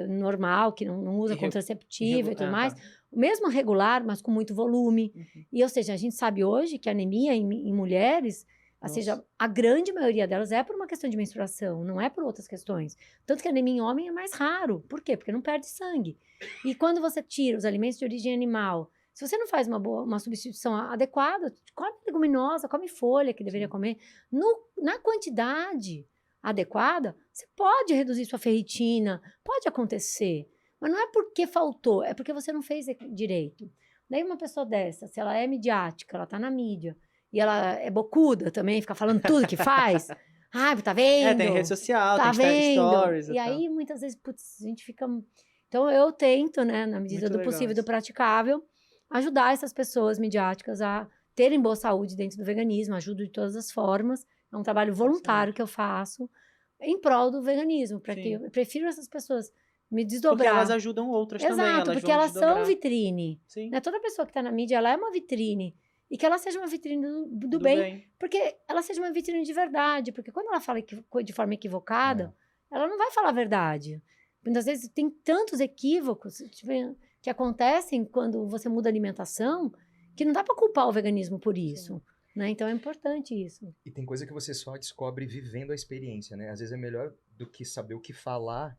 normal, que não usa contraceptivo e tudo mais, mesmo regular, mas com muito volume. E, ou seja, a gente sabe hoje que a anemia em mulheres, Ou seja, a grande maioria delas é por uma questão de menstruação, não é por outras questões. Tanto que a anemia em homem é mais raro. Por quê? Porque não perde sangue. E quando você tira os alimentos de origem animal, se você não faz uma substituição adequada, come leguminosa, come folha que deveria comer, na quantidade adequada, você pode reduzir sua ferritina, pode acontecer. Mas não é porque faltou, é porque você não fez direito. Daí uma pessoa dessa, se ela é midiática, ela tá na mídia, e ela é bocuda também, fica falando tudo que faz, tá vendo? Tem rede social, tá tem vendo? stories E aí, muitas vezes, putz, a gente fica... Então, eu tento, né, na medida do possível e do praticável, ajudar essas pessoas midiáticas a terem boa saúde dentro do veganismo, ajudo de todas as formas. É um trabalho voluntário que eu faço em prol do veganismo, para que eu prefiro essas pessoas me desdobrar. Porque elas ajudam outras também. Exato, porque elas são vitrine. Sim. Né? Toda pessoa que está na mídia, ela é uma vitrine. E que ela seja uma vitrine do bem. Porque ela seja uma vitrine de verdade. Porque quando ela fala de forma equivocada, ela não vai falar a verdade. Muitas vezes tem tantos equívocos que acontecem quando você muda a alimentação que não dá para culpar o veganismo por isso. Né? Então é importante isso. E tem coisa que você só descobre vivendo a experiência, né? Às vezes é melhor do que saber o que falar,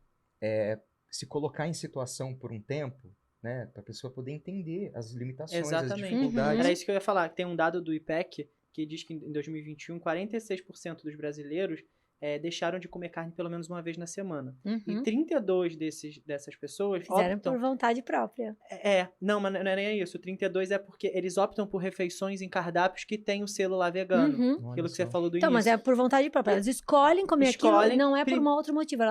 se colocar em situação por um tempo, né? Para a pessoa poder entender as limitações, as dificuldades. Era isso que eu ia falar. Tem um dado do IPEC que diz que em 2021, 46% dos brasileiros deixaram de comer carne pelo menos uma vez na semana. E 32 dessas pessoas fizeram por vontade própria. Não, mas não é nem isso. 32 é porque eles optam por refeições em cardápios que tem o selo lá vegano. Aquilo que você falou do início. Então, mas é por vontade própria. Elas escolhem comer aquilo, não é por um outro motivo.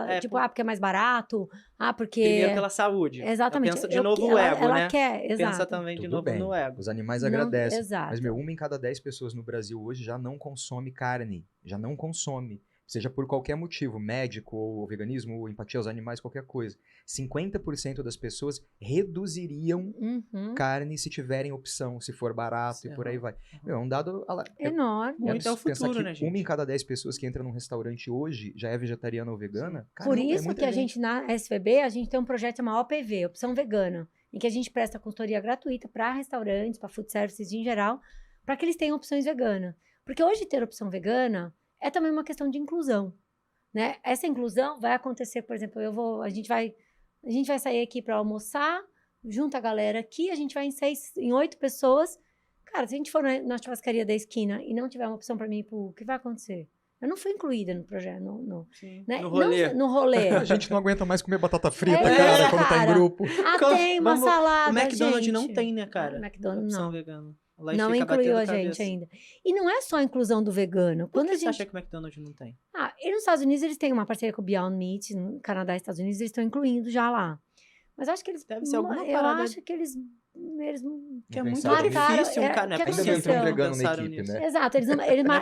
Porque é mais barato, porque... Primeiro pela saúde. Exatamente. Pensa de novo o ego, ela né? quer, exato. Pensa também de novo no ego. Os animais agradecem. Exato. Mas, uma em cada 10 pessoas no Brasil hoje já não consome carne. Já não consome. Seja por qualquer motivo, médico, ou veganismo, ou empatia aos animais, qualquer coisa. 50% das pessoas reduziriam carne se tiverem opção, se for barato e por aí vai. É um dado enorme. Muito é o futuro, né, gente? Uma em cada 10 pessoas que entram num restaurante hoje já é vegetariana ou vegana. Cara, por isso que a gente, na SVB, a gente tem um projeto chamado OPV, Opção Vegana, em que a gente presta consultoria gratuita para restaurantes, para food services em geral, para que eles tenham opções veganas. Porque hoje ter opção vegana é também uma questão de inclusão, né? Essa inclusão vai acontecer, por exemplo, a gente vai sair aqui para almoçar, junta a galera aqui, a gente vai em 8 pessoas. Cara, se a gente for na churrascaria da esquina e não tiver uma opção para mim, o que vai acontecer? Eu não fui incluída no projeto, né? No rolê. No rolê. A gente não aguenta mais comer batata frita, cara, quando tá em grupo. Tem uma salada, o McDonald's gente. não tem, né, cara? O McDonald's opção não. vegana. Não incluiu a gente ainda. E não é só a inclusão do vegano. Por que você acha que o McDonald's não tem? E nos Estados Unidos eles têm uma parceria com o Beyond Meat, no Canadá e Estados Unidos eles estão incluindo já lá. Mas eu acho que eles... Deve ser alguma parada... Eu acho que eles que é muito difícil, cara, né? Ainda não entrou um vegano na equipe, né? Exato,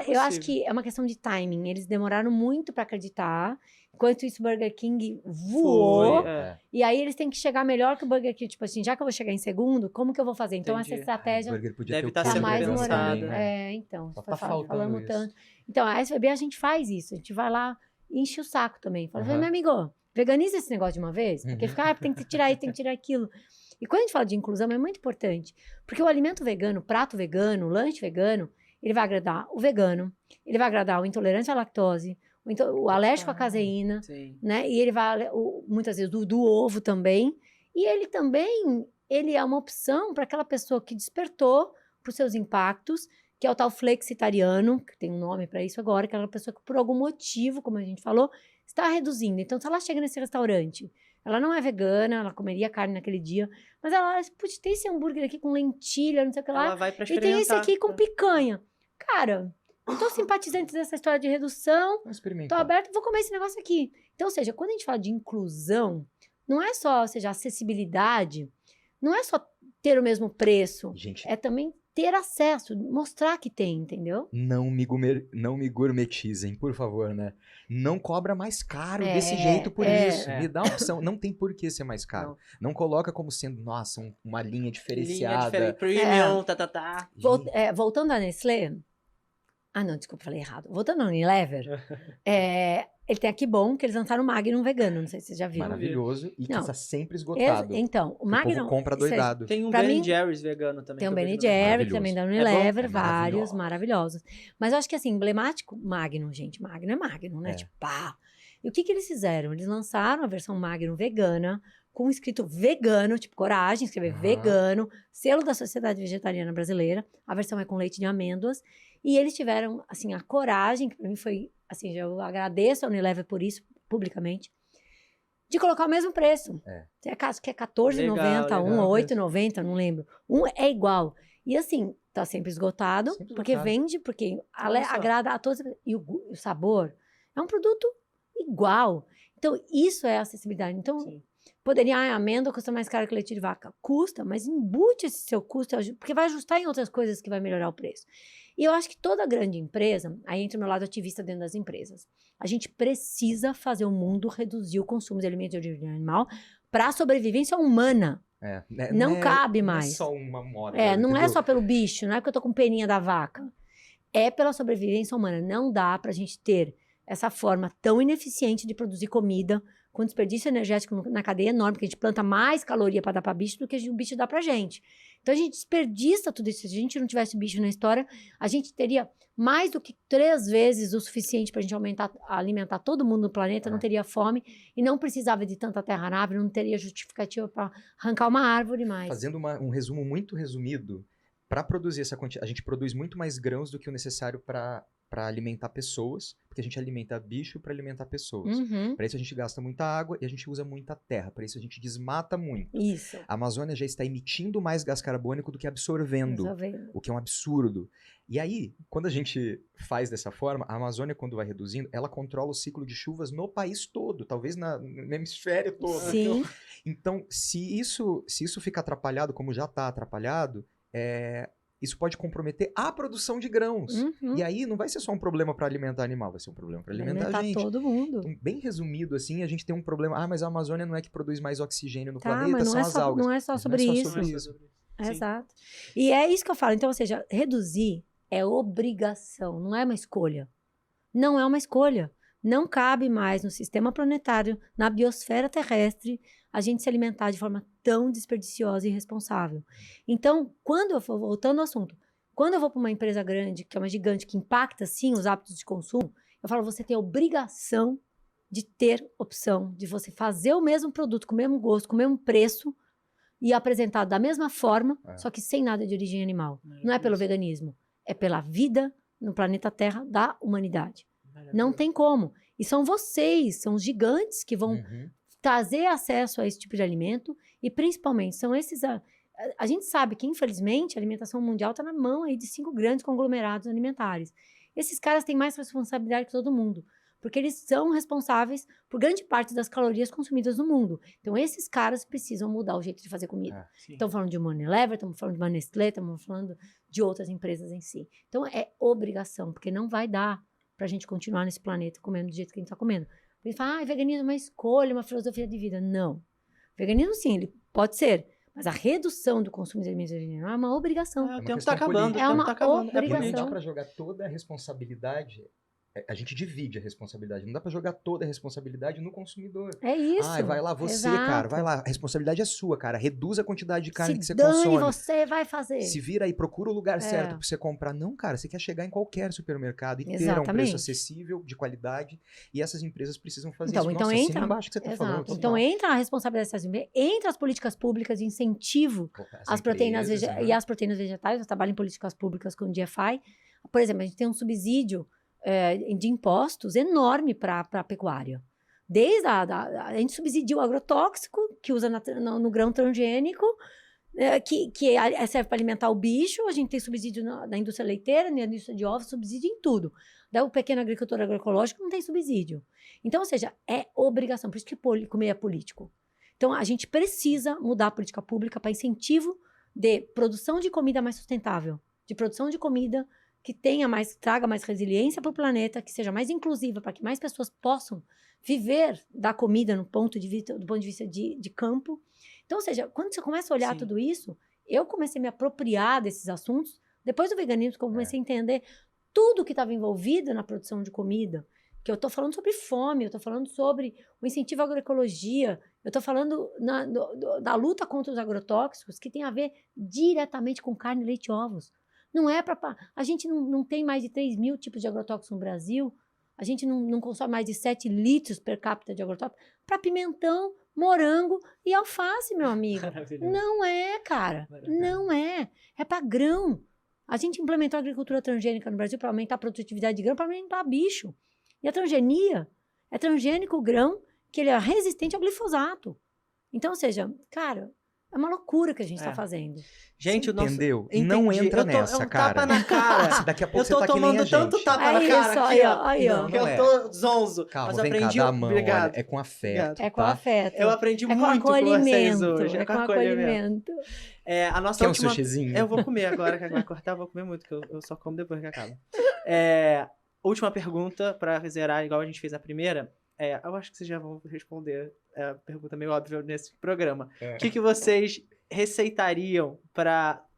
eu acho que é uma questão de timing. Eles demoraram muito para acreditar. Enquanto isso, o Burger King voou. E aí eles têm que chegar melhor que o Burger King. Tipo assim, já que eu vou chegar em segundo, como que eu vou fazer? Então, essa estratégia deve estar sendo mais pensada. Né? Então, tá falando tanto. Então, a SVB a gente faz isso. A gente vai lá e enche o saco também. Fala, meu amigo, veganiza esse negócio de uma vez. Porque fica, tem que tirar isso, tem que tirar aquilo. E quando a gente fala de inclusão, é muito importante. Porque o alimento vegano, o prato vegano, o lanche vegano, ele vai agradar o vegano, ele vai agradar o intolerante à lactose, o alérgico à caseína, né? E ele vai, muitas vezes, do ovo também. E ele também, ele é uma opção para aquela pessoa que despertou para os seus impactos, que é o tal flexitariano, que tem um nome para isso agora, que é aquela pessoa que por algum motivo, como a gente falou, está reduzindo. Então, se ela chega nesse restaurante, ela não é vegana, ela comeria carne naquele dia, mas ela, putz, tem esse hambúrguer aqui com lentilha, não sei o que lá, ela vai pra e tem esse aqui com picanha. Cara, eu tô simpatizante dessa história de redução, tô aberto, vou comer esse negócio aqui. Então, ou seja, quando a gente fala de inclusão, não é só, ou seja, acessibilidade, não é só ter o mesmo preço, é também ter acesso, mostrar que tem, entendeu? Não me gourmetizem, por favor, né? Não cobra mais caro desse jeito por isso. Me dá uma opção. Não tem por que ser mais caro. Não coloca como sendo, nossa, uma linha diferenciada. Premium, Voltando à Nestlé... não, desculpa, falei errado. Voltando ao Unilever, ele tem aqui bom, que eles lançaram o Magnum vegano, não sei se vocês já viram. Maravilhoso. E que Não. está sempre esgotado. Então, o O Magnum... povo compra isso é- doidado. Tem um Pra Ben mim, Jerry's vegano também. Tem o que eu Ben vejo no- Jerry, que também da Unilever, É vários maravilhoso. maravilhosos. Mas eu acho que assim, emblemático, Magnum, gente. Magnum é Magnum, né? É. Tipo, pá. E o que eles fizeram? Eles lançaram a versão Magnum vegana, com escrito vegano, tipo coragem, escrever Aham. vegano, selo da Sociedade Vegetariana Brasileira. A versão é com leite de amêndoas. E eles tiveram, assim, a coragem, que pra mim foi, assim, eu agradeço a Unilever por isso, publicamente, de colocar o mesmo preço. É. Acho que é R$14,90, Legal, um legal. ou R$8,90, não lembro. Um é igual. E assim, tá sempre esgotado, Sempre porque esgotado. vende, porque Olha só. agrada a todos. E o sabor é um produto igual. Então, isso é acessibilidade. Então, Sim. poderia, a amêndoa custa mais caro que leite de vaca. Custa, mas embute esse seu custo, porque vai ajustar em outras coisas que vai melhorar o preço. E eu acho que toda grande empresa, aí entra o meu lado ativista dentro das empresas, a gente precisa fazer o mundo reduzir o consumo de alimentos de origem animal para a sobrevivência humana. É, Não cabe não mais. É só uma moda. Não é entendeu? só pelo bicho, não é porque eu tô com peninha da vaca. É pela sobrevivência humana. Não dá pra gente ter essa forma tão ineficiente de produzir comida, com desperdício energético na cadeia enorme, porque a gente planta mais caloria para dar para bicho do que o bicho dá pra gente. Então a gente desperdiça tudo isso. Se a gente não tivesse bicho na história, a gente teria mais do que 3 vezes o suficiente para a gente alimentar todo mundo no planeta, não teria fome e não precisava de tanta terra arável, não teria justificativa para arrancar uma árvore mais. Fazendo um resumo muito resumido, para produzir essa quantidade, a gente produz muito mais grãos do que o necessário para alimentar pessoas, porque a gente alimenta bicho para alimentar pessoas. Uhum. Para isso a gente gasta muita água e a gente usa muita terra. Para isso a gente desmata muito. Isso. A Amazônia já está emitindo mais gás carbônico do que absorvendo, Resolvendo. o que é um absurdo. E aí, quando a gente faz dessa forma, a Amazônia, quando vai reduzindo, ela controla o ciclo de chuvas no país todo, talvez no hemisfério todo. Sim. Então, se isso fica atrapalhado, como já está atrapalhado, isso pode comprometer a produção de grãos. Uhum. E aí não vai ser só um problema para alimentar animal, vai ser um problema para alimentar a gente. todo mundo. Então, bem resumido, assim, a gente tem um problema. Mas a Amazônia não é que produz mais oxigênio no planeta, mas são as algas. não é só Mas sobre não é só isso. sobre isso. Sim. Exato. E é isso que eu falo. Então, ou seja, reduzir é obrigação, não é uma escolha. Não é uma escolha. Não cabe mais no sistema planetário, na biosfera terrestre, a gente se alimentar de forma tão desperdiciosa e irresponsável. Então, quando eu for, voltando ao assunto, quando eu vou para uma empresa grande, que é uma gigante, que impacta, sim, os hábitos de consumo, eu falo, você tem a obrigação de ter opção, de você fazer o mesmo produto, com o mesmo gosto, com o mesmo preço, e apresentado da mesma forma, só que sem nada de origem animal. Não é pelo veganismo, é pela vida no planeta Terra da humanidade. Não tem como. E são vocês, são os gigantes que vão trazer acesso a esse tipo de alimento e, principalmente, são esses... A gente sabe que, infelizmente, a alimentação mundial está na mão aí de 5 grandes conglomerados alimentares. Esses caras têm mais responsabilidade que todo mundo, porque eles são responsáveis por grande parte das calorias consumidas no mundo. Então, esses caras precisam mudar o jeito de fazer comida. Estamos falando de uma Unilever, estamos falando de uma Nestlé, estamos falando de outras empresas em si. Então, é obrigação, porque não vai dar para a gente continuar nesse planeta comendo do jeito que a gente está comendo. Ele fala, veganismo é uma escolha, uma filosofia de vida. Não. Veganismo, sim, ele pode ser. Mas a redução do consumo de alimentos vegetarianos é uma obrigação. O uma tempo questão está acabando. política. O tempo tá acabando. obrigação. Não político. dá pra jogar toda a responsabilidade. A gente divide a responsabilidade. Não dá pra jogar toda a responsabilidade no consumidor. É isso. Vai lá você, cara. Vai lá. A responsabilidade é sua, cara. Reduz a quantidade de carne que você dane, consome. você vai fazer. Se vira aí, procura o lugar certo pra você comprar. Não, cara. Você quer chegar em qualquer supermercado e ter um Exatamente. preço acessível, de qualidade. E essas empresas precisam fazer Então, isso. então Nossa, entra, assina embaixo que você tá falando. exato. Então entra a responsabilidade dessas empresas, entra as políticas públicas de incentivo às proteínas e às proteínas vegetais. Eu trabalho em políticas públicas com o DFI. Por exemplo, a gente tem um subsídio de impostos enorme para a pecuária. Desde a gente subsidia o agrotóxico, que usa no grão transgênico, que serve para alimentar o bicho. A gente tem subsídio na indústria leiteira, na indústria de ovos, subsídio em tudo. Daí o pequeno agricultor agroecológico não tem subsídio. Então, ou seja, é obrigação. Por isso que comer é político. Então, a gente precisa mudar a política pública para incentivo de produção de comida mais sustentável, de produção de comida que traga mais resiliência para o planeta, que seja mais inclusiva, para que mais pessoas possam viver da comida do ponto de vista de campo. Então, ou seja, quando você começa a olhar tudo isso, eu comecei a me apropriar desses assuntos, depois do veganismo, que eu comecei a entender tudo que estava envolvido na produção de comida, que eu estou falando sobre fome, eu estou falando sobre o incentivo à agroecologia, eu estou falando da luta contra os agrotóxicos, que tem a ver diretamente com carne, leite e ovos. Não é para... A gente não tem mais de 3 mil tipos de agrotóxicos no Brasil, a gente não consome mais de 7 litros per capita de agrotóxicos para pimentão, morango e alface, meu amigo. Não é, cara. Não é. É para grão. A gente implementou a agricultura transgênica no Brasil para aumentar a produtividade de grão, para aumentar bicho. E a transgenia é transgênico o grão, que ele é resistente ao glifosato. Então, ou seja, cara, é uma loucura que a gente está fazendo. Gente, o nosso... Entendeu? Entendi. Não entra nessa, é um cara. tapa na cara. Daqui a pouco eu tô você tá que nem a tomando tanto gente. tapa na cara Isso, aqui, ó. aí, ó. Não, Que eu é. tô zonzo. Calma, mas vem aprendi... cá, dá a mão, Obrigado. olha, é com afeto, É com tá? afeto. Eu aprendi É com muito com vocês acolhimento. hoje. É com acolhimento. A nossa Quer um última... sushizinho? Eu vou comer agora, que vai cortar, eu vou comer muito, que eu só como depois que acaba. Última pergunta, pra zerar, igual a gente fez a primeira. Eu acho que vocês já vão responder. É a pergunta meio óbvia nesse programa. O que vocês receitariam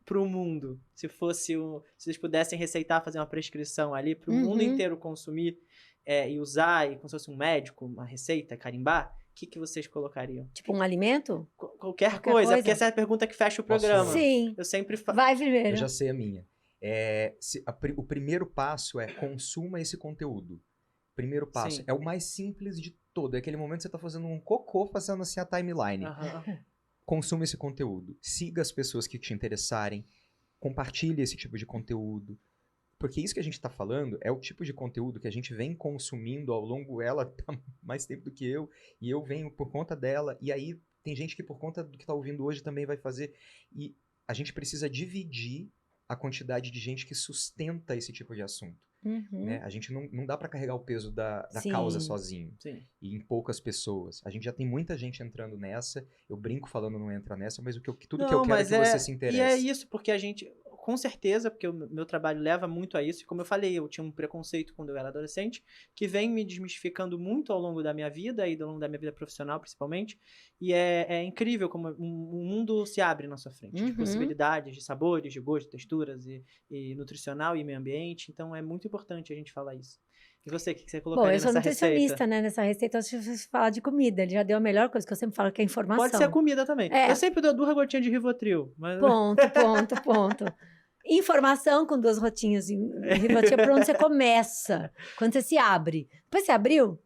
pro mundo? Se vocês pudessem receitar, fazer uma prescrição ali pro mundo inteiro consumir e usar, e como se fosse um médico, uma receita, carimbar, o que vocês colocariam? Tipo um alimento? Qualquer coisa, porque essa é a pergunta que fecha o programa. Sim. Eu sempre Vai primeiro. Eu já sei a minha. O primeiro passo é consuma esse conteúdo. Primeiro passo. Sim. É o mais simples de todo. É aquele momento que você tá fazendo um cocô, fazendo assim a timeline. Consuma esse conteúdo. Siga as pessoas que te interessarem. Compartilhe esse tipo de conteúdo. Porque isso que a gente tá falando é o tipo de conteúdo que a gente vem consumindo ao longo... Ela tá mais tempo do que eu. E eu venho por conta dela. E aí tem gente que por conta do que tá ouvindo hoje também vai fazer. E a gente precisa dividir a quantidade de gente que sustenta esse tipo de assunto. Né? A gente não dá para carregar o peso da causa sozinho. Sim. E em poucas pessoas. A gente já tem muita gente entrando nessa. Eu brinco falando não entra nessa, mas tudo que eu quero é que você se interesse. E é isso, porque a gente... Com certeza, porque o meu trabalho leva muito a isso. E como eu falei, eu tinha um preconceito quando eu era adolescente, que vem me desmistificando muito ao longo da minha vida, e ao longo da minha vida profissional, principalmente. E é incrível como o mundo se abre na sua frente. De possibilidades, de sabores, de gostos, texturas, e nutricional e meio ambiente. Então, é muito importante a gente falar isso. E você, o que você colocaria nessa receita? Bom, eu sou nutricionista, né? Nessa receita, eu acho que você falar de comida. Ele já deu a melhor coisa que eu sempre falo, que é informação. Pode ser a comida também. Eu sempre dou 2 gotinhas de Rivotril. Mas... Ponto. Informação com 2 rotinhas de Rivotril, por onde você começa. Quando você se abre. Depois você abriu,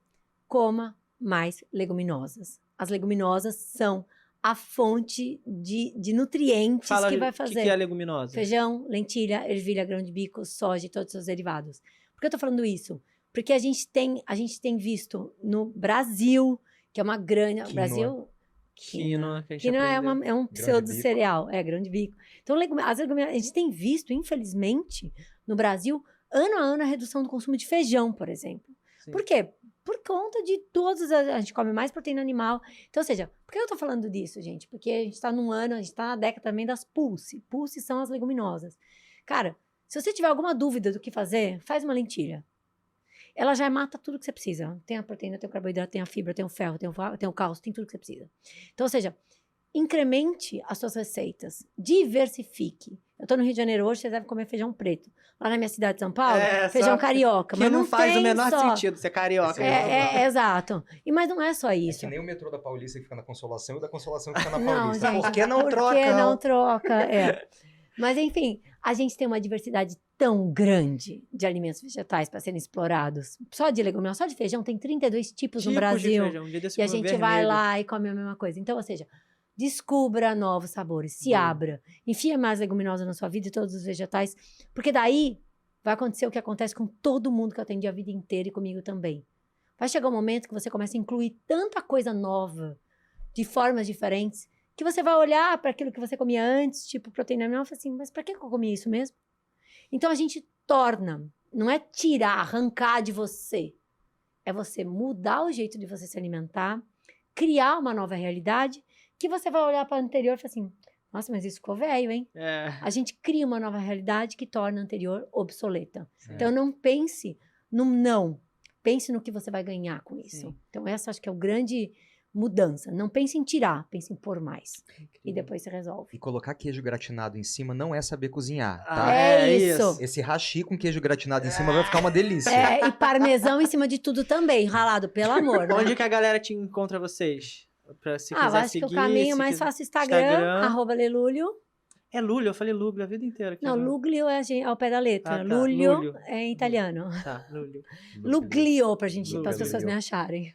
coma mais leguminosas. As leguminosas são a fonte de nutrientes que vai fazer. O que é leguminosa? Feijão, lentilha, ervilha, grão de bico, soja e todos os seus derivados. Por que eu tô falando isso? Porque a gente tem visto no Brasil, que é uma grande... Quinoa. Brasil... Quinoa é um pseudo-cereal. Grão de bico. Então, as leguminosas... A gente tem visto, infelizmente, no Brasil, ano a ano, a redução do consumo de feijão, por exemplo. Sim. Por quê? Por conta de todos... A gente come mais proteína animal. Então, ou seja, por que eu tô falando disso, gente? Porque a gente tá num ano, a gente tá na década também das pulse. Pulse são as leguminosas. Cara, se você tiver alguma dúvida do que fazer, faz uma lentilha. Ela já mata tudo que você precisa. Tem a proteína, tem o carboidrato, tem a fibra, tem o ferro, tem o cálcio, tem tudo que você precisa. Então, ou seja, incremente as suas receitas. Diversifique. Eu tô no Rio de Janeiro hoje, vocês devem comer feijão preto. Lá na minha cidade de São Paulo, feijão carioca. Que mas não faz o menor sentido ser carioca. Exato. Mas não é só isso. É que nem o metrô da Paulista que fica na Consolação e o da Consolação que fica na Não, Paulista. gente, Por que não troca? Por que não troca? Mas, enfim, a gente tem uma diversidade tão grande de alimentos vegetais para serem explorados. Só de leguminosas, só de feijão, tem 32 tipos no Brasil. De feijão. E a gente vai lá e come a mesma coisa. Então, ou seja, descubra novos sabores, se abra, enfia mais leguminosas na sua vida e todos os vegetais, porque daí vai acontecer o que acontece com todo mundo que eu atendi a vida inteira e comigo também. Vai chegar um momento que você começa a incluir tanta coisa nova, de formas diferentes, que você vai olhar para aquilo que você comia antes, tipo proteína animal, e fala assim, mas para que eu comia isso mesmo? Então a gente torna, não é tirar, arrancar de você, é você mudar o jeito de você se alimentar, criar uma nova realidade, que você vai olhar para o anterior e falar assim, nossa, mas isso ficou velho, hein? A gente cria uma nova realidade que torna a anterior obsoleta. Então não pense no não, pense no que você vai ganhar com isso. Então essa acho que é o grande mudança. Não pense em tirar, pense em pôr mais. E depois você resolve. E colocar queijo gratinado em cima não é saber cozinhar, Ah, tá? É isso. Esse hashi com queijo gratinado em cima vai ficar uma delícia. E parmesão em cima de tudo também, ralado, pelo amor, né? Onde que a galera te encontra vocês? Pra se eu quiser acho seguir. que o caminho se mais quiser- fácil é Instagram, @Lelúlio. É Lúlio, eu falei Lúlio a vida inteira. Aqui Não, agora. Luglio é ao pé da letra. Ah, tá. Lulio Lúlio. é em italiano. Tá, Lúlio. Luglio, para as Luglio. pessoas me acharem.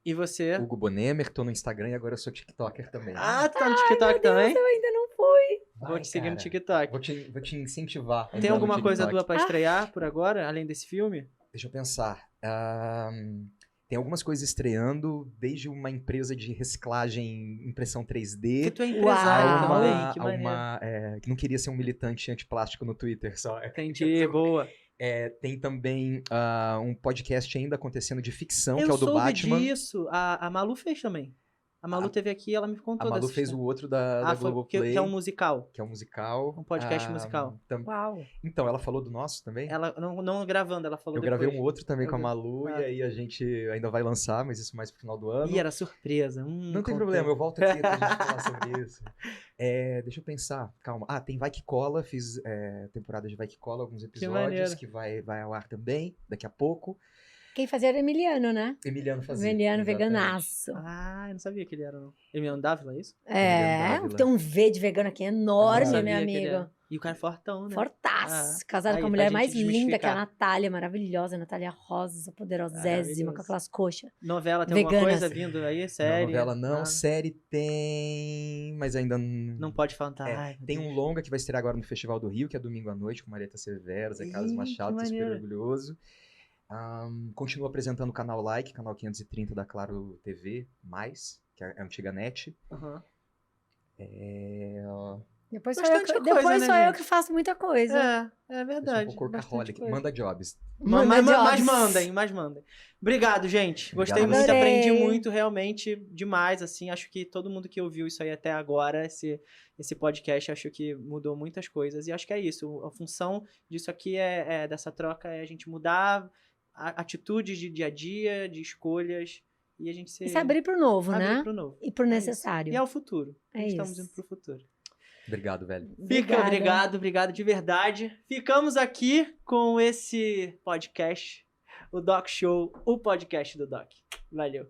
E você? Hugo Bonemer, tô no Instagram e agora eu sou TikToker também. Ah, tu tá no TikTok também? Eu ainda não fui. Vai, Vou te seguir no cara. TikTok. Vou te incentivar. a Tem entrar no alguma coisa TikTok. tua pra estrear por agora, além desse filme? Deixa eu pensar. Tem algumas coisas estreando, desde uma empresa de reciclagem impressão 3D. Que tu é Uau. empresário também, a que maneiro. uma que não queria ser um militante antiplástico no Twitter só. Entendi, boa. Tem também um podcast ainda acontecendo de ficção, Eu que é o do soube Batman. disso. A Malu fez também. A Malu teve aqui, ela me contou A Malu dessa fez história. o outro da foi- Globoplay, que é um musical. que é um musical. Um podcast musical. Uau. Então, ela falou do nosso também? Ela não gravando, ela falou Eu depois. gravei um outro também Eu com a vi. Malu, Ah. e aí a gente ainda vai lançar, mas isso mais pro final do ano. Ih, era surpresa. Não tem contei. problema, eu volto aqui pra gente falar sobre isso. Deixa eu pensar, calma. Tem Vai Que Cola, fiz temporada de Vai Que Cola, alguns maneiro. episódios que vai ao ar também, daqui a pouco. Quem fazia era Emiliano, né? Emiliano fazia. Emiliano exatamente. veganaço. Ah, eu não sabia que ele era, não. Ele me andava, é isso? Dávila. Tem um V de vegano aqui Eu não enorme, sabia meu que ele amigo. era. E o cara é fortão, né? Fortaço. Ah. Casado Aí, com a pra mulher gente mais linda, que é a desmistificar. Natália, maravilhosa. Natália Rosa, poderosésima, Maravilhoso. com aquelas coxas. Novela tem alguma Veganas. coisa vindo aí? Não, Série? novela não, Nada? série tem, mas ainda Não pode faltar. Ai, meu Tem Deus. um longa que vai estrear agora no Festival do Rio, que é domingo à noite, com Marieta Severo, Zé Carlos Ih, Machado, que tô super maneiro. orgulhoso. Continuo apresentando o canal Like, canal 530 da Claro TV+, que é a antiga NET. Aham. Depois sou Bastante eu, coisa, depois né, sou eu gente? que faço muita coisa. É Eu verdade. sou um bastante workaholic. coisa. Manda jobs. Mas jobs. mandem, mas mandem. Obrigado, gente. Gostei Obrigado. muito, Adorei. aprendi muito, realmente, demais, assim. Acho que todo mundo que ouviu isso aí até agora, esse podcast, acho que mudou muitas coisas. E acho que é isso. A função disso aqui, dessa troca, é a gente mudar atitudes de dia a dia, de escolhas, e a gente E se abrir pro novo, abrir né? pro novo. E pro É isso. necessário. E é o futuro. É Estamos isso. indo pro futuro. Obrigado, velho. Obrigado de verdade. Ficamos aqui com esse podcast, o Doc Show, o podcast do Doc. Valeu.